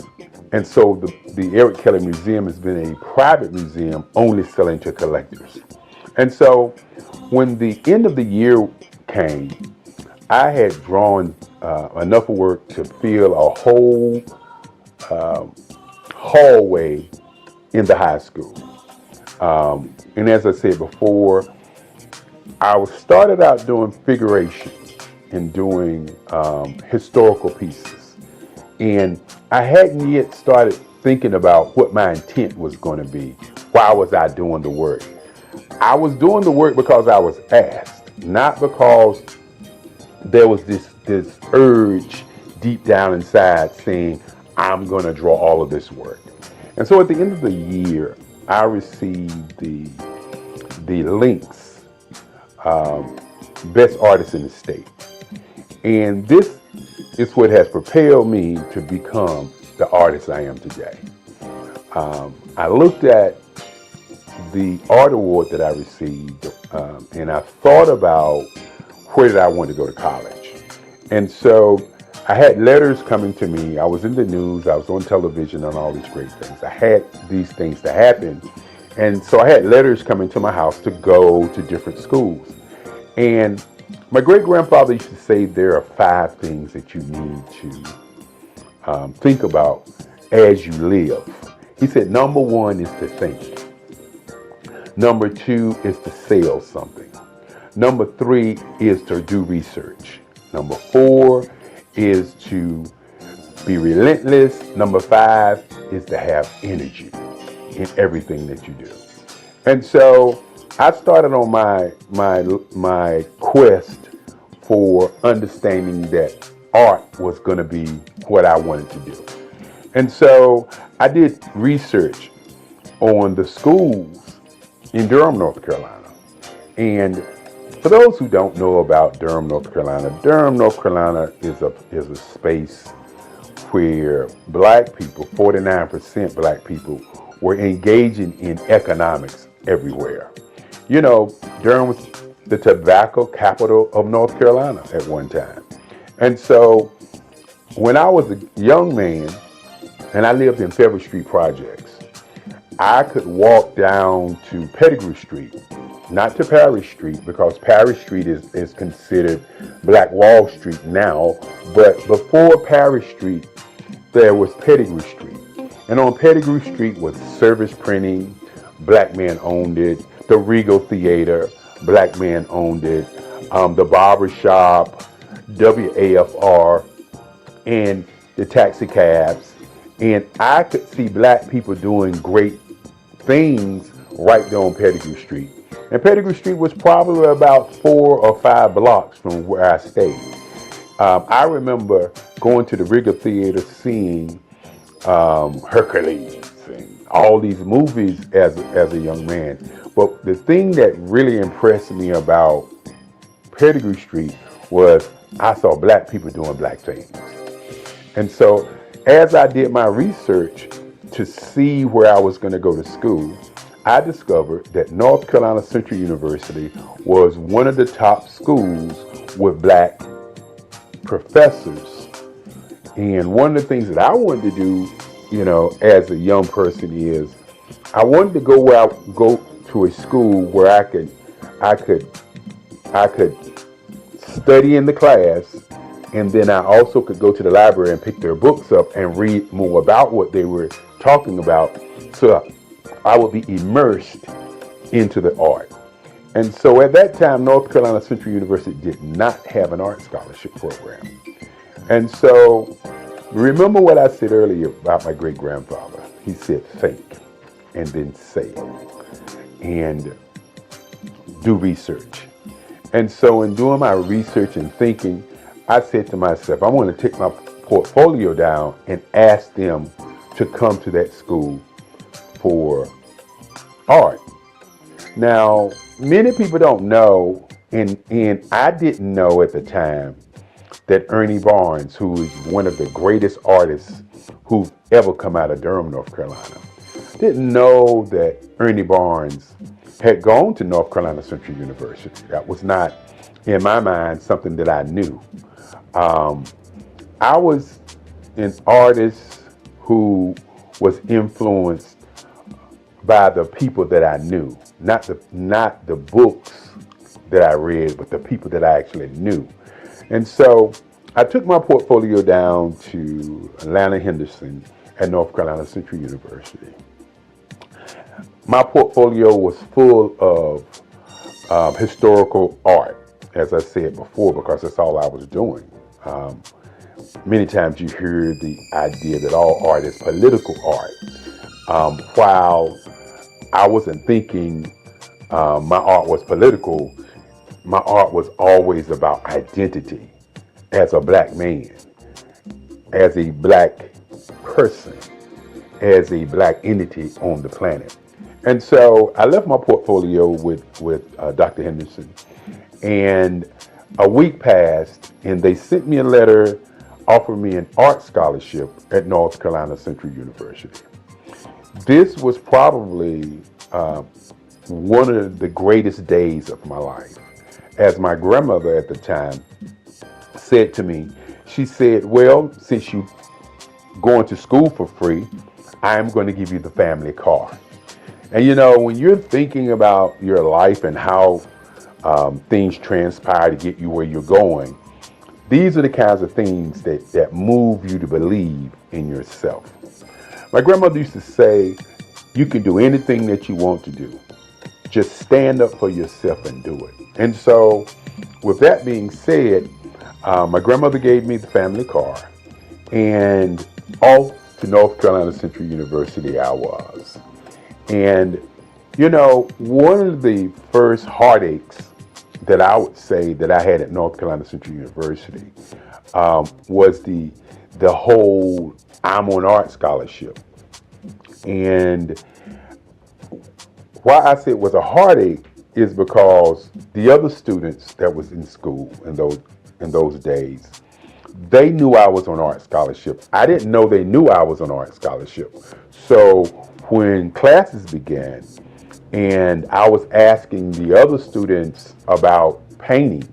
And so the Eric Kelly Museum has been a private museum only selling to collectors. And so when the end of the year came, I had drawn enough work to fill a whole hallway in the high school. And as I said before, I started out doing figuration and doing historical pieces. And I hadn't yet started thinking about what my intent was going to be. Why was I doing the work? I was doing the work because I was asked, not because there was this urge deep down inside saying, I'm going to draw all of this work. And so at the end of the year, I received the Lynx Best Artist in the State. And this is what has propelled me to become the artist I am today. I looked at the art award that I received, and I thought about where did I want to go to college. And so I had letters coming to me. I was in the news, I was on television and all these great things. I had these things to happen. And so I had letters coming to my house to go to different schools. And my great-grandfather used to say there are 5 things that you need to think about as you live. He said, number 1 is to think. Number 2 is to sell something. Number 3 is to do research. Number 4 is to be relentless. Number 5 is to have energy in everything that you do. And so I started on my quest for understanding that art was going to be what I wanted to do. And so I did research on the schools in Durham, North Carolina. And for those who don't know about Durham, North Carolina is a space where black people, 49% black people, were engaging in economics everywhere. You know, Durham was the tobacco capital of North Carolina at one time. And so when I was a young man and I lived in Federal Street Projects, I could walk down to Pettigrew Street, not to Parish Street, because Parish Street is considered Black Wall Street now, but before Parish Street, there was Pettigrew Street. And on Pettigrew Street was Service Printing, black man owned it, the Regal Theater, black man owned it, the barber shop, WAFR, and the taxi cabs. And I could see black people doing great things right there on Pettigrew Street. And Pettigrew Street was probably about 4 or 5 blocks from where I stayed. I remember going to the Regal Theater, seeing Hercules and all these movies as a young man. But the thing that really impressed me about Pettigrew Street was I saw black people doing black things. And so as I did my research to see where I was going to go to school, I discovered that North Carolina Central University was one of the top schools with black professors. And one of the things that I wanted to do, you know, as a young person is I wanted to go to a school where I could study in the class, and then I also could go to the library and pick their books up and read more about what they were talking about, so I would be immersed into the art. And so at that time, North Carolina Central University did not have an art scholarship program. And so remember what I said earlier about my great-grandfather. He said, think, and then say, and do research. And so in doing my research and thinking, I said to myself, I want to take my portfolio down and ask them to come to that school for art. Now, many people don't know, and I didn't know at the time, that Ernie Barnes, who is one of the greatest artists who've ever come out of Durham, North Carolina, didn't know that Ernie Barnes had gone to North Carolina Central University. That was not, in my mind, something that I knew. I was an artist who was influenced by the people that I knew, not the books that I read, but the people that I actually knew. And so I took my portfolio down to Atlanta Henderson at North Carolina Central University. My portfolio was full of historical art, as I said before, because that's all I was doing. Many times you hear the idea that all art is political art. While I wasn't thinking my art was political, my art was always about identity as a black man, as a black person, as a black entity on the planet. And so I left my portfolio with Dr. Henderson, and a week passed, and they sent me a letter offering me an art scholarship at North Carolina Central University. this was probably one of the greatest days of my life. As my grandmother at the time said to me, she said, well, since you're going to school for free, I'm going to give you the family car. And you know, when you're thinking about your life and how things transpire to get you where you're going, these are the kinds of things that move you to believe in yourself. My grandmother used to say, you can do anything that you want to do. Just stand up for yourself and do it. And so, with that being said, my grandmother gave me the family car, and off to North Carolina Central University I was. And, you know, one of the first heartaches that I would say that I had at North Carolina Central University was the whole I'm on art scholarship. And why I say it was a heartache is because the other students that was in school in those days, they knew I was on art scholarship. I didn't know they knew I was on art scholarship. So when classes began and I was asking the other students about painting,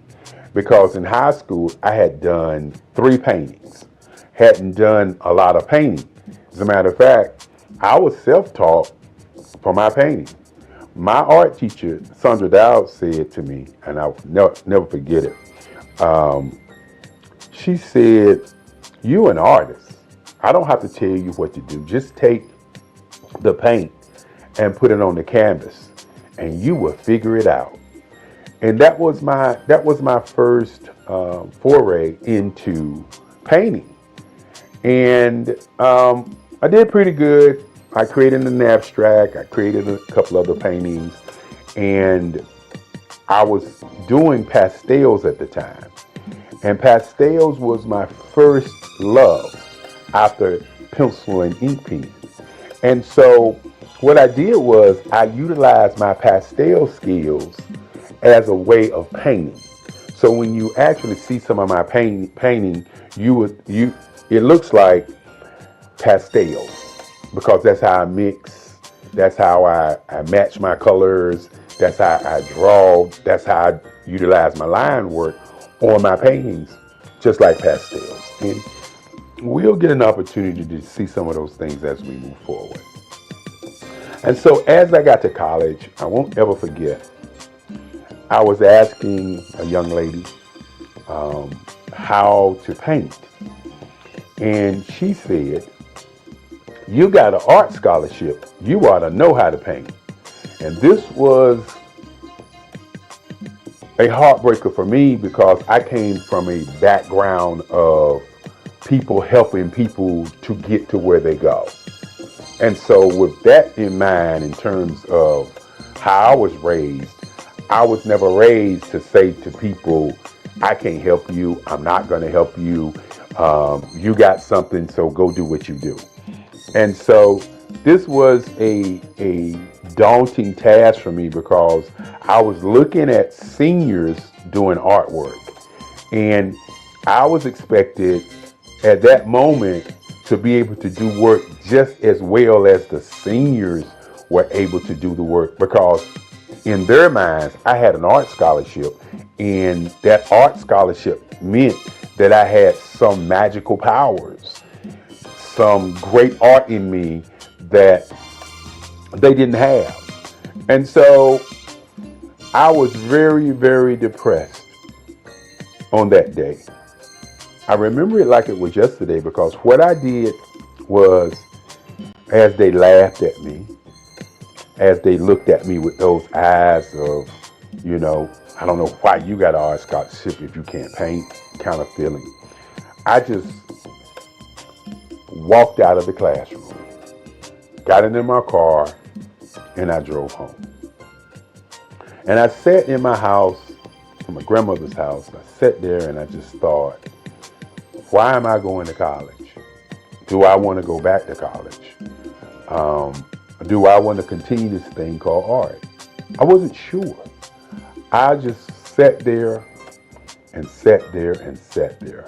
because in high school I had done 3 paintings, hadn't done a lot of painting. As a matter of fact, I was self-taught for my painting. My art teacher, Sandra Dowd, said to me, and I'll never forget it, she said, "You an artist. I don't have to tell you what to do. Just take the paint and put it on the canvas, and you will figure it out." And that was my first foray into painting. And I did pretty good. I created an abstract. I created a couple other paintings, and I was doing pastels at the time. And pastels was my first love after pencil and ink pen. And so what I did was I utilized my pastel skills as a way of painting. So when you actually see some of my painting, it looks like pastels, because that's how I mix, that's how I match my colors, that's how I draw, that's how I utilize my line work on my paintings, just like pastels. And we'll get an opportunity to see some of those things as we move forward. And so as I got to college, I won't ever forget, I was asking a young lady how to paint. And she said, "You got an art scholarship. You ought to know how to paint." And this was a heartbreaker for me, because I came from a background of people helping people to get to where they go. And so with that in mind, in terms of how I was raised, I was never raised to say to people, "I can't help you. I'm not going to help you. You got something, so go do what you do." And so this was a daunting task for me, because I was looking at seniors doing artwork, and I was expected at that moment to be able to do work just as well as the seniors were able to do the work, because in their minds, I had an art scholarship, and that art scholarship meant that I had some magical powers, some great art in me that they didn't have. And so I was very, very depressed on that day. I remember it like it was yesterday, because what I did was, as they laughed at me, as they looked at me with those eyes of, you know, "I don't know why you got an art scholarship if you can't paint," kind of feeling, I just walked out of the classroom, got into my car, and I drove home. And I sat in my house, in my grandmother's house. I sat there and I just thought, why am I going to college? Do I want to go back to college? Do I want to continue this thing called art? I wasn't sure. I just sat there and sat there and sat there.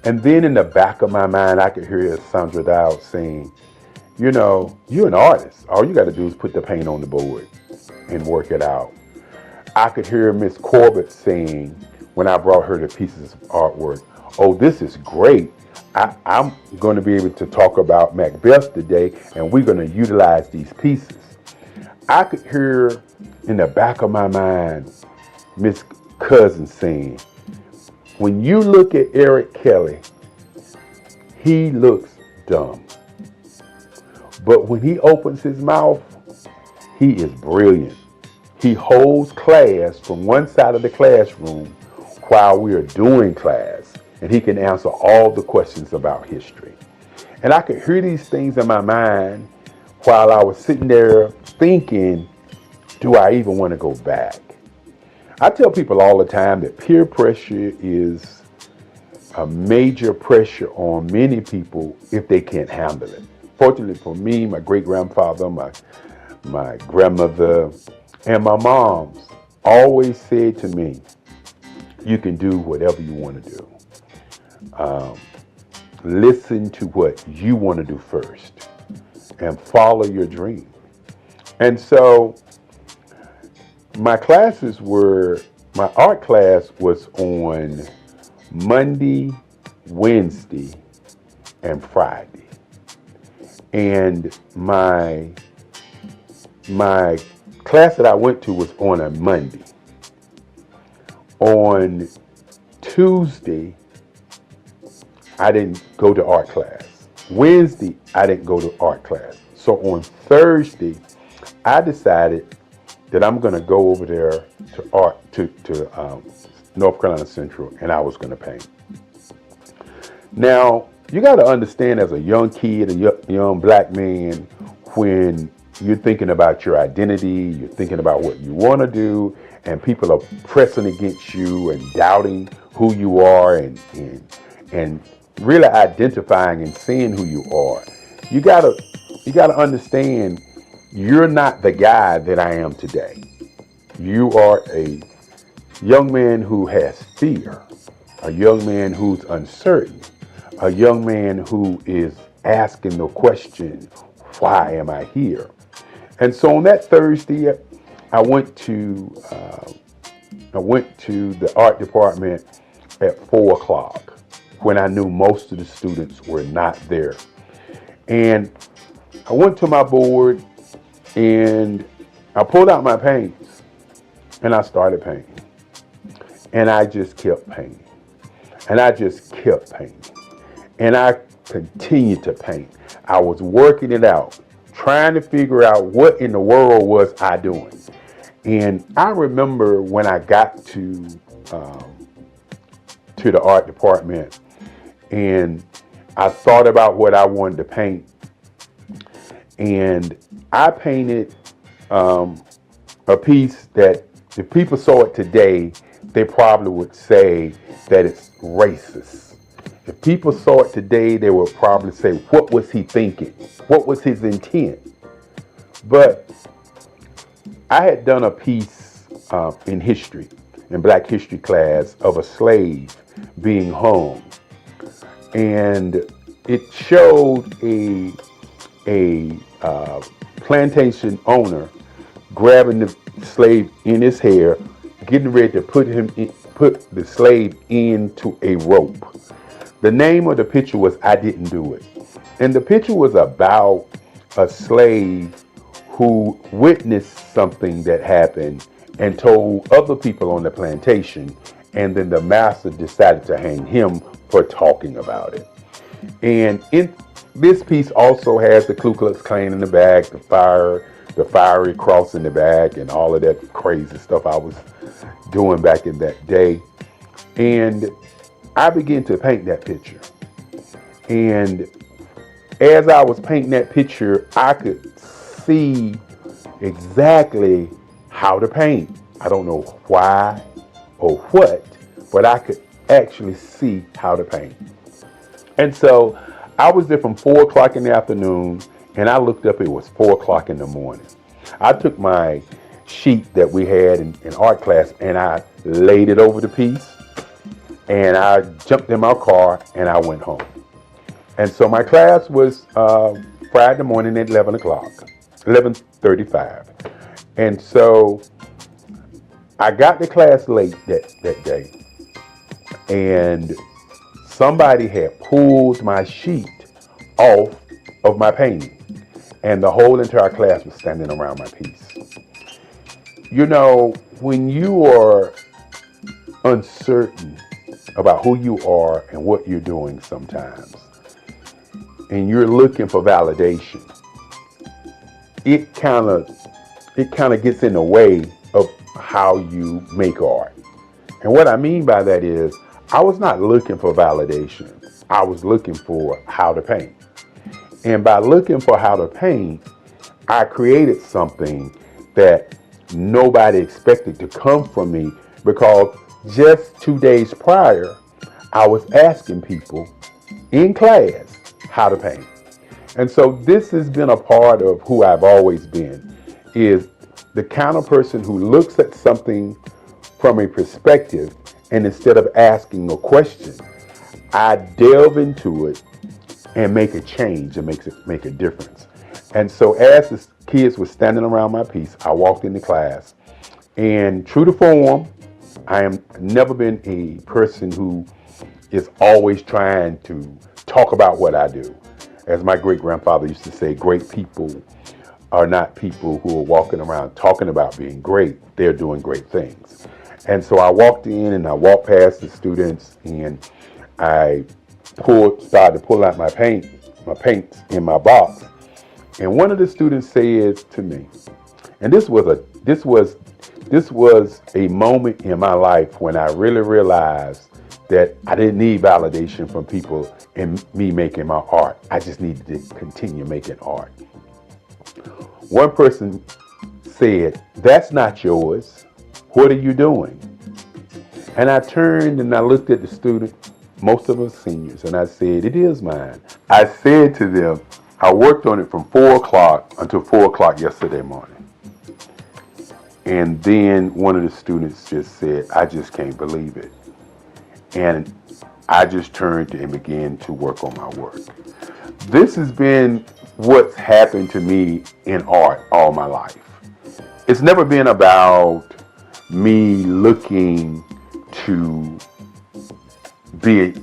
And then in the back of my mind, I could hear Sandra Dowd saying, you know, you're an artist. All you got to do is put the paint on the board and work it out. I could hear Miss Corbett saying, when I brought her the pieces of artwork, oh, this is great. I'm going to be able to talk about Macbeth today, and we're going to utilize these pieces. I could hear in the back of my mind Miss Cousin saying, when you look at Eric Kelly, he looks dumb. But when he opens his mouth, he is brilliant. He holds class from one side of the classroom while we are doing class, and he can answer all the questions about history. And I could hear these things in my mind while I was sitting there thinking, do I even want to go back? I tell people all the time that peer pressure is a major pressure on many people if they can't handle it. Fortunately for me, my great-grandfather, my grandmother, and my moms always said to me, you can do whatever you want to do. Listen to what you want to do first and follow your dream. And so my art class was on Monday, Wednesday, and Friday. And my class that I went to was on a Monday. On Tuesday, I didn't go to art class. Wednesday, I didn't go to art class. So on Thursday, I decided that I'm going to go over there to North Carolina Central, and I was going to paint. Now, you got to understand, as a young kid, a young black man, when you're thinking about your identity, you're thinking about what you want to do, and people are pressing against you and doubting who you are and really identifying and seeing who you are. You gotta understand, you're not the guy that I am today. You are a young man who has fear, a young man who's uncertain, a young man who is asking the question, why am I here? And so on that Thursday, I went to the art department at 4:00 when I knew most of the students were not there. And I went to my board and I pulled out my paints and I started painting. And I just kept painting. And I just kept painting. And I continued to paint. I was working it out, trying to figure out what in the world was I doing. And I remember when I got to the art department and I thought about what I wanted to paint. And I painted a piece that if people saw it today, they probably would say that it's racist. If people saw it today, they would probably say, what was he thinking? What was his intent? But I had done a piece in history, in Black history class, of a slave being hung. And it showed a plantation owner grabbing the slave in his hair, getting ready to put the slave into a rope. The name of the picture was I Didn't Do It. And the picture was about a slave who witnessed something that happened and told other people on the plantation, and then the master decided to hang him for talking about it. And this piece also has the Ku Klux Klan in the back, the fiery cross in the back, and all of that crazy stuff I was doing back in that day. And I began to paint that picture. And as I was painting that picture, I could see exactly how to paint. I don't know why or what, but I could actually see how to paint. And so I was there from 4:00 in the afternoon, and I looked up, it was 4:00 in the morning. I took my sheet that we had in art class and I laid it over the piece, and I jumped in my car and I went home. And so my class was Friday morning at 11 o'clock, 11:35. And so I got to class late that day, and somebody had pulled my sheet off of my painting, and the whole entire class was standing around my piece. You know, when you are uncertain about who you are and what you're doing sometimes, and you're looking for validation, it kind of gets in the way of how you make art. And what I mean by that is, I was not looking for validation. I was looking for how to paint. And by looking for how to paint, I created something that nobody expected to come from me, because just 2 days prior, I was asking people in class how to paint. And so this has been a part of who I've always been, is the kind of person who looks at something from a perspective, and instead of asking a question, I delve into it and make a change and make a difference. And so as the kids were standing around my piece, I walked into class, and true to form, I am never been a person who is always trying to talk about what I do. As my great-grandfather used to say, great people are not people who are walking around talking about being great. They're doing great things. And so I walked in and I walked past the students, and I started to pull out my paints in my box. And one of the students said to me, and this was a moment in my life when I really realized that I didn't need validation from people in me making my art. I just needed to continue making art. One person said, "That's not yours. What are you doing?" And I turned and I looked at the student, most of us seniors, and I said, "It is mine." I said to them, I worked on it from 4 o'clock until 4 o'clock yesterday morning. And then one of the students just said, "I just can't believe it." And I just turned and began to work on my work. This has been what's happened to me in art all my life. It's never been about me looking to be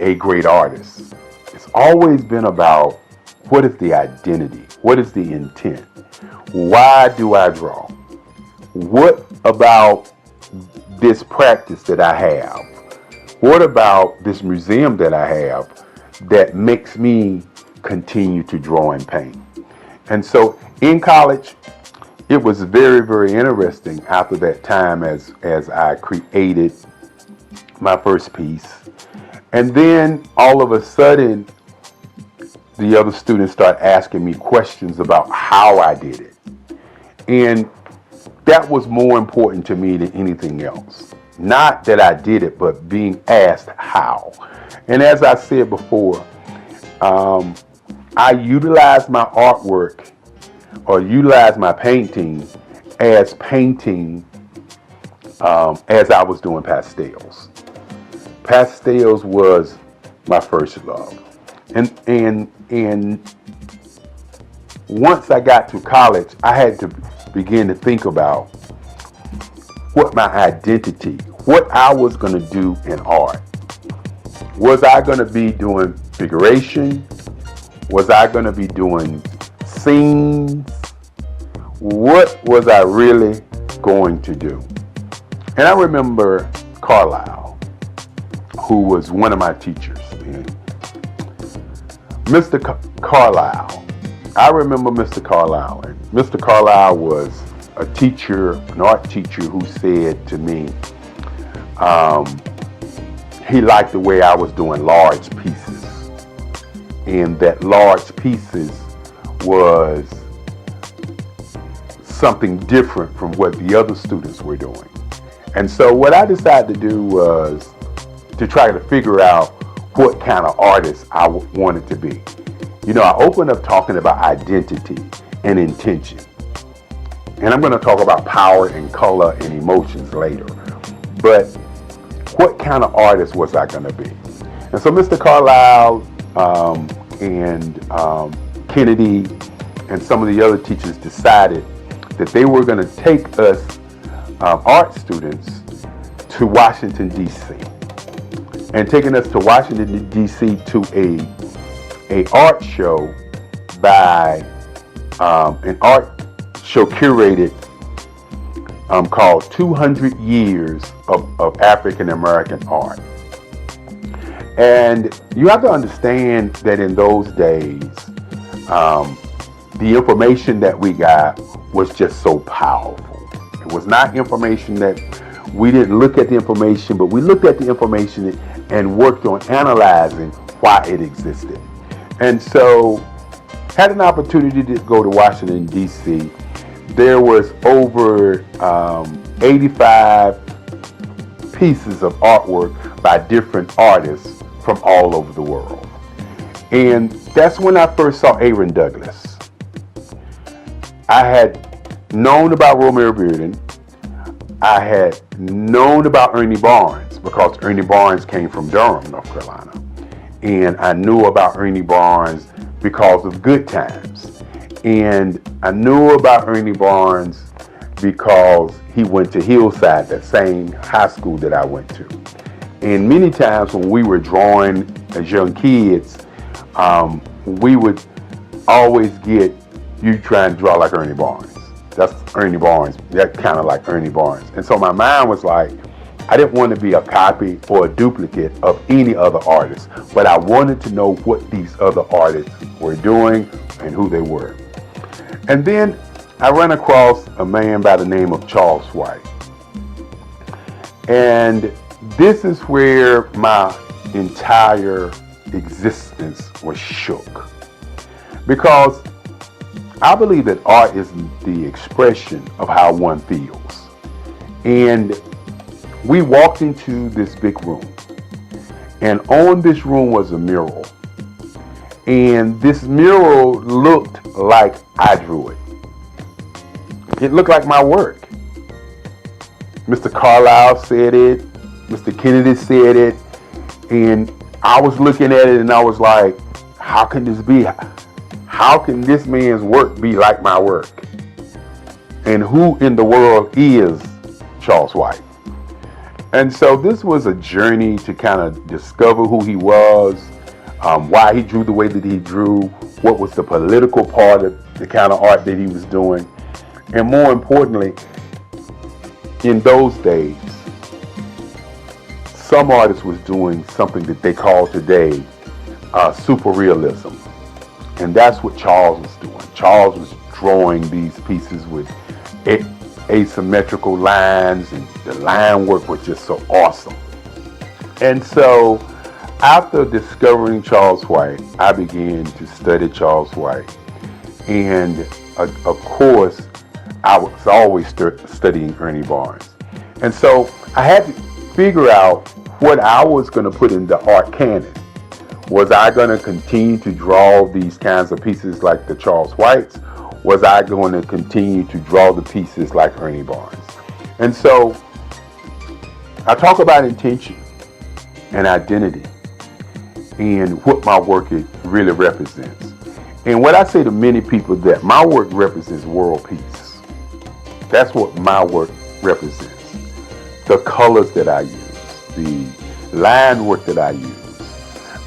a great artist. It's always been about, what is the identity? What is the intent? Why do I draw? What about this practice that I have? What about this museum that I have that makes me continue to draw and paint? And so in college, it was very, very interesting after that time as I created my first piece. And then all of a sudden, the other students start asking me questions about how I did it. And that was more important to me than anything else. Not that I did it, but being asked how. And as I said before, I utilize my artwork or utilize my painting as I was doing pastels. Pastels was my first love. And once I got to college, I had to begin to think about what my identity, what I was going to do in art. Was I going to be doing figuration? Was I going to be doing scenes? What was I really going to do? And I remember Carlisle, who was one of my teachers. Mr. Carlisle. I remember Mr. Carlisle. And Mr. Carlisle was a teacher, an art teacher, who said to me, he liked the way I was doing large pieces. And that large pieces was something different from what the other students were doing. And so what I decided to do was to try to figure out what kind of artist I wanted to be. You know, I opened up talking about identity and intention. And I'm going to talk about power and color and emotions later. But what kind of artist was I going to be? And so Mr. Carlisle and Kennedy and some of the other teachers decided that they were going to take us art students to Washington, D.C. And taking us to Washington, D.C. to a art show by an art show curated called 200 Years of African American Art. And you have to understand that in those days, the information that we got was just so powerful. It was not information that we didn't look at the information, but we looked at the information and worked on analyzing why it existed. And so had an opportunity to go to Washington, D.C. There was over 85 pieces of artwork by different artists from all over the world. And that's when I first saw Aaron Douglas. I had known about Romare Bearden. I had known about Ernie Barnes because Ernie Barnes came from Durham, North Carolina. And I knew about Ernie Barnes because of Good Times. And I knew about Ernie Barnes because he went to Hillside, that same high school that I went to. And many times when we were drawing as young kids, we would always get, you try and draw like Ernie Barnes. That's Ernie Barnes. That kind of like Ernie Barnes. And so my mind was like, I didn't want to be a copy or a duplicate of any other artist, but I wanted to know what these other artists were doing and who they were. And then I ran across a man by the name of Charles White. And this is where my entire existence was shook. Because I believe that art is the expression of how one feels. And we walked into this big room. And on this room was a mural. And this mural looked like I drew it. It looked like my work. Mr. Carlisle said it. Mr. Kennedy said it. And I was looking at it and I was like, how can this be? How can this man's work be like my work? And who in the world is Charles White? And so this was a journey to kind of discover who he was, why he drew the way that he drew, what was the political part of the kind of art that he was doing. And more importantly, in those days, some artists was doing something that they call today super realism. And that's what Charles was doing. Charles was drawing these pieces with asymmetrical lines, and the line work was just so awesome. And so after discovering Charles White, I began to study Charles White. And of course, I was always studying Ernie Barnes. And so I had to figure out what I was going to put in the art canon. Was I going to continue to draw these kinds of pieces like the Charles Whites? Was I going to continue to draw the pieces like Ernie Barnes? And so I talk about intention and identity and what my work really represents. And what I say to many people, that my work represents world peace. That's what my work represents. The colors that I use, the line work that I use.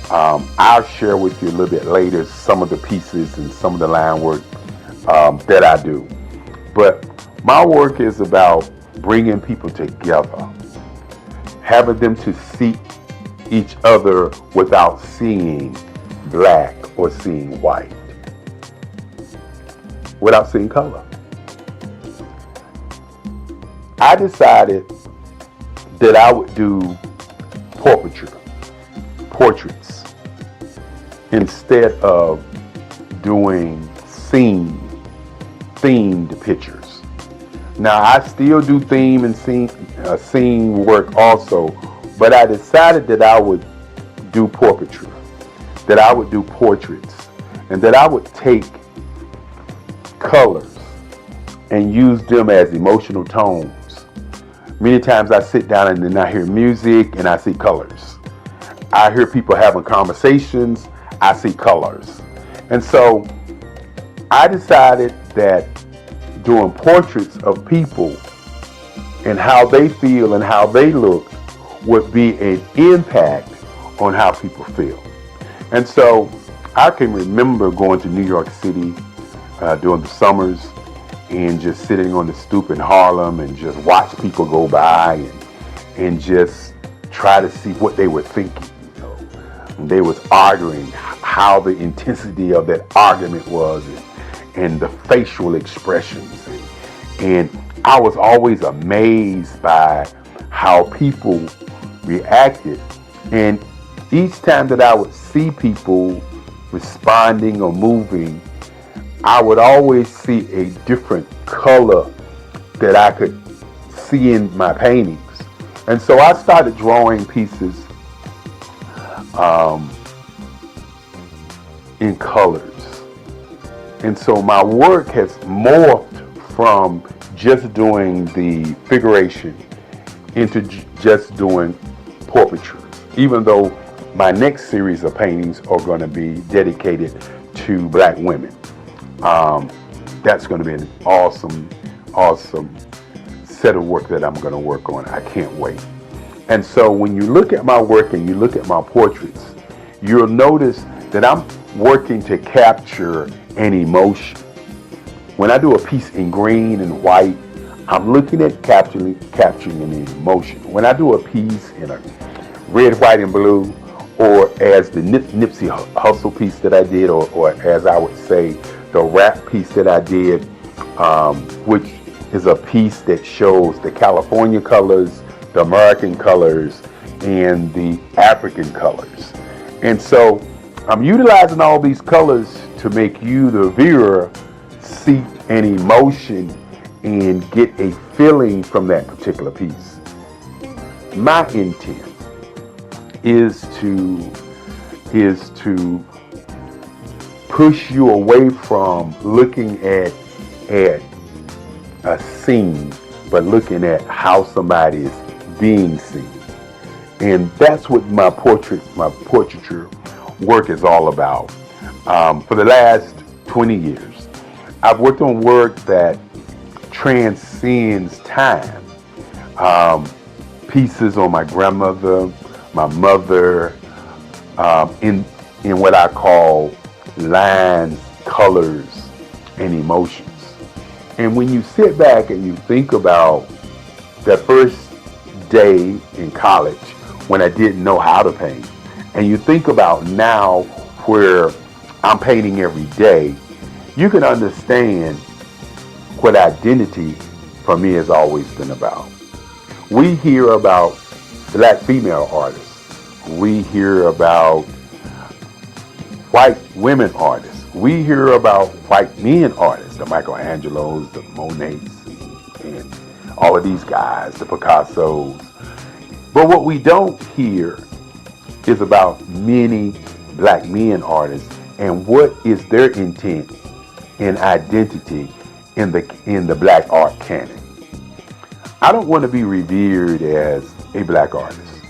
I'll share with you a little bit later some of the pieces and some of the line work that I do. But my work is about bringing people together, having them to see each other without seeing black or seeing white, without seeing color. I decided that I would do portraits, instead of doing themed pictures. Now I still do theme and scene work also, but I decided that I would do portraiture, that I would do portraits, and that I would take colors and use them as emotional tones. Many times I sit down and then I hear music and I see colors. I hear people having conversations, I see colors. And so I decided that doing portraits of people and how they feel and how they look would be an impact on how people feel. And so I can remember going to New York City during the summers and just sitting on the stoop in Harlem and just watch people go by and just try to see what they were thinking. They was arguing, how the intensity of that argument was, and the facial expressions. And I was always amazed by how people reacted. And each time that I would see people responding or moving, I would always see a different color that I could see in my paintings. And so I started drawing pieces in colors. And so my work has morphed from just doing the figuration into just doing portraiture, even though my next series of paintings are going to be dedicated to Black women. That's going to be an awesome set of work that I'm going to work on. I can't wait. And so when you look at my work and you look at my portraits, you'll notice that I'm working to capture an emotion. When I do a piece in green and white, I'm looking at capturing an emotion. When I do a piece in a red, white, and blue, or as the Nipsey Hussle piece that I did, or as I would say, the rap piece that I did, which is a piece that shows the California colors, the American colors, and the African colors. And so I'm utilizing all these colors to make you, the viewer, see an emotion and get a feeling from that particular piece. My intent is to push you away from looking at a scene, but looking at how somebody is being seen. And that's what my portraiture work is all about. For the last 20 years, I've worked on work that transcends time. Pieces on my grandmother, my mother, in what I call lines, colors, and emotions. And when you sit back and you think about that first day in college when I didn't know how to paint, and you think about now where I'm painting every day, you can understand what identity for me has always been about. We hear about Black female artists. We hear about white women artists. We hear about white men artists, the Michelangelos, the Monets, and all of these guys, the Picassos. But what we don't hear is about many Black men artists and what is their intent and identity in the Black art canon. I don't want to be revered as a Black artist.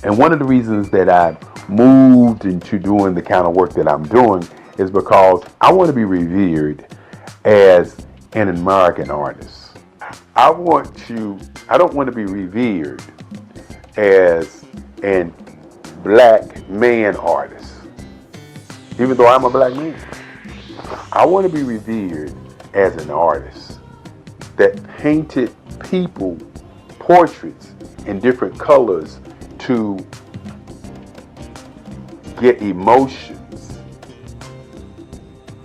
And one of the reasons that I moved into doing the kind of work that I'm doing is because I want to be revered as an American artist. I don't want to be revered as a Black man artist, even though I'm a Black man. I want to be revered as an artist that painted people, portraits in different colors to get emotions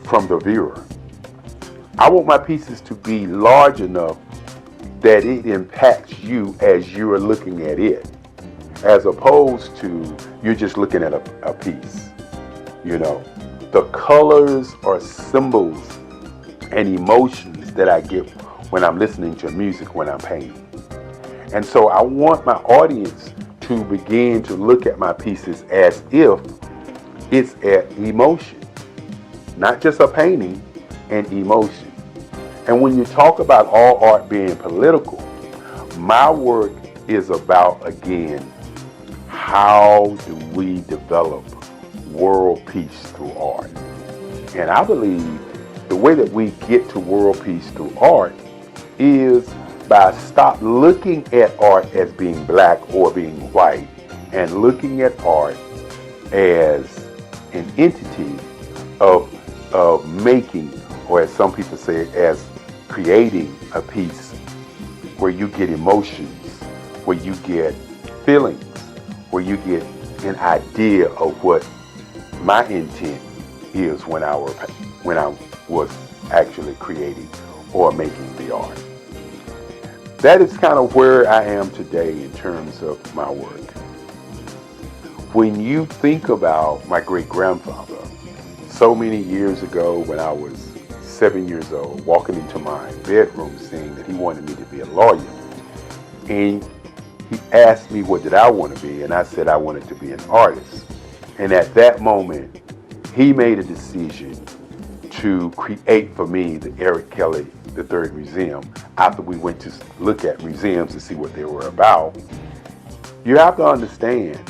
from the viewer. I want my pieces to be large enough that it impacts you as you're looking at it, as opposed to you're just looking at a piece. You know, the colors are symbols and emotions that I get when I'm listening to music, when I'm painting. And so I want my audience to begin to look at my pieces as if it's an emotion, not just a painting, an emotion. And when you talk about all art being political, my work is about, again, how do we develop world peace through art? And I believe the way that we get to world peace through art is by stop looking at art as being black or being white and looking at art as an entity of making, or as some people say, as creating a piece where you get emotions, where you get feelings, where you get an idea of what my intent is when I was actually creating or making the art. That is kind of where I am today in terms of my work. When you think about my great-grandfather, so many years ago when I was 7 years old, walking into my bedroom saying that he wanted me to be a lawyer, and he asked me what did I want to be, and I said I wanted to be an artist. And at that moment, he made a decision to create for me the Eric Kelly III Museum. After we went to look at museums to see what they were about, you have to understand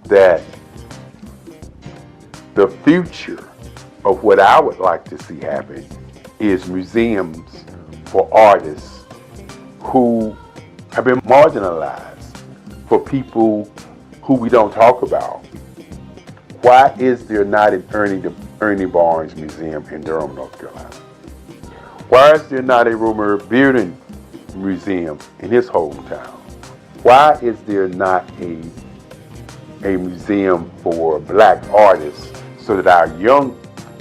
that the future of what I would like to see happen is museums for artists who have been marginalized, for people who we don't talk about. Why is there not an Ernie Barnes Museum in Durham, North Carolina? Why is there not a Romer Bearden Museum in his hometown? Why is there not a museum for black artists so that our young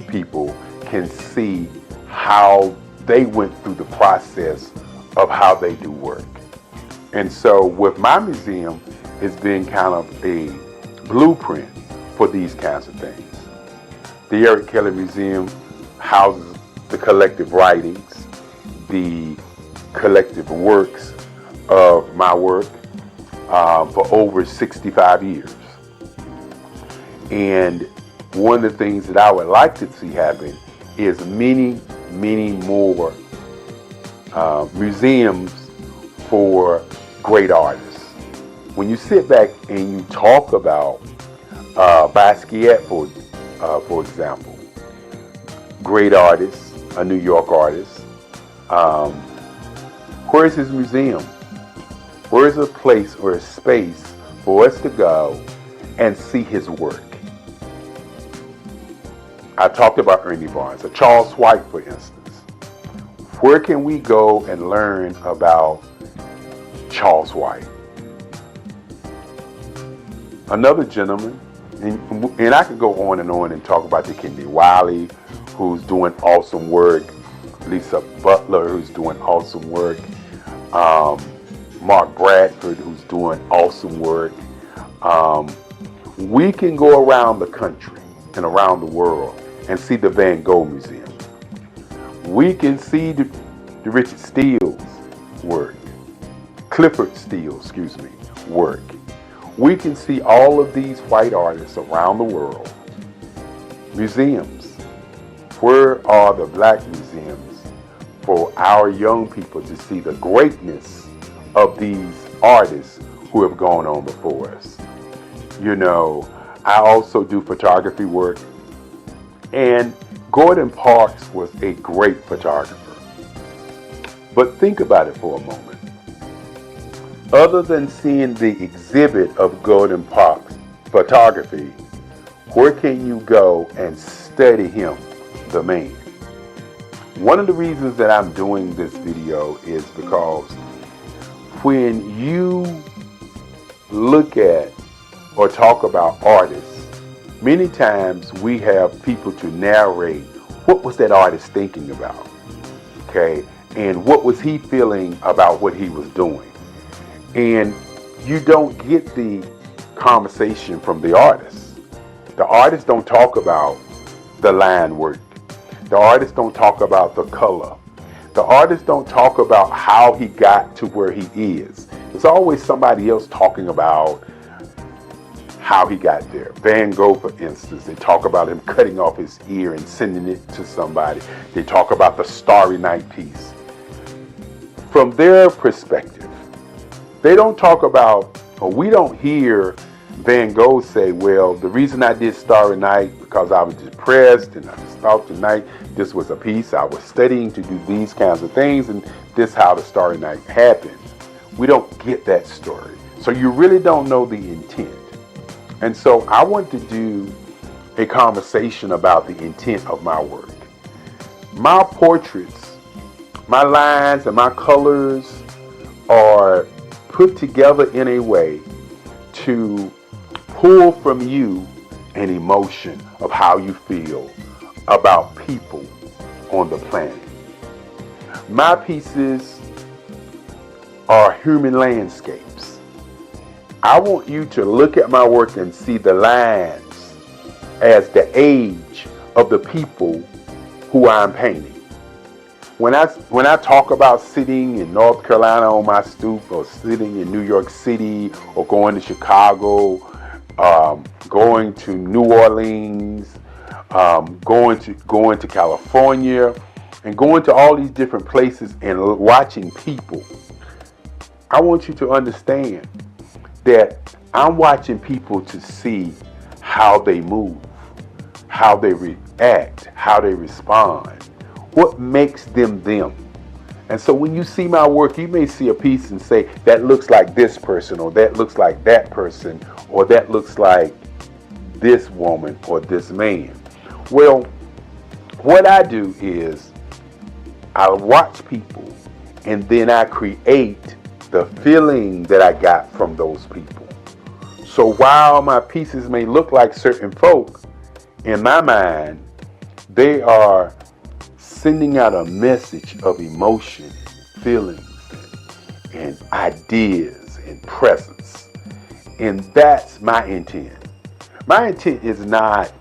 people can see how they went through the process of how they do work? And so with my museum, it's been kind of a blueprint for these kinds of things. The Eric Kelly Museum houses the collective writings, the collective works of my work for over 65 years. And one of the things that I would like to see happen is many, many more museums for great artists. When you sit back and you talk about Basquiat, for example, great artist, a New York artist, where's his museum? Where's a place or a space for us to go and see his work? I talked about Ernie Barnes, or Charles White, for instance. Where can we go and learn about Charles White? Another gentleman, and I could go on and talk about the Kennedy Wiley, who's doing awesome work, Lisa Butler, who's doing awesome work, Mark Bradford, who's doing awesome work. We can go around the country and around the world and see the Van Gogh Museum. We can see the Richard Steele's work, Clifford Steele, work. We can see all of these white artists around the world. Museums. Where are the black museums for our young people to see the greatness of these artists who have gone on before us? You know, I also do photography work, and Gordon Parks was a great photographer. But think about it for a moment. Other than seeing the exhibit of Gordon Parks photography, where can you go and study him, the man? One of the reasons that I'm doing this video is because when you look at or talk about artists, many times we have people to narrate what was that artist thinking about, okay? And what was he feeling about what he was doing? And you don't get the conversation from the artists. The artists don't talk about the line work. The artists don't talk about the color. The artists don't talk about how he got to where he is. It's always somebody else talking about how he got there. Van Gogh, for instance, they talk about him cutting off his ear and sending it to somebody. They talk about the Starry Night piece. From their perspective, they don't talk about, or we don't hear Van Gogh say, well, the reason I did Starry Night because I was depressed and I thought tonight this was a piece I was studying to do these kinds of things, and this how the Starry Night happened. We don't get that story. So you really don't know the intent. And so I want to do a conversation about the intent of my work. My portraits, my lines and my colors are put together in a way to pull from you an emotion of how you feel about people on the planet. My pieces are human landscapes. I want you to look at my work and see the lines as the age of the people who I'm painting. When I talk about sitting in North Carolina on my stoop, or sitting in New York City, or going to Chicago, going to New Orleans, going to California, and going to all these different places and watching people, I want you to understand that I'm watching people to see how they move, how they react, how they respond, what makes them them. And so when you see my work, you may see a piece and say, that looks like this person, or that looks like that person, or that looks like this woman or this man. Well, what I do is I watch people and then I create the feeling that I got from those people. So while my pieces may look like certain folk, in my mind, they are sending out a message of emotion, feelings, and ideas and presence. And that's my intent. My intent is not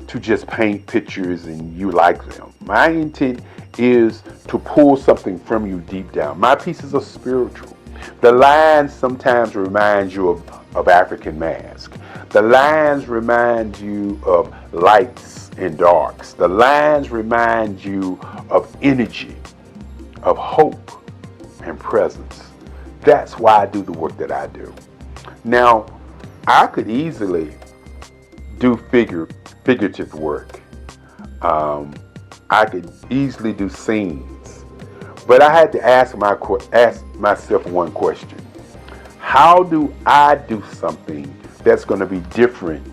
to just paint pictures and you like them. My intent is to pull something from you deep down. My pieces are spiritual. The lines sometimes remind you of African mask. The lines remind you of lights and darks. The lines remind you of energy, of hope and presence. That's why I do the work that I do. Now, I could easily do figurative work. I could easily do scenes. But I had to ask myself one question. How do I do something that's going to be different,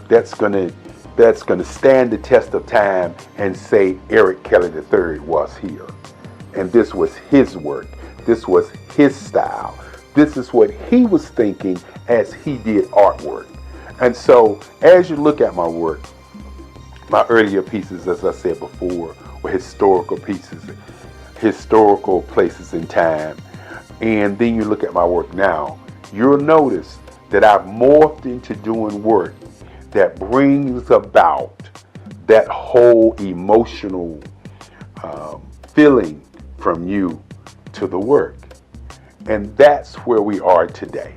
that's going to stand the test of time and say Eric Kelly III was here? And this was his work. This was his style. This is what he was thinking as he did artwork. And so as you look at my work, my earlier pieces, as I said before, were historical pieces, historical places in time. And then you look at my work now, you'll notice that I've morphed into doing work that brings about that whole emotional feeling from you to the work. And that's where we are today.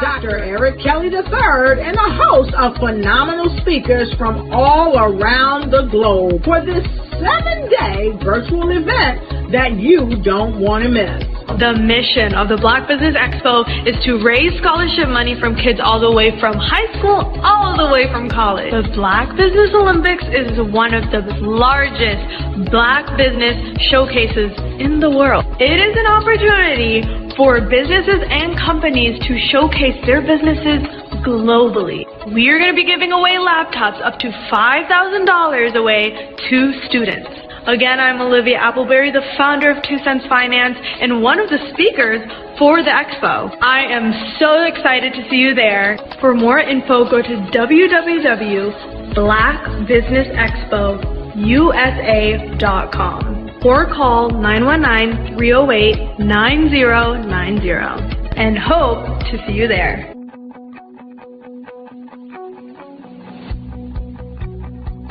Dr. Eric Kelly III and a host of phenomenal speakers from all around the globe for this 7-day virtual event that you don't want to miss. The mission of the Black Business Expo is to raise scholarship money from kids all the way from high school all the way from college. The Black Business Olympics is one of the largest Black business showcases in the world. It is an opportunity for businesses and companies to showcase their businesses globally. We are going to be giving away laptops up to $5,000 away to students. Again, I'm Olivia Appleberry, the founder of 2 Cents Finance and one of the speakers for the expo. I am so excited to see you there. For more info, go to www.blackbusinessexpousa.com or call 919-308-9090 and hope to see you there.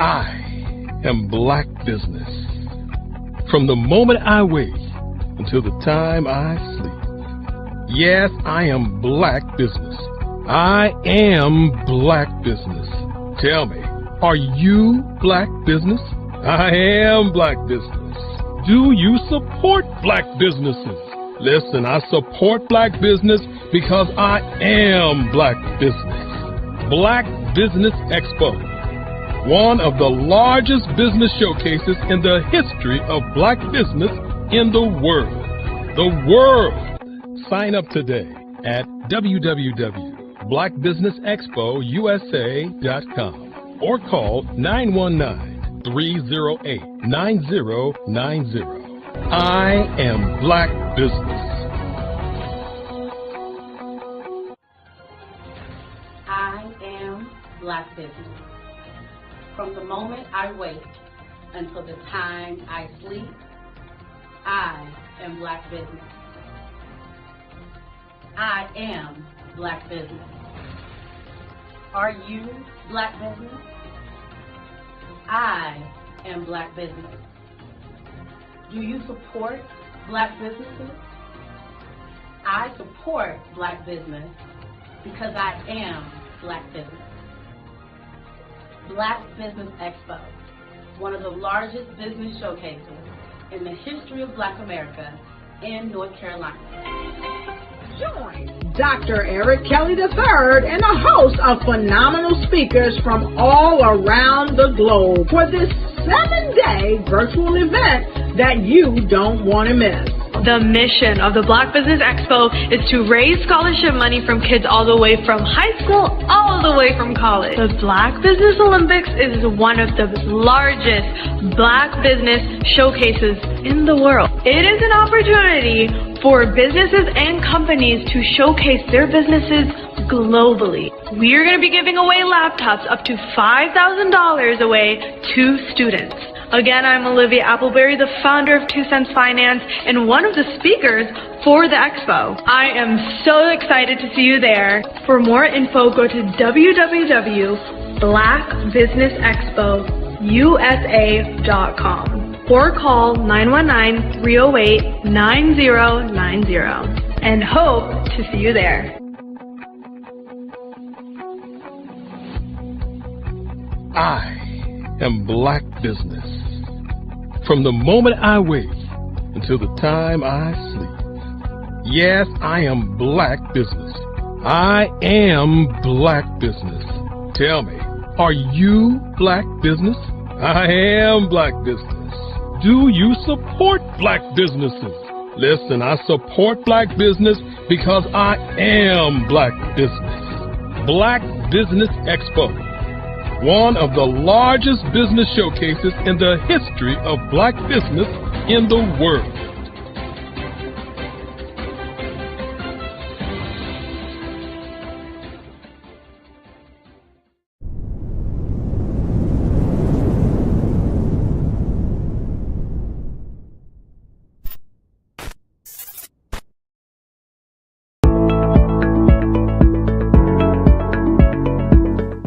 I am Black Business. From the moment I wake until the time I sleep. Yes, I am Black Business. I am Black Business. Tell me, are you Black Business? I am Black Business. Do you support Black businesses? Listen, I support Black business because I am Black Business. Black Business Expo, one of the largest business showcases in the history of Black business in the world. The world! Sign up today at www.blackbusinessexpousa.com or call 919-308-9090. I am Black Business. I am Black Business. From the moment I wake until the time I sleep, I am Black Business. I am Black Business. Are you Black Business? I am Black Business. Do you support Black businesses? I support Black business because I am Black Business. Black Business Expo, one of the largest business showcases in the history of Black America in North Carolina. Join Dr. Eric Kelly III and a host of phenomenal speakers from all around the globe for this 7-day virtual event that you don't want to miss. The mission of the Black Business Expo is to raise scholarship money from kids all the way from high school all the way from college. The Black Business Olympics is one of the largest Black business showcases in the world. It is an opportunity for businesses and companies to showcase their businesses globally. We are going to be giving away laptops up to $5,000 away to students. Again, I'm Olivia Appleberry, the founder of 2 Cents Finance and one of the speakers for the expo. I am so excited to see you there. For more info, go to www.blackbusinessexpousa.com or call 919-308-9090 and hope to see you there. I am Black Business. From the moment I wake until the time I sleep. Yes, I am Black Business. I am Black Business. Tell me, are you Black Business? I am Black Business. Do you support Black businesses? Listen, I support Black business because I am Black Business. Black Business Expo, one of the largest business showcases in the history of Black business in the world.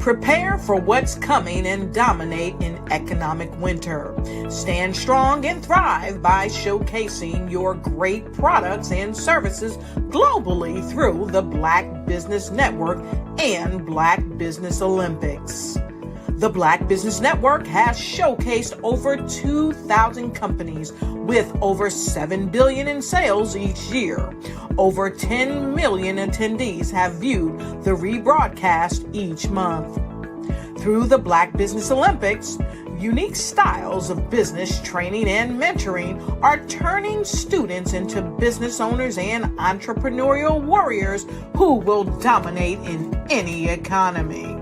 Prepare for what's coming and dominate in economic winter. Stand strong and thrive by showcasing your great products and services globally through the Black Business Network and Black Business Olympics. The Black Business Network has showcased over 2,000 companies with over $7 billion in sales each year. Over 10 million attendees have viewed the rebroadcast each month. Through the Black Business Olympics, unique styles of business training and mentoring are turning students into business owners and entrepreneurial warriors who will dominate in any economy.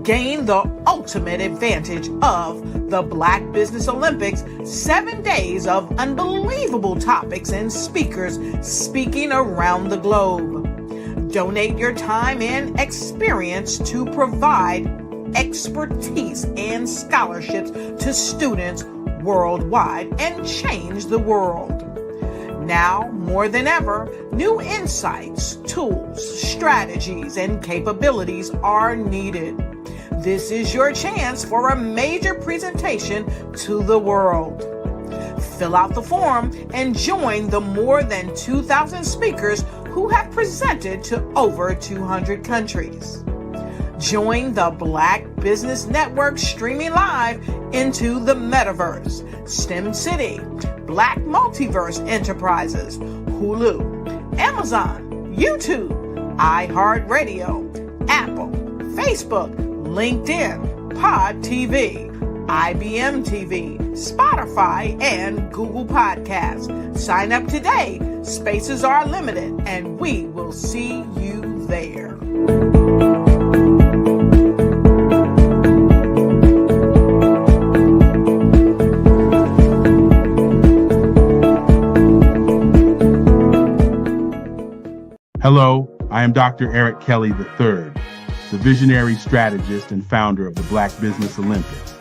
Gain the ultimate advantage of the Black Business Olympics, 7 days of unbelievable topics and speakers speaking around the globe. Donate your time and experience to provide expertise and scholarships to students worldwide and change the world. Now, more than ever, new insights, tools, strategies, and capabilities are needed. This is your chance for a major presentation to the world. Fill out the form and join the more than 2,000 speakers who have presented to over 200 countries. Join the Black Business Network streaming live into the Metaverse, STEM City, Black Multiverse Enterprises, Hulu, Amazon, YouTube, iHeartRadio, Apple, Facebook, LinkedIn, Pod TV, IBM TV, Spotify, and Google Podcasts. Sign up today. Spaces are limited, and we will see you there. Hello, I am Dr. Eric Kelly III, the visionary strategist and founder of the Black Business Olympics.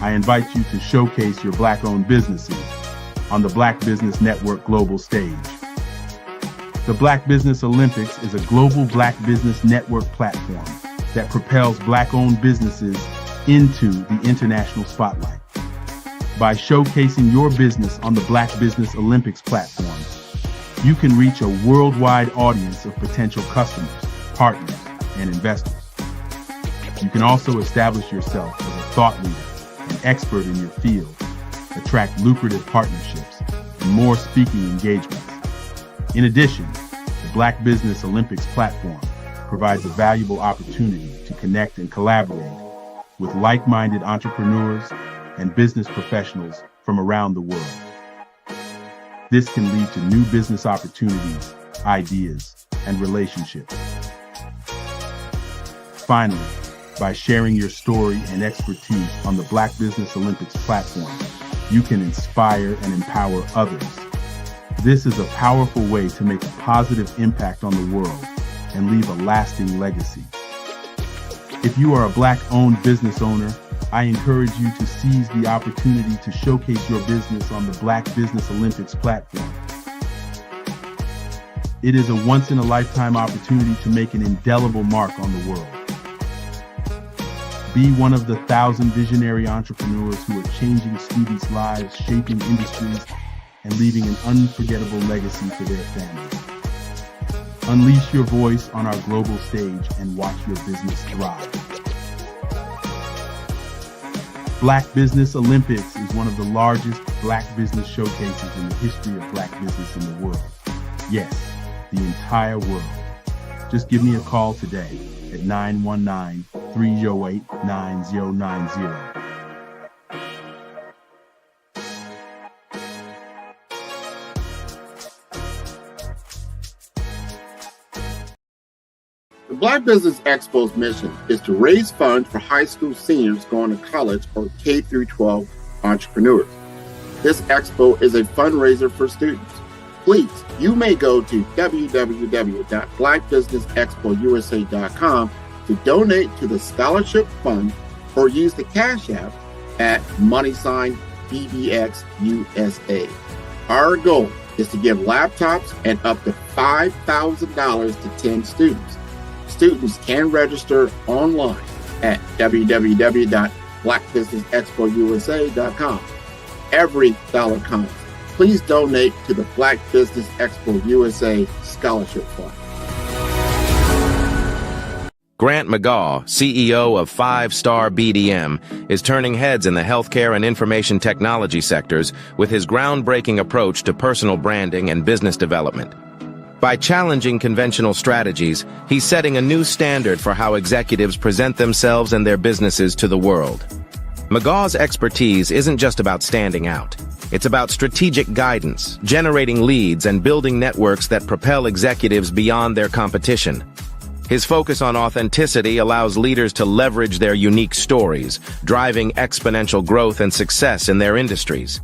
I invite you to showcase your Black-owned businesses on the Black Business Network global stage. The Black Business Olympics is a global Black Business Network platform that propels Black-owned businesses into the international spotlight. By showcasing your business on the Black Business Olympics platform, you can reach a worldwide audience of potential customers, partners, and investors. You can also establish yourself as a thought leader, an expert in your field, attract lucrative partnerships, and more speaking engagements. In addition, the Black Business Olympics platform provides a valuable opportunity to connect and collaborate with like-minded entrepreneurs and business professionals from around the world. This can lead to new business opportunities, ideas, and relationships. Finally, by sharing your story and expertise on the Black Business Olympics platform, you can inspire and empower others. This is a powerful way to make a positive impact on the world and leave a lasting legacy. If you are a Black-owned business owner, I encourage you to seize the opportunity to showcase your business on the Black Business Olympics platform. It is a once-in-a-lifetime opportunity to make an indelible mark on the world. Be one of the 1,000 visionary entrepreneurs who are changing students' lives, shaping industries, and leaving an unforgettable legacy for their families. Unleash your voice on our global stage and watch your business thrive. Black Business Olympics is one of the largest Black business showcases in the history of Black business in the world. Yes, the entire world. Just give me a call today at 919-308-9090. The Black Business Expo's mission is to raise funds for high school seniors going to college or K-12 entrepreneurs. This expo is a fundraiser for students. Please, you may go to www.blackbusinessexpousa.com to donate to the scholarship fund or use the Cash App at $BBXUSA. Our goal is to give laptops and up to $5,000 to 10 students. Students can register online at www.blackbusinessexpousa.com. Every dollar counts. Please donate to the Black Business Expo USA Scholarship Fund. Grant McGaw, CEO of 5-Star BDM, is turning heads in the healthcare and information technology sectors with his groundbreaking approach to personal branding and business development. By challenging conventional strategies, he's setting a new standard for how executives present themselves and their businesses to the world. McGaw's expertise isn't just about standing out. It's about strategic guidance, generating leads, and building networks that propel executives beyond their competition. His focus on authenticity allows leaders to leverage their unique stories, driving exponential growth and success in their industries.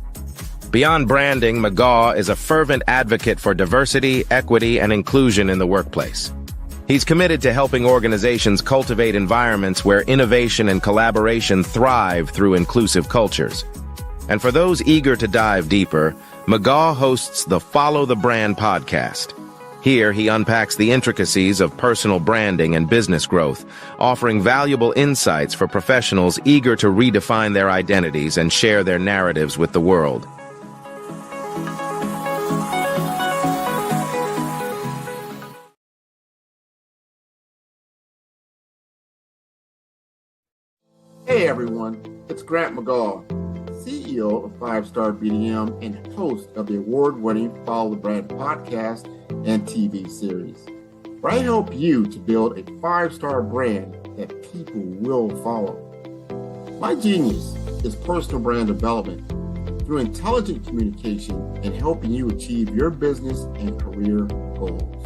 Beyond branding, McGaw is a fervent advocate for diversity, equity, and inclusion in the workplace. He's committed to helping organizations cultivate environments where innovation and collaboration thrive through inclusive cultures. And for those eager to dive deeper, McGaw hosts the Follow the Brand podcast. Here, he unpacks the intricacies of personal branding and business growth, offering valuable insights for professionals eager to redefine their identities and share their narratives with the world. Hey everyone, it's Grant McGaw, CEO of 5-Star BDM and host of the award-winning Follow the Brand podcast and TV series, where I help you to build a 5-star brand that people will follow. My genius is personal brand development through intelligent communication and helping you achieve your business and career goals.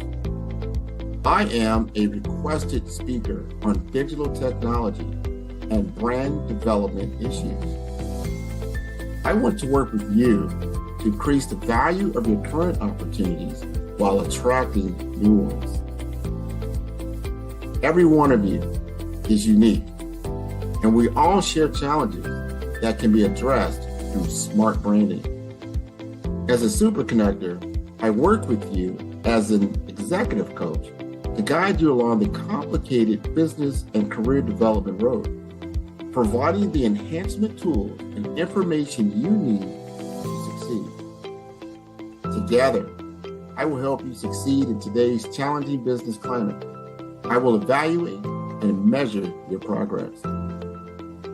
I am a requested speaker on digital technology and brand development issues. I want to work with you to increase the value of your current opportunities while attracting new ones. Every one of you is unique, and we all share challenges that can be addressed through smart branding. As a super connector, I work with you as an executive coach to guide you along the complicated business and career development road, providing the enhancement tools and information you need to succeed. Together, I will help you succeed in today's challenging business climate. I will evaluate and measure your progress.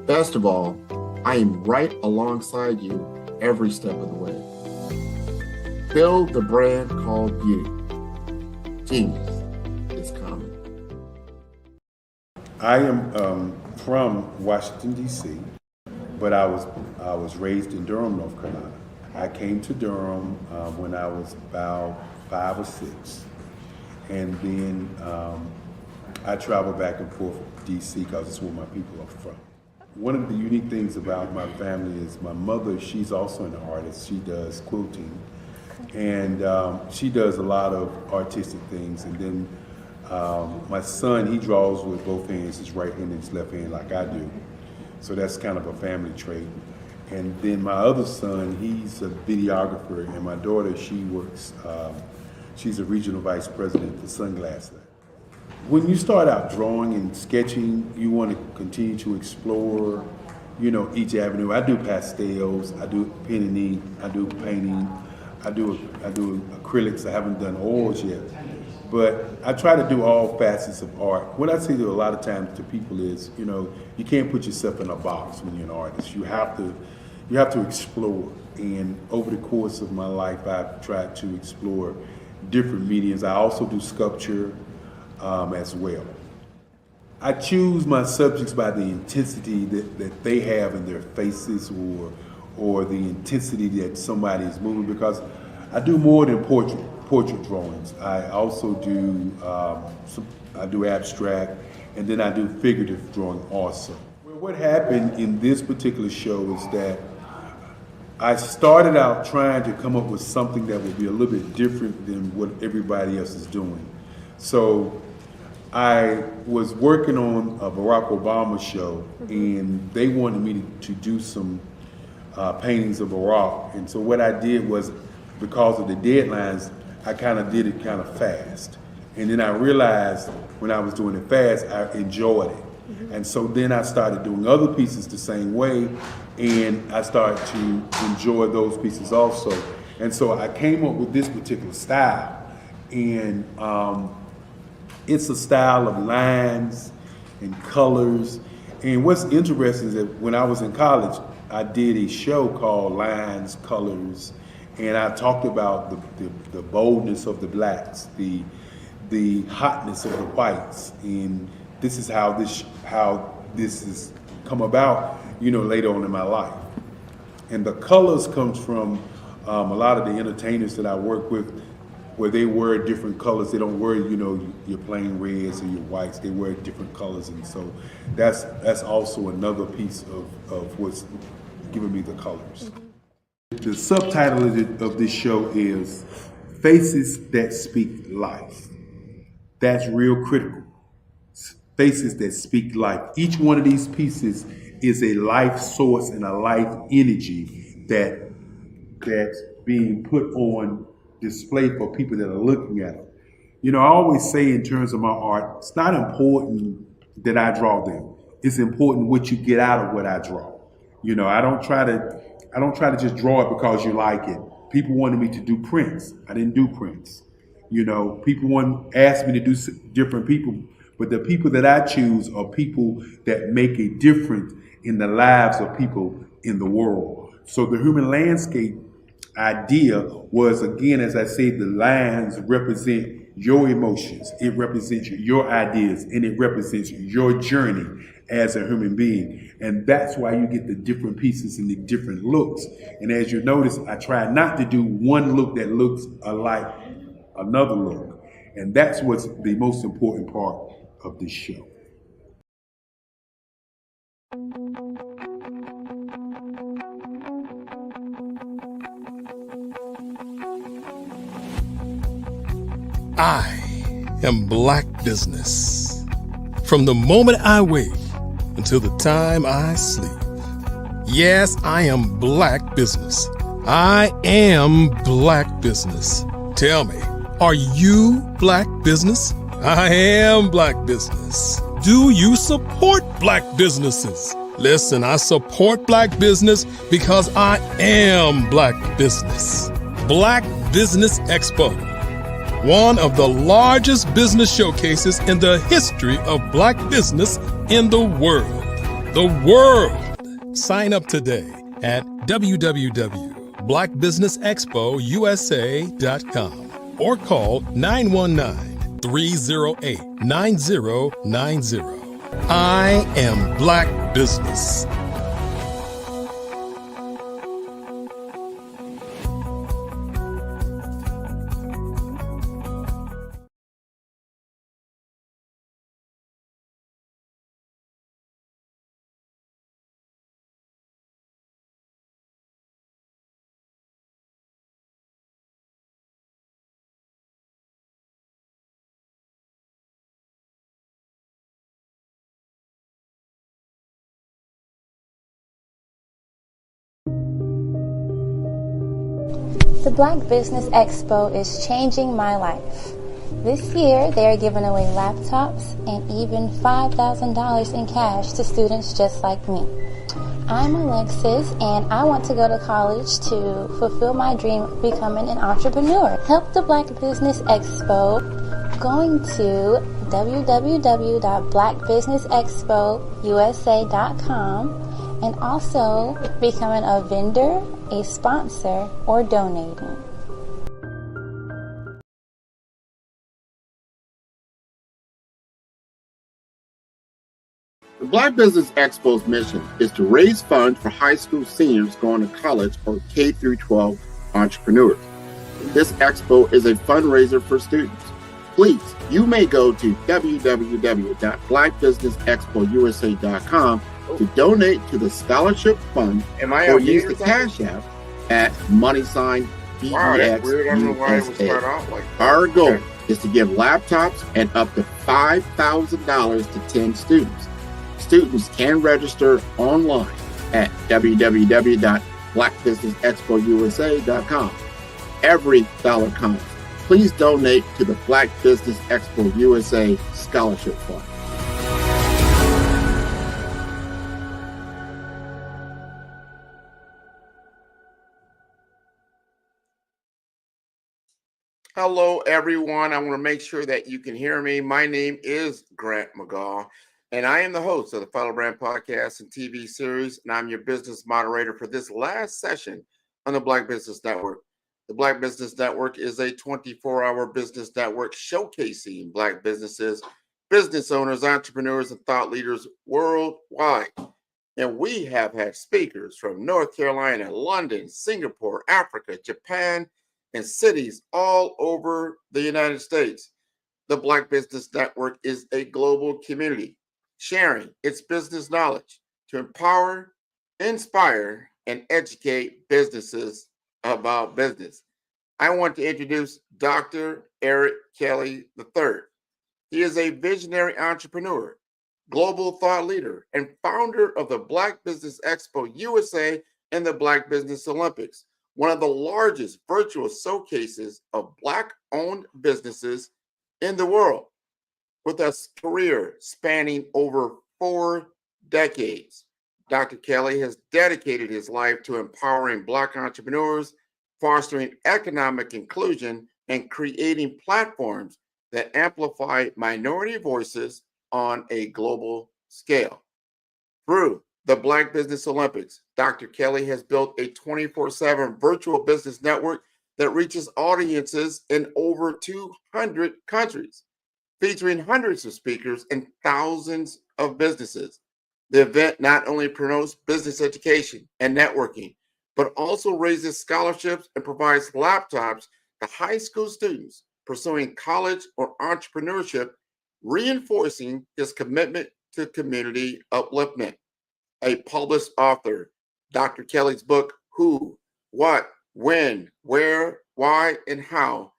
Best of all, I am right alongside you every step of the way. Build the brand called you. Genius is coming. I am from Washington, D.C., but I was raised in Durham, North Carolina. I came to Durham when I was about 5 or 6, and then I traveled back and forth to D.C. because it's where my people are from. One of the unique things about my family is my mother, she's also an artist. She does quilting, and she does a lot of artistic things. And then my son, he draws with both hands, his right hand and his left hand like I do. So that's kind of a family trait. And then my other son, he's a videographer, and my daughter, she works, she's a regional vice president for Sunglass Lab. When you start out drawing and sketching, you want to continue to explore, each avenue. I do pastels, I do pen and ink, I do painting, I do acrylics. I haven't done oils yet, but I try to do all facets of art. What I say to a lot of times to people is, you can't put yourself in a box when you're an artist. You have to explore. And over the course of my life, I've tried to explore different mediums. I also do sculpture as well. I choose my subjects by the intensity that they have in their faces, or the intensity that somebody is moving, because I do more than portrait drawings. I also do I do abstract, and then I do figurative drawing also. Well, what happened in this particular show is that I started out trying to come up with something that would be a little bit different than what everybody else is doing. So I was working on a Barack Obama show, and they wanted me to do some paintings of Barack. And so what I did was, because of the deadlines, I kind of did it kind of fast. And then I realized when I was doing it fast, I enjoyed it. And so then I started doing other pieces the same way, and I started to enjoy those pieces also. And so I came up with this particular style, and it's a style of lines and colors. And what's interesting is that when I was in college, I did a show called Lines, Colors, and I talked about the boldness of the blacks, the hotness of the whites, and this is how this has come about, later on in my life. And the colors comes from a lot of the entertainers that I work with, where they wear different colors. They don't wear, your plain reds or your whites. They wear different colors, and so that's also another piece of what's giving me the colors. The subtitle of this show is Faces That Speak Life. That's real critical. Faces that speak life. Each one of these pieces is a life source and a life energy that's being put on display for people that are looking at them. I always say in terms of my art, it's not important that I draw them. It's important what you get out of what I draw. I don't try to just draw it because you like it. People wanted me to do prints. I didn't do prints. People asked me to do different people, but the people that I choose are people that make a difference in the lives of people in the world. So the human landscape idea was, again, as I said, the lines represent your emotions, it represents your ideas, and it represents your journey as a human being. And that's why you get the different pieces and the different looks. And as you notice, I try not to do one look that looks alike another look. And that's what's the most important part of this show. I am Black Business. From the moment I wake until the time I sleep. Yes, I am Black Business. I am Black Business. Tell me, are you Black Business? I am Black Business. Do you support Black businesses? Listen, I support Black business because I am Black Business. Black Business Expo, one of the largest business showcases in the history of Black business in the world. The world! Sign up today at www.blackbusinessexpousa.com or call 919-308-9090. I am Black Business. The Black Business Expo is changing my life. This year, they are giving away laptops and even $5,000 in cash to students just like me. I'm Alexis, and I want to go to college to fulfill my dream of becoming an entrepreneur. Help the Black Business Expo going to www.blackbusinessexpousa.com and also becoming a vendor, a sponsor, or donating. The Black Business Expo's mission is to raise funds for high school seniors going to college or K-12 entrepreneurs. This expo is a fundraiser for students. Please, you may go to www.blackbusinessexpousa.com to donate to the scholarship fund or use the Cash App at $BEXUSA. Our goal is to give laptops and up to $5,000 to 10 students. Students can register online at www.blackbusinessexpousa.com. Every dollar counts. Please donate to the Black Business Expo USA Scholarship Fund. Hello, everyone. I want to make sure that you can hear me. My name is Grant McGaw, and I am the host of the Fellow Brand Podcast and TV series, and I'm your business moderator for this last session on the Black Business Network. The Black Business Network is a 24-hour business network showcasing Black businesses, business owners, entrepreneurs, and thought leaders worldwide. And we have had speakers from North Carolina, London, Singapore, Africa, Japan, and cities all over the United States. The Black Business Network is a global community sharing its business knowledge to empower, inspire, and educate businesses about business. I want to introduce Dr. Eric Kelly III. He is a visionary entrepreneur, global thought leader, and founder of the Black Business Expo USA and the Black Business Olympics, one of the largest virtual showcases of Black-owned businesses in the world. With a career spanning over 4 decades, Dr. Kelly has dedicated his life to empowering Black entrepreneurs, fostering economic inclusion, and creating platforms that amplify minority voices on a global scale. Through the Black Business Olympics, Dr. Kelly has built a 24/7 virtual business network that reaches audiences in over 200 countries, featuring hundreds of speakers and thousands of businesses. The event not only promotes business education and networking, but also raises scholarships and provides laptops to high school students pursuing college or entrepreneurship, reinforcing his commitment to community upliftment. A published author, Dr. Kelly's book, Who, What, When, Where, Why, and How,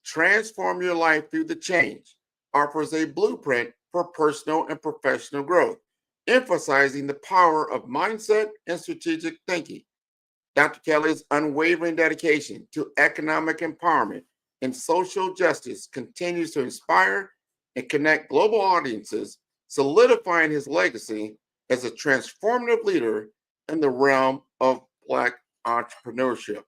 Transform Your Life Through the Change, offers a blueprint for personal and professional growth, emphasizing the power of mindset and strategic thinking. Dr. Kelly's unwavering dedication to economic empowerment and social justice continues to inspire and connect global audiences, solidifying his legacy as a transformative leader in the realm of Black entrepreneurship.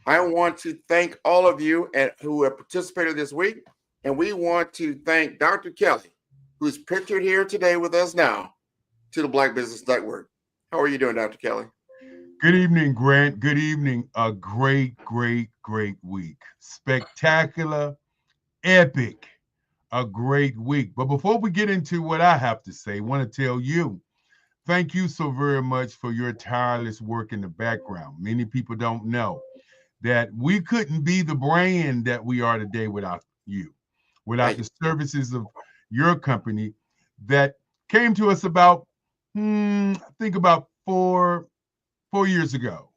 I want to thank all of you who have participated this week, and we want to thank Dr. Kelly, who's pictured here today with us now, to the Black Business Network. How are you doing, Dr. Kelly? Good evening, Grant. Good evening. A great, great, great week. Spectacular, epic, a great week. But before we get into what I have to say, I want to tell you, thank you so very much for your tireless work in the background. Many people don't know that we couldn't be the brand that we are today without you, without the services of your company that came to us about, I think about four years ago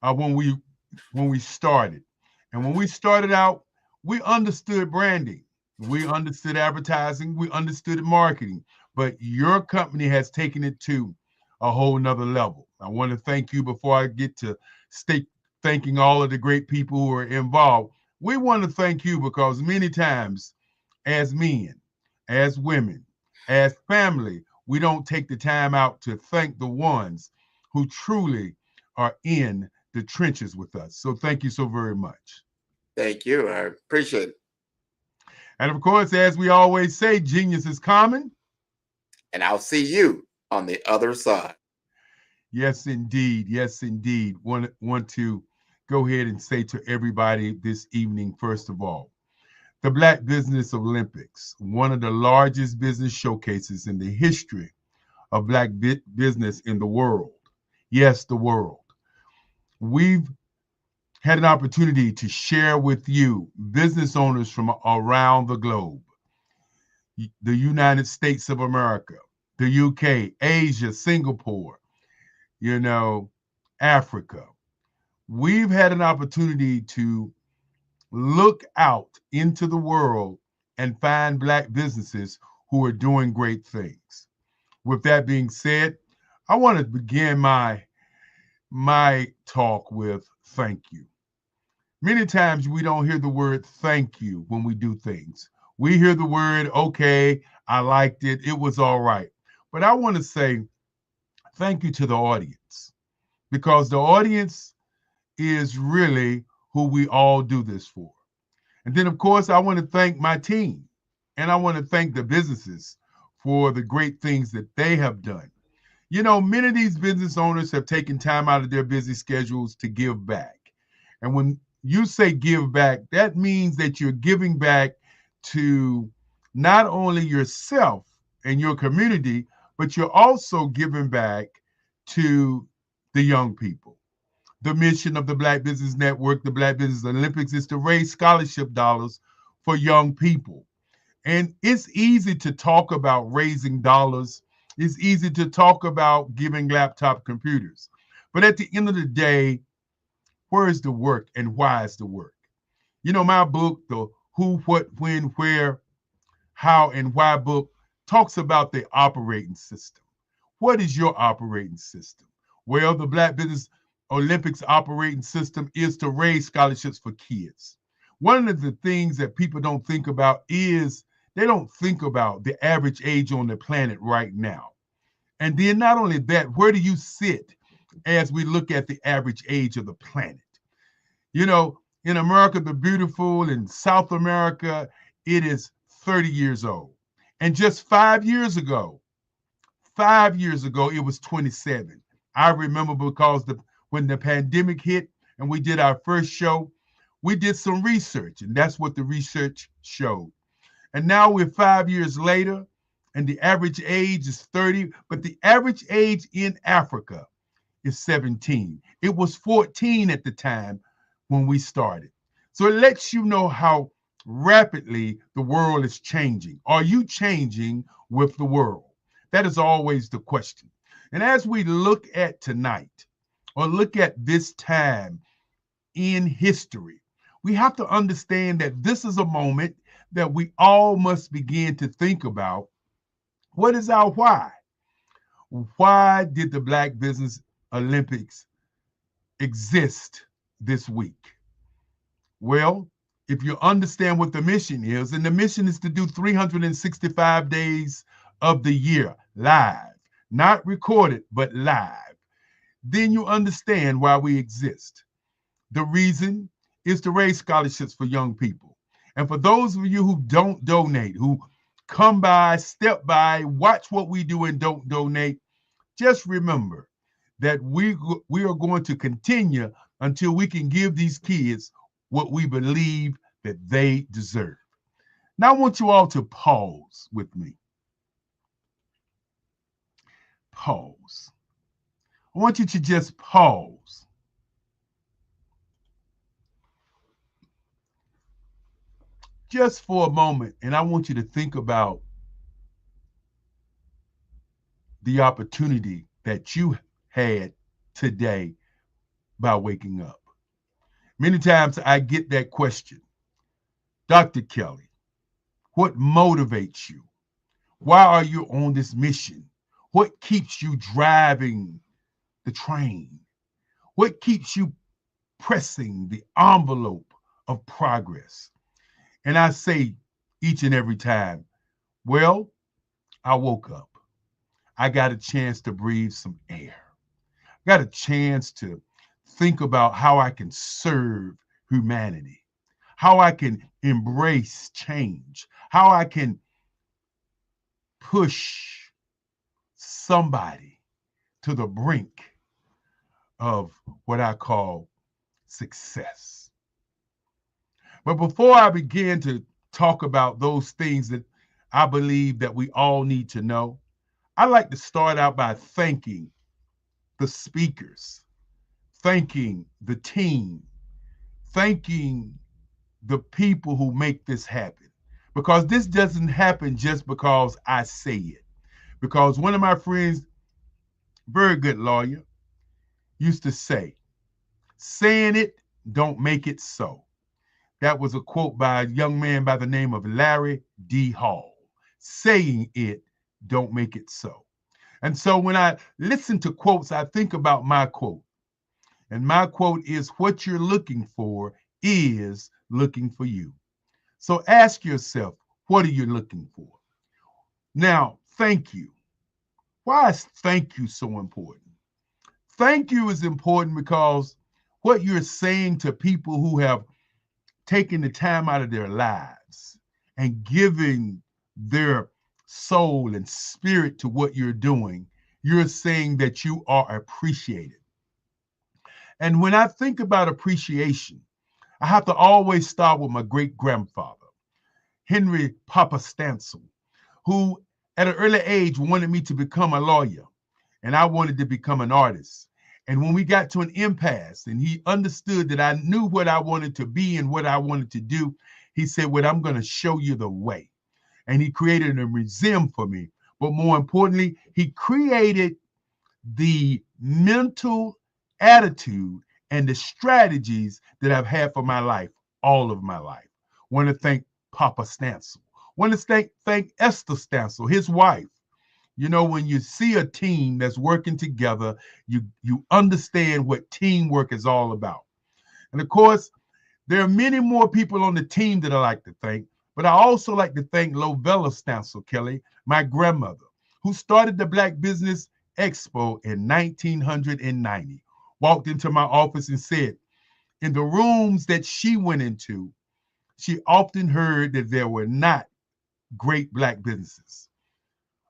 when we started. And when we started out, we understood branding, we understood advertising, we understood marketing, but your company has taken it to a whole nother level. I want to thank you before I get to thanking all of the great people who are involved. We want to thank you because many times as men, as women, as family, we don't take the time out to thank the ones who truly are in the trenches with us. So thank you so very much. Thank you. I appreciate it. And of course, as we always say, genius is common. And I'll see you on the other side. Yes, indeed. Yes, indeed. Want to go ahead and say to everybody this evening, first of all, the Black Business Olympics, one of the largest business showcases in the history of Black business in the world. Yes, the world. We've had an opportunity to share with you business owners from around the globe, the United States of America, the UK, Asia, Singapore, Africa. We've had an opportunity to look out into the world and find Black businesses who are doing great things. With that being said, I want to begin my talk with thank you. Many times we don't hear the word thank you when we do things. We hear the word, okay, I liked it, it was all right. But I want to say thank you to the audience, because the audience is really who we all do this for. And then, of course, I want to thank my team, and I want to thank the businesses for the great things that they have done. You know, many of these business owners have taken time out of their busy schedules to give back. And when you say give back, that means that you're giving back to not only yourself and your community, but you're also giving back to the young people. The mission of the Black Business Network, the Black Business Olympics, is to raise scholarship dollars for young people. And it's easy to talk about raising dollars. It's easy to talk about giving laptop computers. But at the end of the day, where is the work and why is the work? You know, my book, the Who, What, When, Where, How, and Why book, talks about the operating system. What is your operating system? Well, the Black Business Olympics operating system is to raise scholarships for kids. One of the things that people don't think about is they don't think about the average age on the planet right now. And then not only that, where do you sit as we look at the average age of the planet? You know, in America, the beautiful, in South America, it is 30 years old. And just 5 years ago, it was 27. I remember because when the pandemic hit and we did our first show, we did some research, and that's what the research showed. And now we're 5 years later, and the average age is 30, but the average age in Africa is 17. It was 14 at the time when we started. So it lets you know how rapidly the world is changing. Are you changing with the world? That is always the question. And as we look at tonight, or look at this time in history, we have to understand that this is a moment that we all must begin to think about. What is our why? Why did the Black Business Olympics exist this week? Well, if you understand what the mission is, and the mission is to do 365 days of the year live, not recorded, but live, then you understand why we exist. The reason is to raise scholarships for young people. And for those of you who don't donate, who come by, step by, watch what we do and don't donate, just remember that we are going to continue until we can give these kids what we believe that they deserve. Now I want you all to pause with me. Pause. I want you to just pause. Just for a moment, and I want you to think about the opportunity that you had today by waking up. Many times I get that question, Dr. Kelly, what motivates you? Why are you on this mission? What keeps you driving the train? What keeps you pressing the envelope of progress? And I say each and every time, well, I woke up. I got a chance to breathe some air. I got a chance to think about how I can serve humanity, how I can embrace change, how I can push somebody to the brink of what I call success. But before I begin to talk about those things that I believe that we all need to know, I like to start out by thanking the speakers, thanking the team, thanking the people who make this happen. Because this doesn't happen just because I say it. Because one of my friends, very good lawyer, used to say, saying it don't make it so. That was a quote by a young man by the name of Larry D. Hall. Saying it don't make it so. And so when I listen to quotes, I think about my quote. And my quote is, what you're looking for is looking for you. So ask yourself, what are you looking for? Now, thank you. Why is thank you so important? Thank you is important because what you're saying to people who have taking the time out of their lives and giving their soul and spirit to what you're doing, you're saying that you are appreciated. And when I think about appreciation, I have to always start with my great-grandfather, Henry Papa Stansel, who at an early age wanted me to become a lawyer, and I wanted to become an artist. And when we got to an impasse and he understood that I knew what I wanted to be and what I wanted to do, he said, well, I'm going to show you the way. And he created a museum for me. But more importantly, he created the mental attitude and the strategies that I've had for my life, all of my life. Want to thank Papa Stansel. Want to thank Esther Stansel, his wife. You know, when you see a team that's working together, you understand what teamwork is all about. And of course, there are many more people on the team that I like to thank, but I also like to thank Lovella Stansel Kelly, my grandmother, who started the Black Business Expo in 1990. Walked into my office and said, in the rooms that she went into, she often heard that there were not great Black businesses,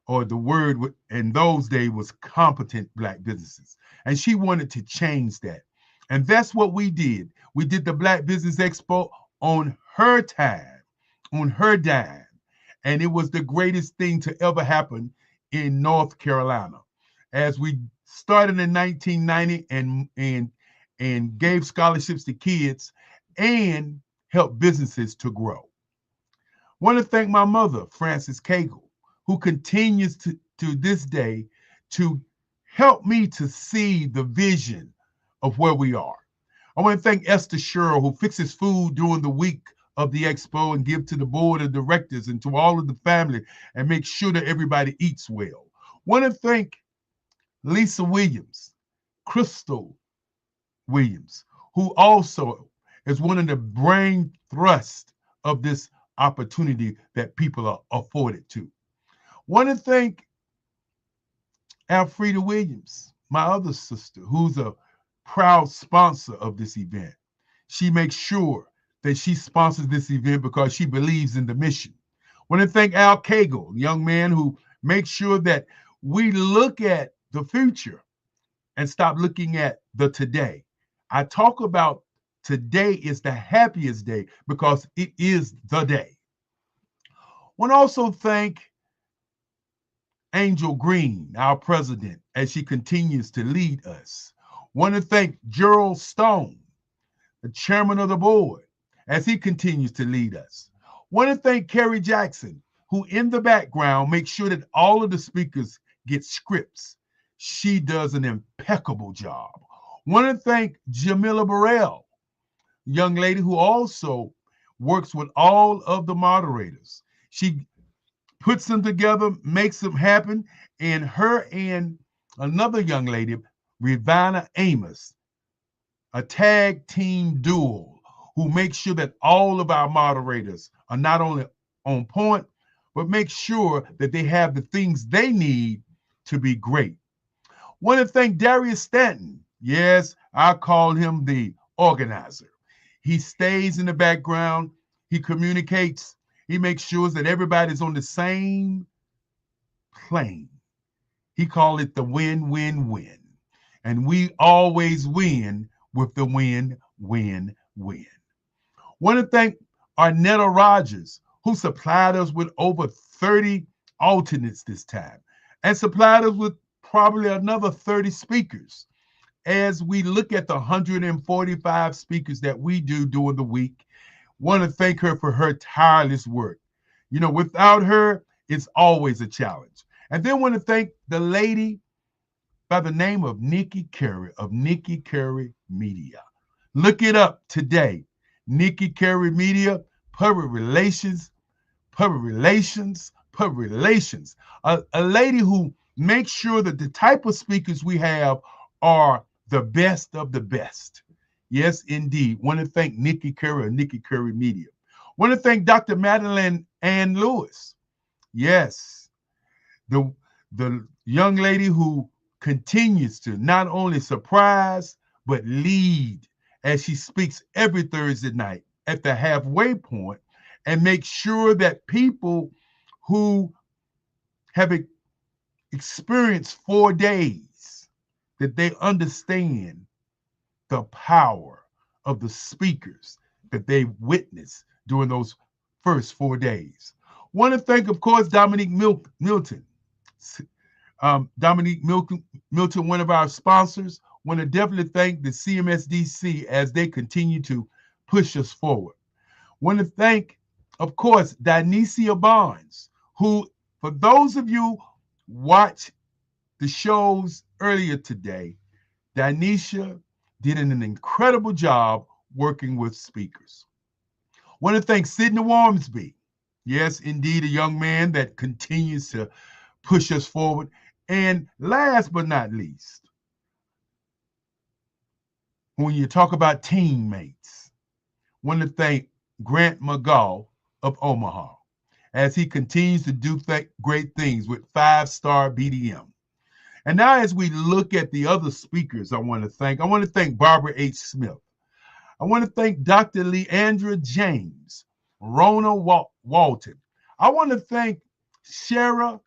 or the word in those days was competent Black businesses. And she wanted to change that. And that's what we did. We did the Black Business Expo on her time, on her dime. And it was the greatest thing to ever happen in North Carolina. As we started in 1990 and gave scholarships to kids and helped businesses to grow. Want to thank my mother, Frances Cagle, who continues to this day to help me to see the vision of where we are. I want to thank Esther Sherrill, who fixes food during the week of the expo and give to the board of directors and to all of the family and make sure that everybody eats well. Want to thank Lisa Williams, Crystal Williams, who also is one of the brain thrust of this opportunity that people are afforded to. Want to thank Alfreda Williams, my other sister, who's a proud sponsor of this event. She makes sure that she sponsors this event because she believes in the mission. Want to thank Al Cagle, a young man who makes sure that we look at the future and stop looking at the today. I talk about today is the happiest day because it is the day. Want to also thank Angel Green, our president, as she continues to lead us. Want to thank Gerald Stone, the chairman of the board, as he continues to lead us. Want to thank Kerry Jackson, who in the background makes sure that all of the speakers get scripts. She does an impeccable job. Want to thank Jamila Burrell, young lady who also works with all of the moderators. She puts them together, makes them happen, and her and another young lady, Rivana Amos, a tag team duo who makes sure that all of our moderators are not only on point, but make sure that they have the things they need to be great. Want to thank Darius Stanton. Yes, I call him the organizer. He stays in the background. He communicates. He makes sure that everybody's on the same plane. He called it the win-win-win. And we always win with the win-win-win. Want to thank Arnetta Rogers, who supplied us with over 30 alternates this time and supplied us with probably another 30 speakers. As we look at the 145 speakers that we do during the week, want to thank her for her tireless work. You know, without her, it's always a challenge. And then want to thank the lady by the name of Nikki Carey of Nikki Carey Media. Look it up today. Nikki Carey Media, public relations. A lady who makes sure that the type of speakers we have are the best of the best. Yes, indeed. Want to thank Nikki Carey of Nikki Carey Media. Want to thank Dr. Madeline Ann Lewis. Yes, the young lady who continues to not only surprise, but lead as she speaks every Thursday night at the halfway point and make sure that people who have experienced 4 days, that they understand the power of the speakers that they witnessed during those first 4 days. Want to thank, of course, Dominique Milton. Dominique Milton, one of our sponsors. Want to definitely thank the CMSDC as they continue to push us forward. Want to thank, of course, Dionysia Barnes, who, for those of you watch the shows earlier today, Dionysia did an incredible job working with speakers. Want to thank Sidney Wormsby. Yes, indeed, a young man that continues to push us forward. And last but not least, when you talk about teammates, want to thank Grant McGaw of Omaha as he continues to do great things with 5 Star BDM. And now as we look at the other speakers I want to thank Barbara H. Smith. I want to thank Dr. Leandra James, Rona Walton. I want to thank Shara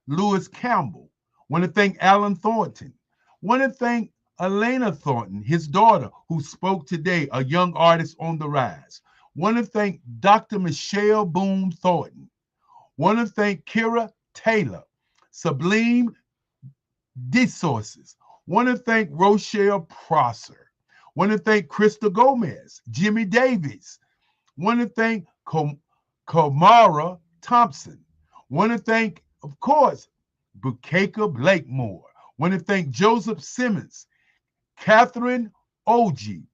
Lewis Campbell. Want to thank Alan Thornton. Want to thank Elena Thornton, his daughter, who spoke today, a young artist on the rise. Want to thank Dr. Michelle Boone Thornton. Want to thank Kira Taylor, Sublime Resources. Want to thank Rochelle Prosser. Want to thank Krista Gomez, Jimmy Davies. Want to thank Kamara Thompson. Want to thank, of course, Bukeka Blakemore. Want to thank Joseph Simmons, Catherine Oji,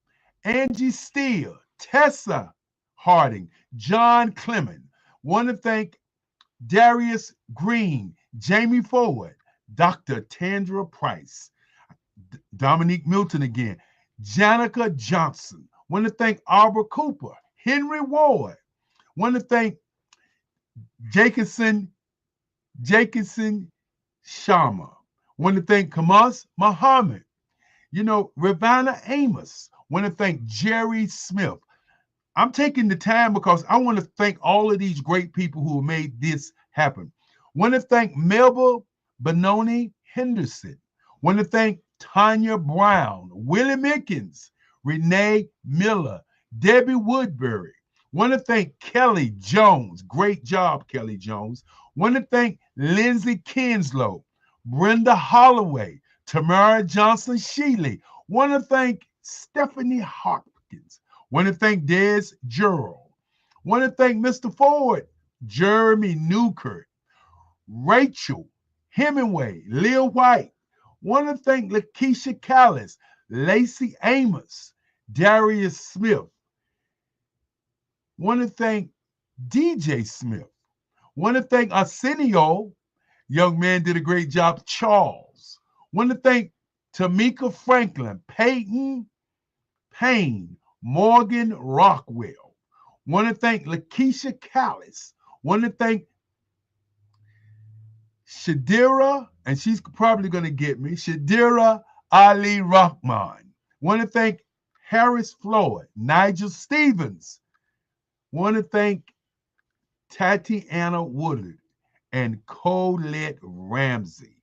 Angie Steele, Tessa Harding, John Clement. Want to thank Darius Green, Jamie Ford, Dr. Tandra Price, Dominique Milton again, Janica Johnson. Want to thank Arbor Cooper, Henry Ward. Want to thank Jacobson Sharma. Want to thank Kamas Muhammad. Ravana Amos. Want to thank Jerry Smith. I'm taking the time because I want to thank all of these great people who have made this happen. Want to thank Melba Benoni Henderson. Want to thank Tanya Brown, Willie Mickens, Renee Miller, Debbie Woodbury. Want to thank Kelly Jones. Great job, Kelly Jones. Want to thank Lindsay Kinslow, Brenda Holloway, Tamara Johnson Shealy. Want to thank Stephanie Hopkins. Want to thank Des Gerald. Want to thank Mr. Ford, Jeremy Newkirk, Rachel Hemingway, Lil White. Want to thank Lakeisha Callis, Lacey Amos, Darius Smith. Want to thank DJ Smith. Want to thank Arsenio, young man did a great job, Charles. Want to thank Tamika Franklin, Peyton Payne, Morgan Rockwell. Want to thank Lakeisha Callis. Want to thank Shadira, and she's probably going to get me, Shadira Ali Rahman. Want to thank Harris Floyd, Nigel Stevens. Want to thank Tatiana Woodard and Colette Ramsey.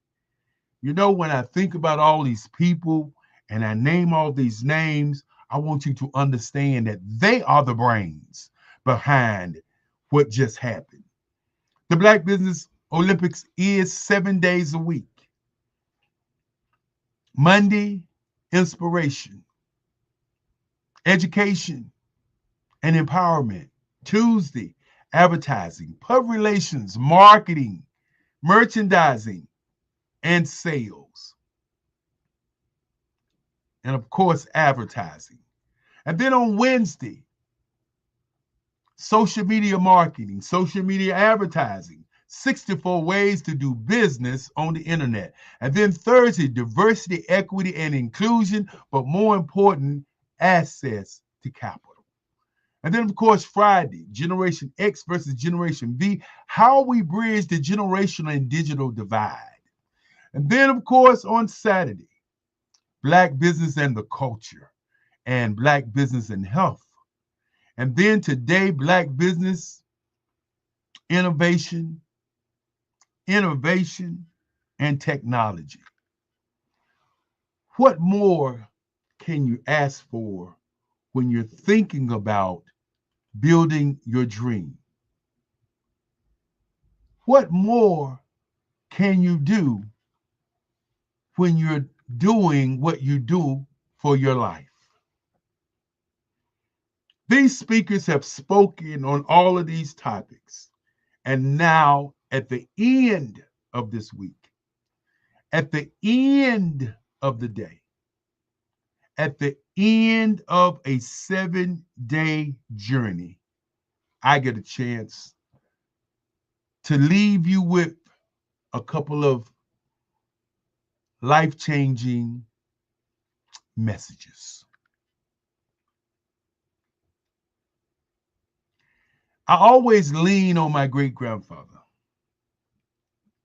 When I think about all these people and I name all these names, I want you to understand that they are the brains behind what just happened. The Black Business Olympics is 7 days a week. Monday, inspiration, education, and empowerment. Tuesday, advertising, public relations, marketing, merchandising, and sales. And of course, advertising. And then on Wednesday, social media marketing, social media advertising, 64 ways to do business on the internet. And then Thursday, diversity, equity, and inclusion, but more important, access to capital. And then, of course, Friday, Generation X versus Generation V, how we bridge the generational and digital divide. And then, of course, on Saturday, Black Business and the Culture and Black Business and Health And then today, Black business, innovation, and technology. What more can you ask for when you're thinking about building your dream? What more can you do when you're doing what you do for your life? These speakers have spoken on all of these topics. And now, at the end of this week, at the end of the day, at the end of a 7-day journey, I get a chance to leave you with a couple of life-changing messages. I always lean on my great-grandfather.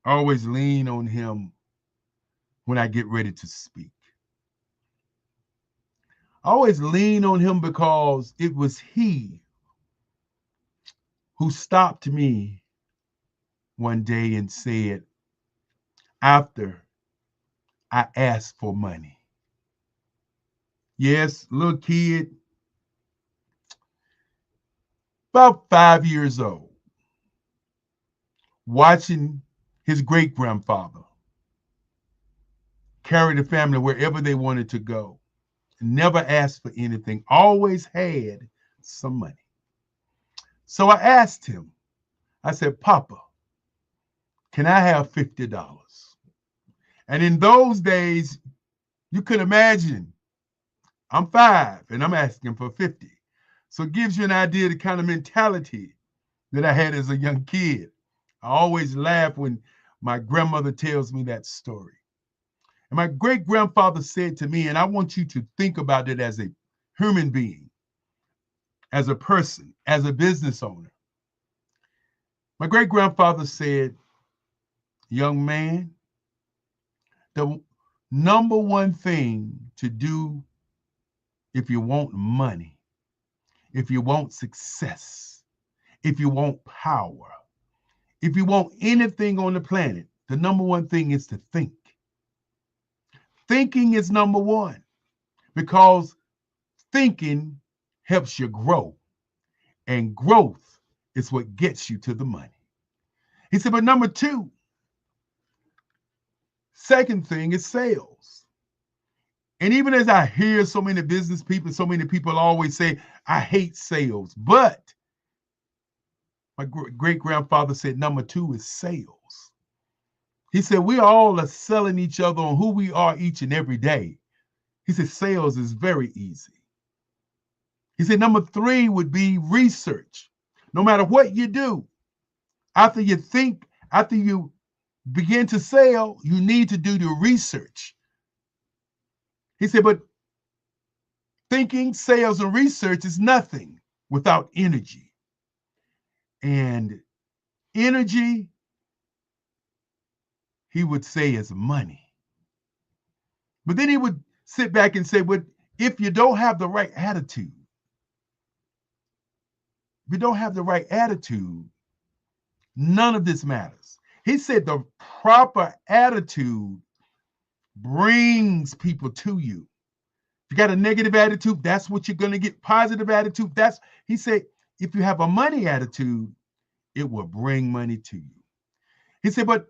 I always lean on him when I get ready to speak. I always lean on him because it was he who stopped me one day and said, after I asked for money. Yes, little kid, about 5 years old, watching his great-grandfather carry the family wherever they wanted to go. Never asked for anything, always had some money. So I asked him, I said, Papa, can I have $50? And in those days, you could imagine, I'm 5 and I'm asking for 50. So it gives you an idea of the kind of mentality that I had as a young kid. I always laugh when my grandmother tells me that story. And my great-grandfather said to me, and I want you to think about it as a human being, as a person, as a business owner. My great-grandfather said, young man, the number one thing to do if you want money, if you want success, if you want power, if you want anything on the planet, the number one thing is to think. Thinking is number one because thinking helps you grow, and growth is what gets you to the money. He said, but number two, second thing is sales. And even as I hear so many business people, so many people always say, I hate sales. But my great-grandfather said number two is sales. He said, we all are selling each other on who we are each and every day. He said, sales is very easy. He said, number three would be research. No matter what you do, after you think, after you begin to sell, you need to do the research. He said, but thinking, sales, and research is nothing without energy. And energy, he would say, is money. But then he would sit back and say, but if you don't have the right attitude, if you don't have the right attitude, none of this matters. He said the proper attitude brings people to you. If you got a negative attitude, that's what you're going to get. Positive attitude, he said, if you have a money attitude, it will bring money to you. He said, but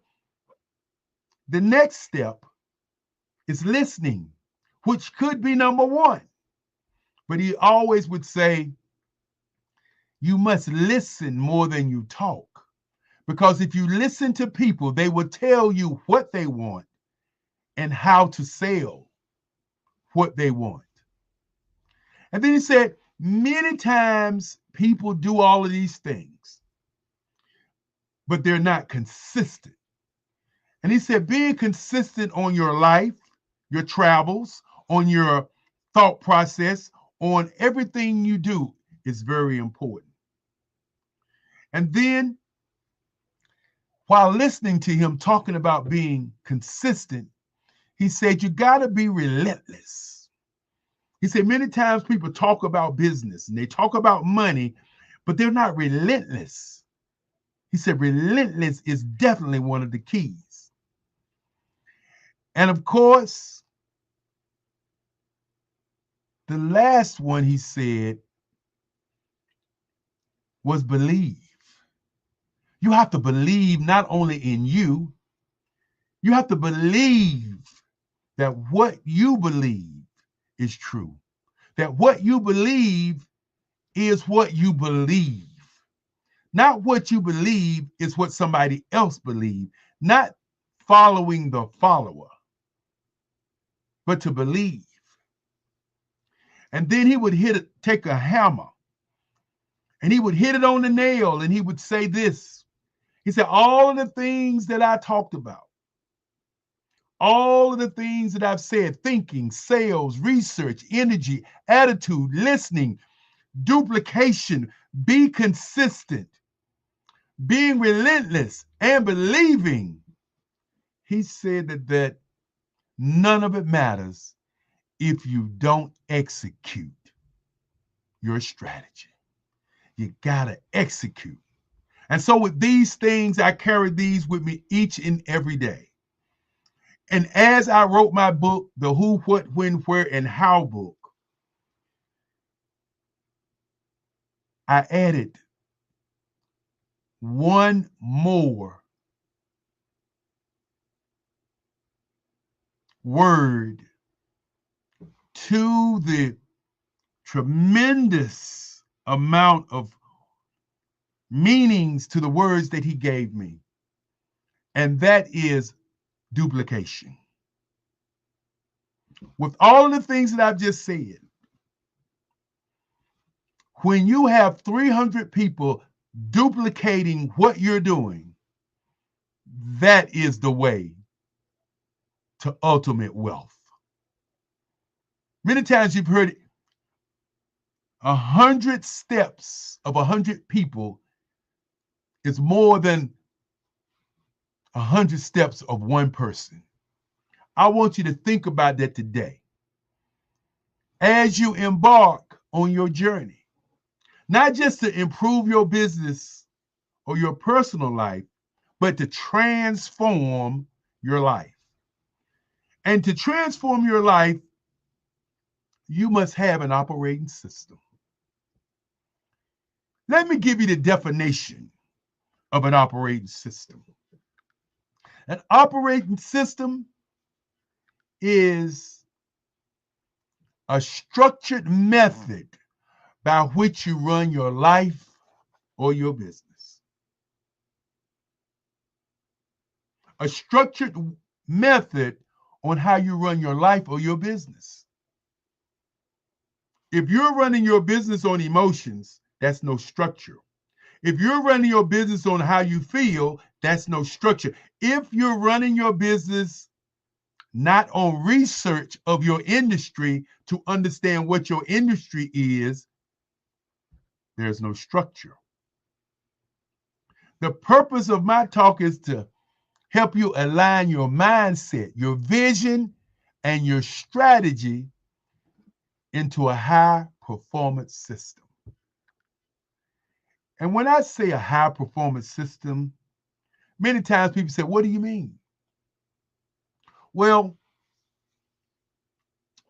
the next step is listening, which could be number one. But he always would say, you must listen more than you talk. Because if you listen to people, they will tell you what they want and how to sell what they want. And then he said, many times people do all of these things, but they're not consistent. And he said, being consistent on your life, your travels, on your thought process, on everything you do is very important. And then while listening to him talking about being consistent, he said, you got to be relentless. He said, many times people talk about business and they talk about money, but they're not relentless. He said, relentless is definitely one of the keys. And of course, the last one he said was believe. You have to believe not only in you, you have to believe that what you believe is true. That what you believe is what you believe. Not what you believe is what somebody else believes. Not following the follower, but to believe. And then he would take a hammer, and he would hit it on the nail, and he would say this. He said, all of the things that I talked about, all of the things that I've said, thinking, sales, research, energy, attitude, listening, duplication, be consistent, being relentless, and believing. He said that none of it matters if you don't execute your strategy. You gotta execute. And so with these things, I carry these with me each and every day. And as I wrote my book, the Who, What, When, Where, and How book, I added one more word to the tremendous amount of meanings to the words that he gave me. And that is duplication. With all of the things that I've just said, when you have 300 people duplicating what you're doing, that is the way to ultimate wealth. Many times you've heard 100 steps of 100 people is more than 100 steps of one person. I want you to think about that today. As you embark on your journey, not just to improve your business or your personal life, but to transform your life. And to transform your life, you must have an operating system. Let me give you the definition of an operating system. An operating system is a structured method by which you run your life or your business. A structured method on how you run your life or your business. If you're running your business on emotions, that's no structure. If you're running your business on how you feel, that's no structure. If you're running your business not on research of your industry to understand what your industry is, there's no structure. The purpose of my talk is to help you align your mindset, your vision, and your strategy into a high performance system. And when I say a high performance system, many times people say, what do you mean? Well,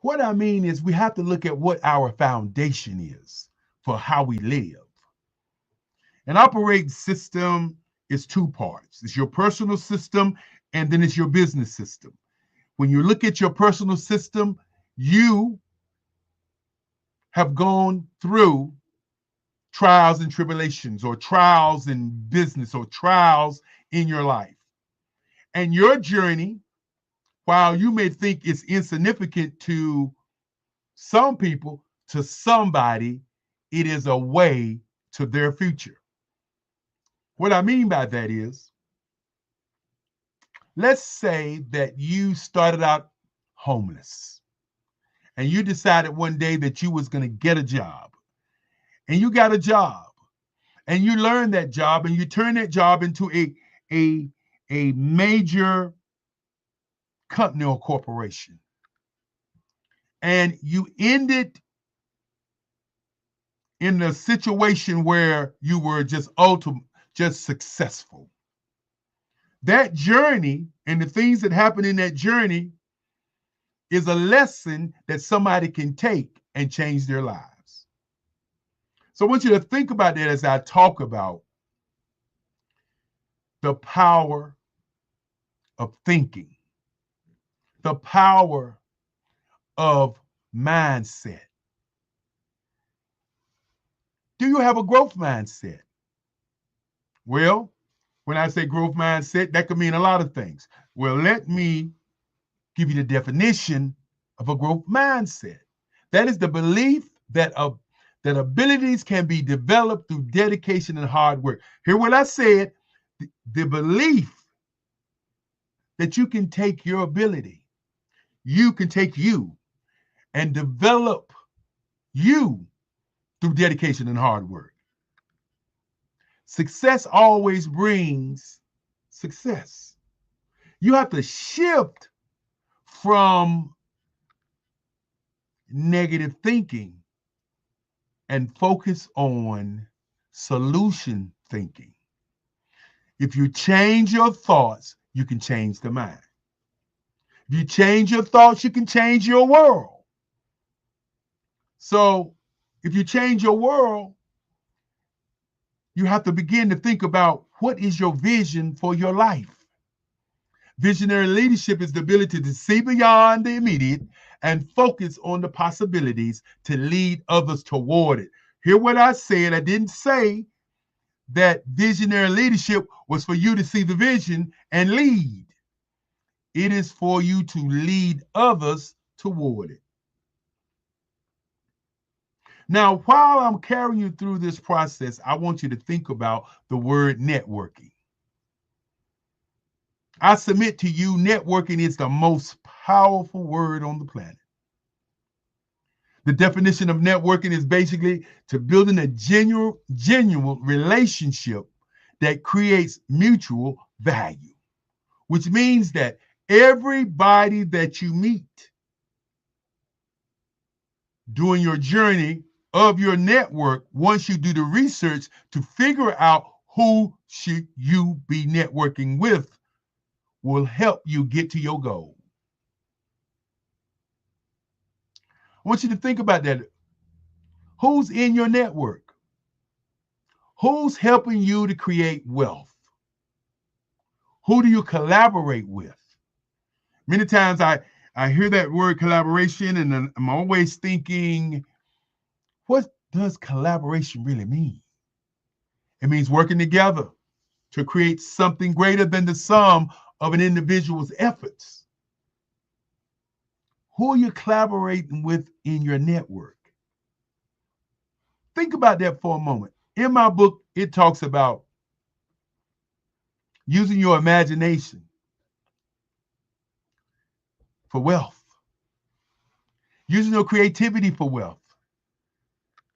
what I mean is we have to look at what our foundation is for how we live. An operating system is two parts. It's your personal system, and then it's your business system. When you look at your personal system, you have gone through trials and tribulations, or trials in business, or trials in your life. And your journey, while you may think it's insignificant to some people, to somebody, it is a way to their future. What I mean by that is, let's say that you started out homeless and you decided one day that you was going to get a job, and you got a job and you learned that job and you turned that job into a major company or corporation. and you ended in a situation where you were just successful. That journey and the things that happen in that journey is a lesson that somebody can take and change their lives. So I want you to think about that as I talk about the power of thinking, the power of mindset. Do you have a growth mindset? Well, when I say growth mindset, that could mean a lot of things. Well, let me give you the definition of a growth mindset. That is the belief that that abilities can be developed through dedication and hard work. Hear what I said, the belief that you can take your ability, you can take you and develop you through dedication and hard work. Success always brings success. You have to shift from negative thinking and focus on solution thinking. If you change your thoughts, you can change the mind. If you change your thoughts, you can change your world. So if you change your world, you have to begin to think about what is your vision for your life. Visionary leadership is the ability to see beyond the immediate and focus on the possibilities to lead others toward it. Hear what I said. I didn't say that visionary leadership was for you to see the vision and lead. It is for you to lead others toward it. Now, while I'm carrying you through this process, I want you to think about the word networking. I submit to you, networking is the most powerful word on the planet. The definition of networking is basically to building a genuine relationship that creates mutual value, which means that everybody that you meet during your journey of your network, once you do the research to figure out who should you be networking with, will help you get to your goal. I want you to think about that. Who's in your network? Who's helping you to create wealth? Who do you collaborate with? Many times I hear that word collaboration and I'm always thinking, what does collaboration really mean? It means working together to create something greater than the sum of an individual's efforts. Who are you collaborating with in your network? Think about that for a moment. In my book, it talks about using your imagination for wealth, using your creativity for wealth,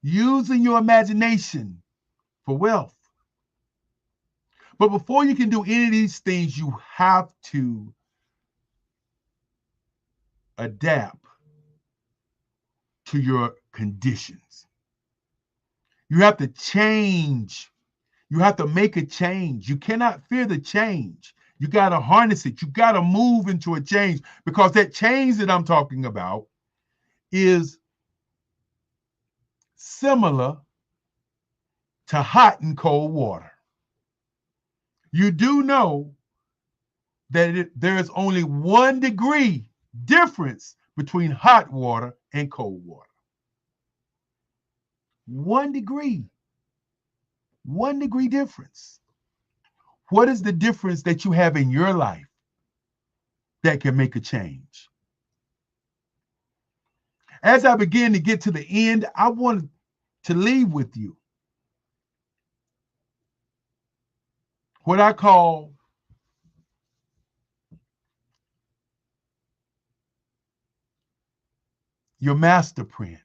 using your imagination for wealth. But before you can do any of these things, you have to adapt to your conditions. You have to change. You have to make a change. You cannot fear the change. You got to harness it. You got to move into a change, because that change that I'm talking about is similar to hot and cold water. You do know that there is only 1 degree difference between hot water and cold water. 1 degree. 1 degree difference. What is the difference that you have in your life that can make a change? As I begin to get to the end, I want to leave with you what I call your master print.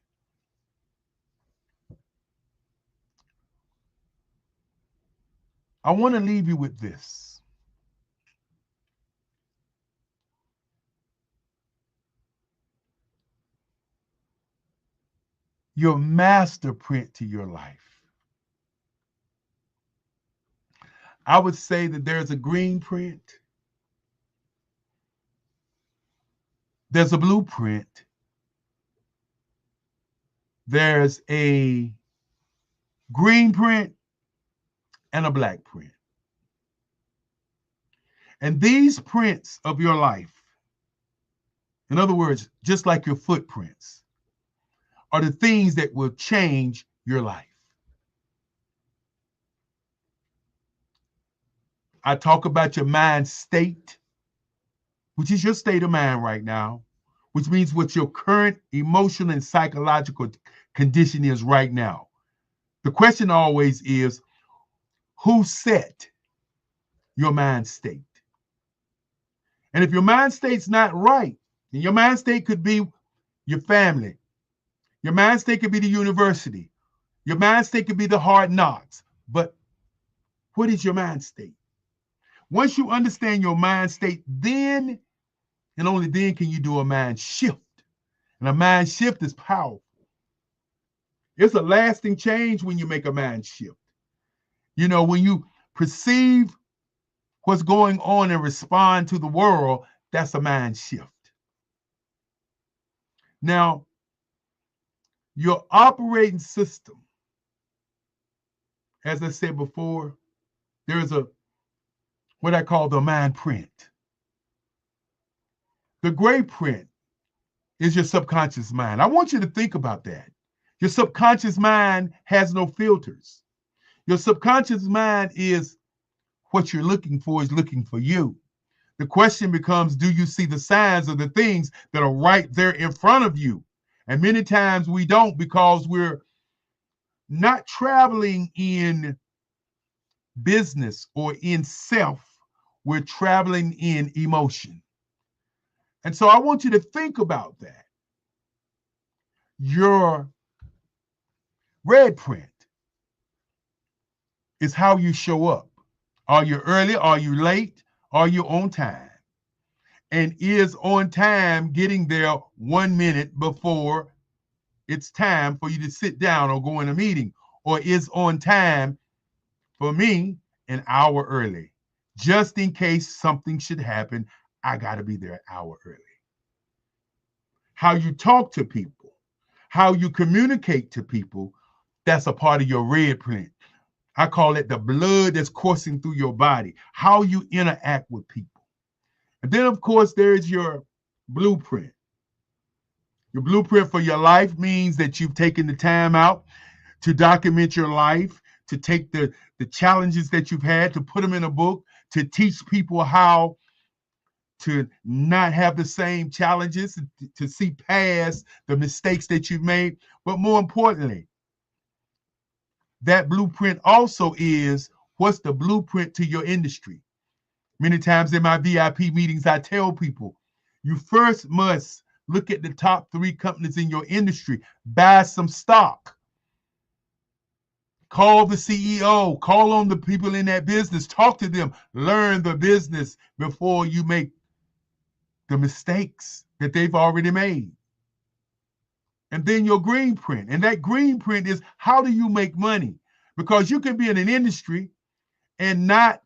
I want to leave you with this. your master print to your life. I would say that there's a green print, there's a blueprint, there's a green print, and a black print. And these prints of your life, in other words, just like your footprints, are the things that will change your life. I talk about your mind state, which is your state of mind right now, which means what your current emotional and psychological condition is right now. The question always is, who set your mind state? And if your mind state's not right, and your mind state could be your family, your mind state could be the university, your mind state could be the hard knocks, but what is your mind state? Once you understand your mind state, then and only then can you do a mind shift. And a mind shift is powerful. It's a lasting change when you make a mind shift. You know, when you perceive what's going on and respond to the world, that's a mind shift. Now, your operating system, as I said before, there is what I call the mind print. The gray print is your subconscious mind. I want you to think about that. Your subconscious mind has no filters. Your subconscious mind is what you're looking for is looking for you. The question becomes, do you see the signs of the things that are right there in front of you? And many times we don't, because we're not traveling in business or in self. We're traveling in emotion. And so I want you to think about that. Your red print is how you show up. Are you early? Are you late? Are you on time? And is on time getting there 1 minute before it's time for you to sit down or go in a meeting? Or is on time, for me, an hour early? Just in case something should happen, I got to be there an hour early. How you talk to people, how you communicate to people, that's a part of your red print. I call it the blood that's coursing through your body, how you interact with people. And then, of course, there's your blueprint. Your blueprint for your life means that you've taken the time out to document your life, to take the challenges that you've had, to put them in a book, to teach people how to not have the same challenges, to see past the mistakes that you've made. But more importantly, that blueprint also is what's the blueprint to your industry. Many times in my VIP meetings, I tell people, you first must look at the top 3 companies in your industry, buy some stock. Call the CEO, call on the people in that business, talk to them, learn the business before you make the mistakes that they've already made. And then your green print. And that green print is, how do you make money? Because you can be in an industry and not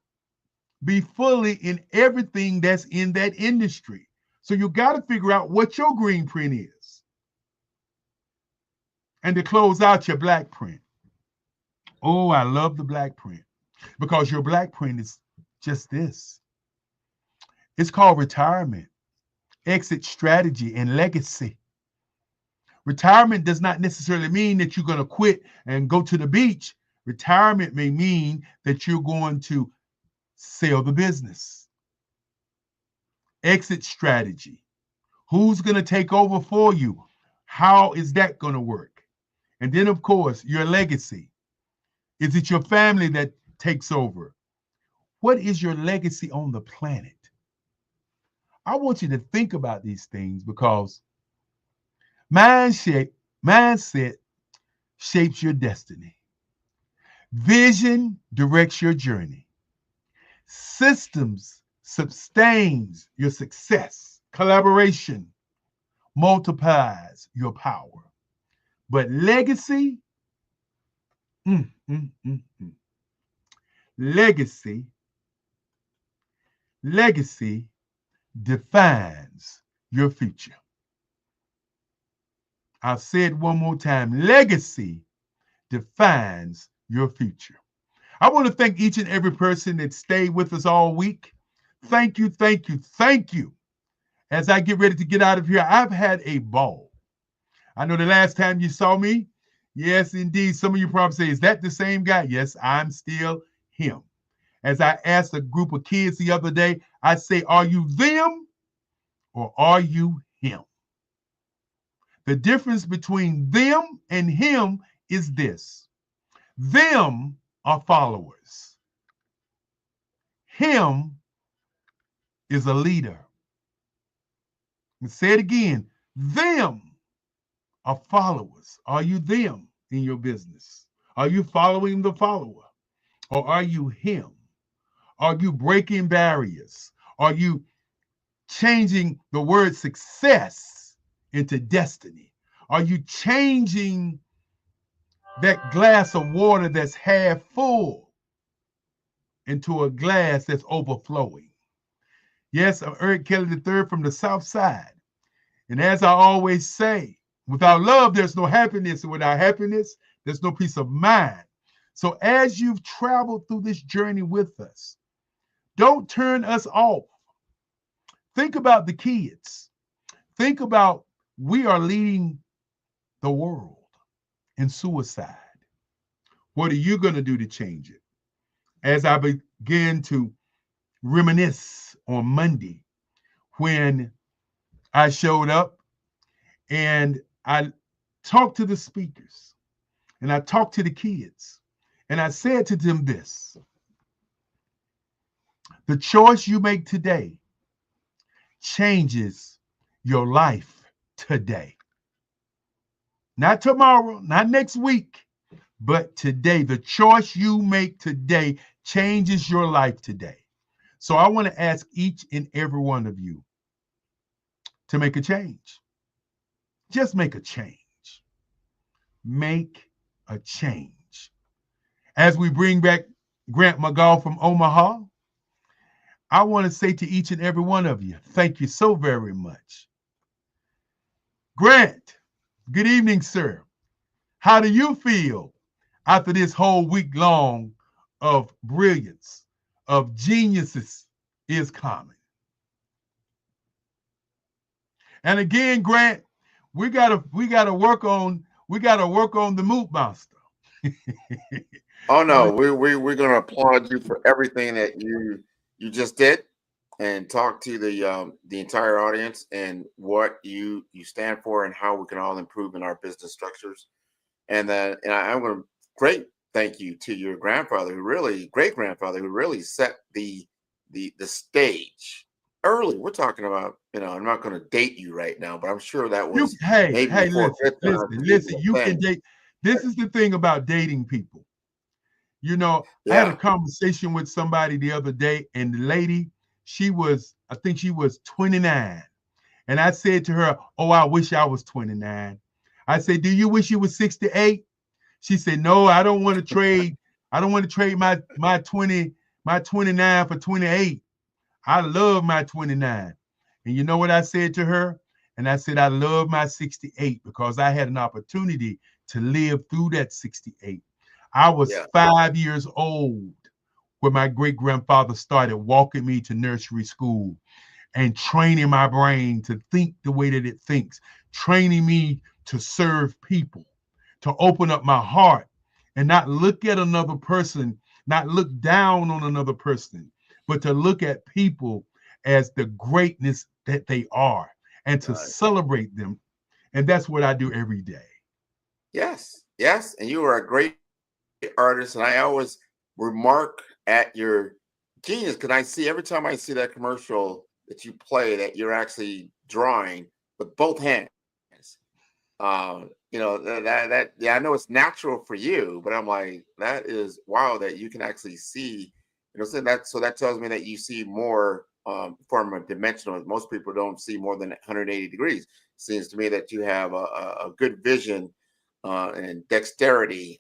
be fully in everything that's in that industry. So you got to figure out what your green print is. And to close out, your black print. Oh, I love the black print, because your black print is just this. It's called retirement, exit strategy, and legacy. Retirement does not necessarily mean that you're going to quit and go to the beach. Retirement may mean that you're going to sell the business. Exit strategy. Who's going to take over for you? How is that going to work? And then, of course, your legacy. Is it your family that takes over? What is your legacy on the planet? I want you to think about these things, because mindset shapes your destiny. Vision directs your journey. Systems sustains your success. Collaboration multiplies your power. But legacy, mm, mm, mm, mm. legacy, legacy defines your future. I'll say it one more time. Legacy defines your future. I want to thank each and every person that stayed with us all week. Thank you, thank you, thank you. As I get ready to get out of here, I've had a ball. I know the last time you saw me, yes, indeed, some of you probably say, is that the same guy? Yes, I'm still him. As I asked a group of kids the other day, I say, are you them or are you him? The difference between them and him is this. Them are followers. Him is a leader. And say it again. Them are followers. Are you them in your business? Are you following the follower? Or are you him? Are you breaking barriers? Are you changing the word success into destiny? Are you changing that glass of water that's half full into a glass that's overflowing? Yes, I'm Eric Kelly III from the South Side. And as I always say, without love, there's no happiness. And without happiness, there's no peace of mind. So as you've traveled through this journey with us, don't turn us off. Think about the kids. Think about we are leading the world in suicide. What are you going to do to change it? As I began to reminisce on Monday when I showed up and I talked to the speakers and I talked to the kids and I said to them this: the choice you make today changes your life today. Not tomorrow, not next week, but today. The choice you make today changes your life today. So I want to ask each and every one of you to make a change. Just make a change. Make a change. As we bring back Grant McGaw from Omaha, I want to say to each and every one of you, thank you so very much. Grant, good evening, sir. How do you feel after this whole week long of brilliance, of geniuses is common? And again, Grant, we gotta work on the moot monster. Oh no, we're gonna applaud you for everything that you just did, and talk to the entire audience and what you stand for and how we can all improve in our business structures. And I'm going to great thank you to your great grandfather who really set the stage early. We're talking about, I'm not going to date you right now, but I'm sure that was listen, you can date. This is the thing about dating people. I had a conversation with somebody the other day, and the lady, I think she was 29. And I said to her, oh, I wish I was 29. I said, do you wish you were 68? She said, no, I don't want to trade. I don't want to trade my 29 for 28. I love my 29. And you know what I said to her? And I said, I love my 68 because I had an opportunity to live through that 68. I was 5 years old when my great-grandfather started walking me to nursery school and training my brain to think the way that it thinks, training me to serve people, to open up my heart and not look at another person, not look down on another person, but to look at people as the greatness that they are and to celebrate them. And that's what I do every day. Yes. And you are a great artist. And I always remark at your genius because every time I see that commercial that you play, that you're actually drawing with both hands. I know it's natural for you, but I'm like, that is wow that you can actually see, so that tells me that you see more from a dimensional. Most people don't see more than 180 degrees. Seems to me that you have a good vision and dexterity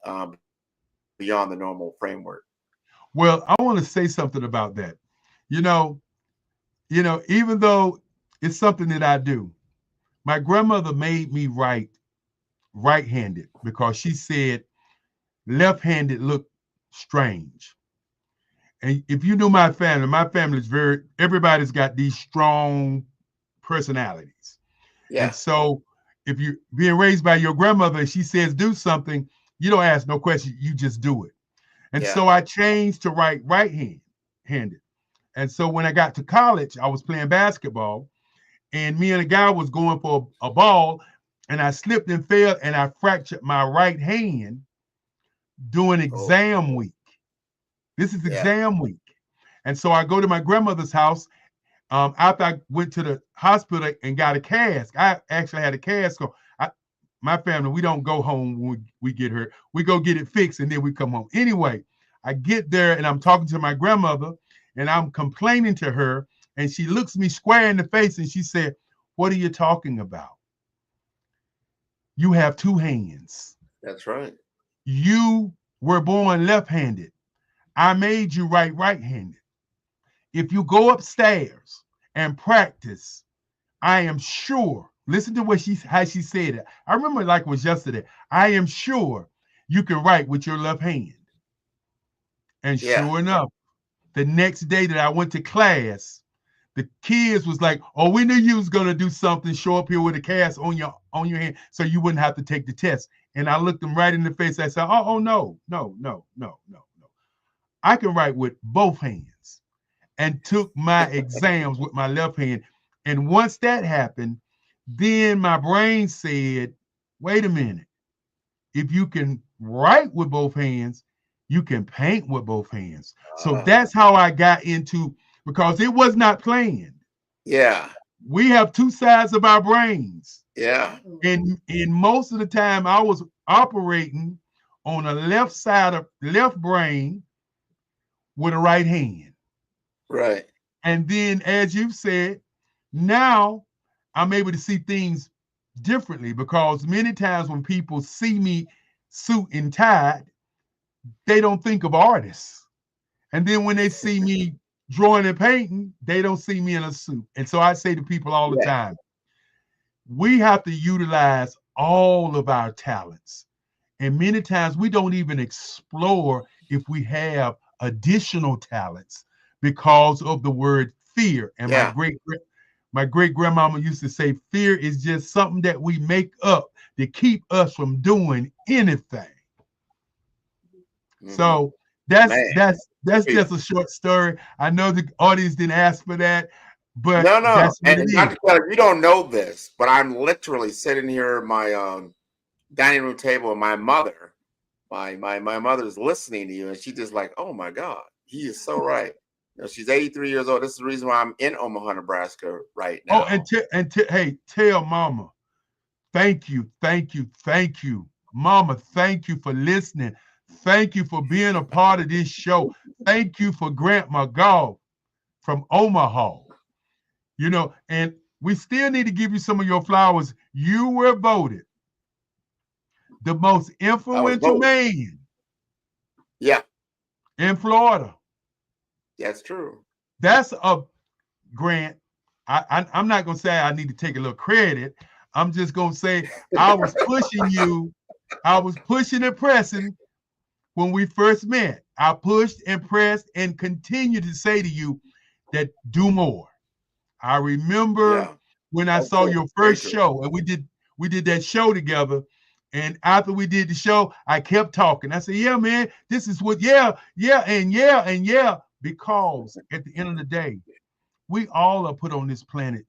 beyond the normal framework. Well, I want to say something about that. You know, even though it's something that I do, my grandmother made me write right-handed because she said left-handed looked strange. And if you knew my family is everybody's got these strong personalities. Yeah. And so if you're being raised by your grandmother and she says do something, you don't ask no question, you just do it. And Yeah. so I changed to write right-handed. And so when I got to college, I was playing basketball, and me and a guy was going for a ball, and I slipped and fell, and I fractured my right hand during exam week. This is exam week. And so I go to my grandmother's house after I went to the hospital and got a cast. I actually had a cast. My family, we don't go home when we get hurt. We go get it fixed, and then we come home. Anyway, I get there, and I'm talking to my grandmother, and I'm complaining to her, and she looks me square in the face, and she said, "What are you talking about? You have two hands. That's right. You were born left-handed. I made you right-handed. If you go upstairs and practice, I am sure," listen to how she said it. I remember like it was yesterday. "I am sure you can write with your left hand." And sure enough, the next day that I went to class, the kids was like, "Oh, we knew you was gonna do something, show up here with a cast on your hand so you wouldn't have to take the test." And I looked them right in the face. I said, oh no. I can write with both hands, and took my exams with my left hand. And once that happened, then my brain said, wait a minute, if you can write with both hands, you can paint with both hands. So that's how I got into, because it was not planned. Yeah. We have two sides of our brains. Yeah. And most of the time I was operating on a left side of left brain with a right hand. Right. And then, as you've said, now I'm able to see things differently, because many times when people see me suit and tied, they don't think of artists. And then when they see me drawing and painting, they don't see me in a suit. And so I say to people all the time, we have to utilize all of our talents. And many times we don't even explore if we have additional talents because of the word fear. And my great grandmama used to say, fear is just something that we make up to keep us from doing anything. Mm-hmm. So that's just a short story. I know the audience didn't ask for that, but no. That's what and Dr. Keller, you don't know this, but I'm literally sitting here at my dining room table, and my mother, my mother's listening to you, and she's just like, oh my God, he is so right. You know, she's 83 years old. This is the reason why I'm in Omaha, Nebraska right now. Oh, hey, tell Mama, thank you, Mama. Thank you for listening. Thank you for being a part of this show. Thank you for Grant McGaw from Omaha. You know, and we still need to give you some of your flowers. You were voted the most influential man. Yeah. In Florida. That's true. That's a Grant. I'm not gonna say I need to take a little credit. I'm just gonna say I was pushing you. I was pushing and pressing when we first met. I pushed and pressed and continue to say to you that do more. I remember when I saw your first show, and we did that show together. And after we did the show, I kept talking. I said, yeah, man, this is what, yeah, because at the end of the day, we all are put on this planet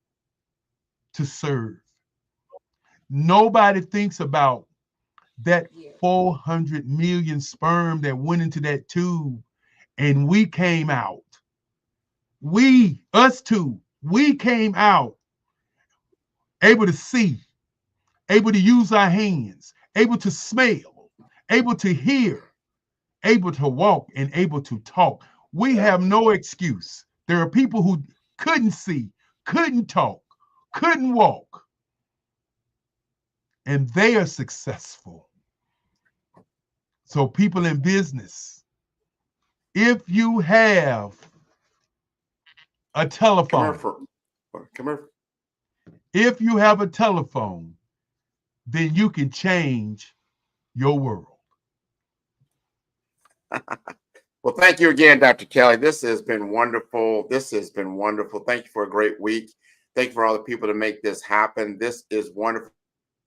to serve. Nobody thinks about that 400 million sperm that went into that tube, and we came out. Us two, we came out able to see, able to use our hands, able to smell, able to hear, able to walk, and able to talk. We have no excuse. There are people who couldn't see, couldn't talk, couldn't walk, and they are successful. So people in business, if you have a telephone, if you have a telephone, then you can change your world. Well, thank you again, Dr. Kelly. This has been wonderful. This has been wonderful. Thank you for a great week. Thank you for all the people to make this happen. This is wonderful.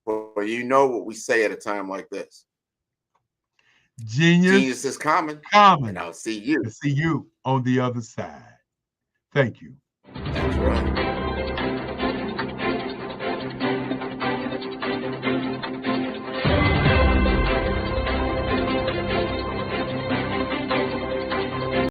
You know what we say at a time like this. Genius is common. And I'll see you. See you on the other side. Thank you. That's right.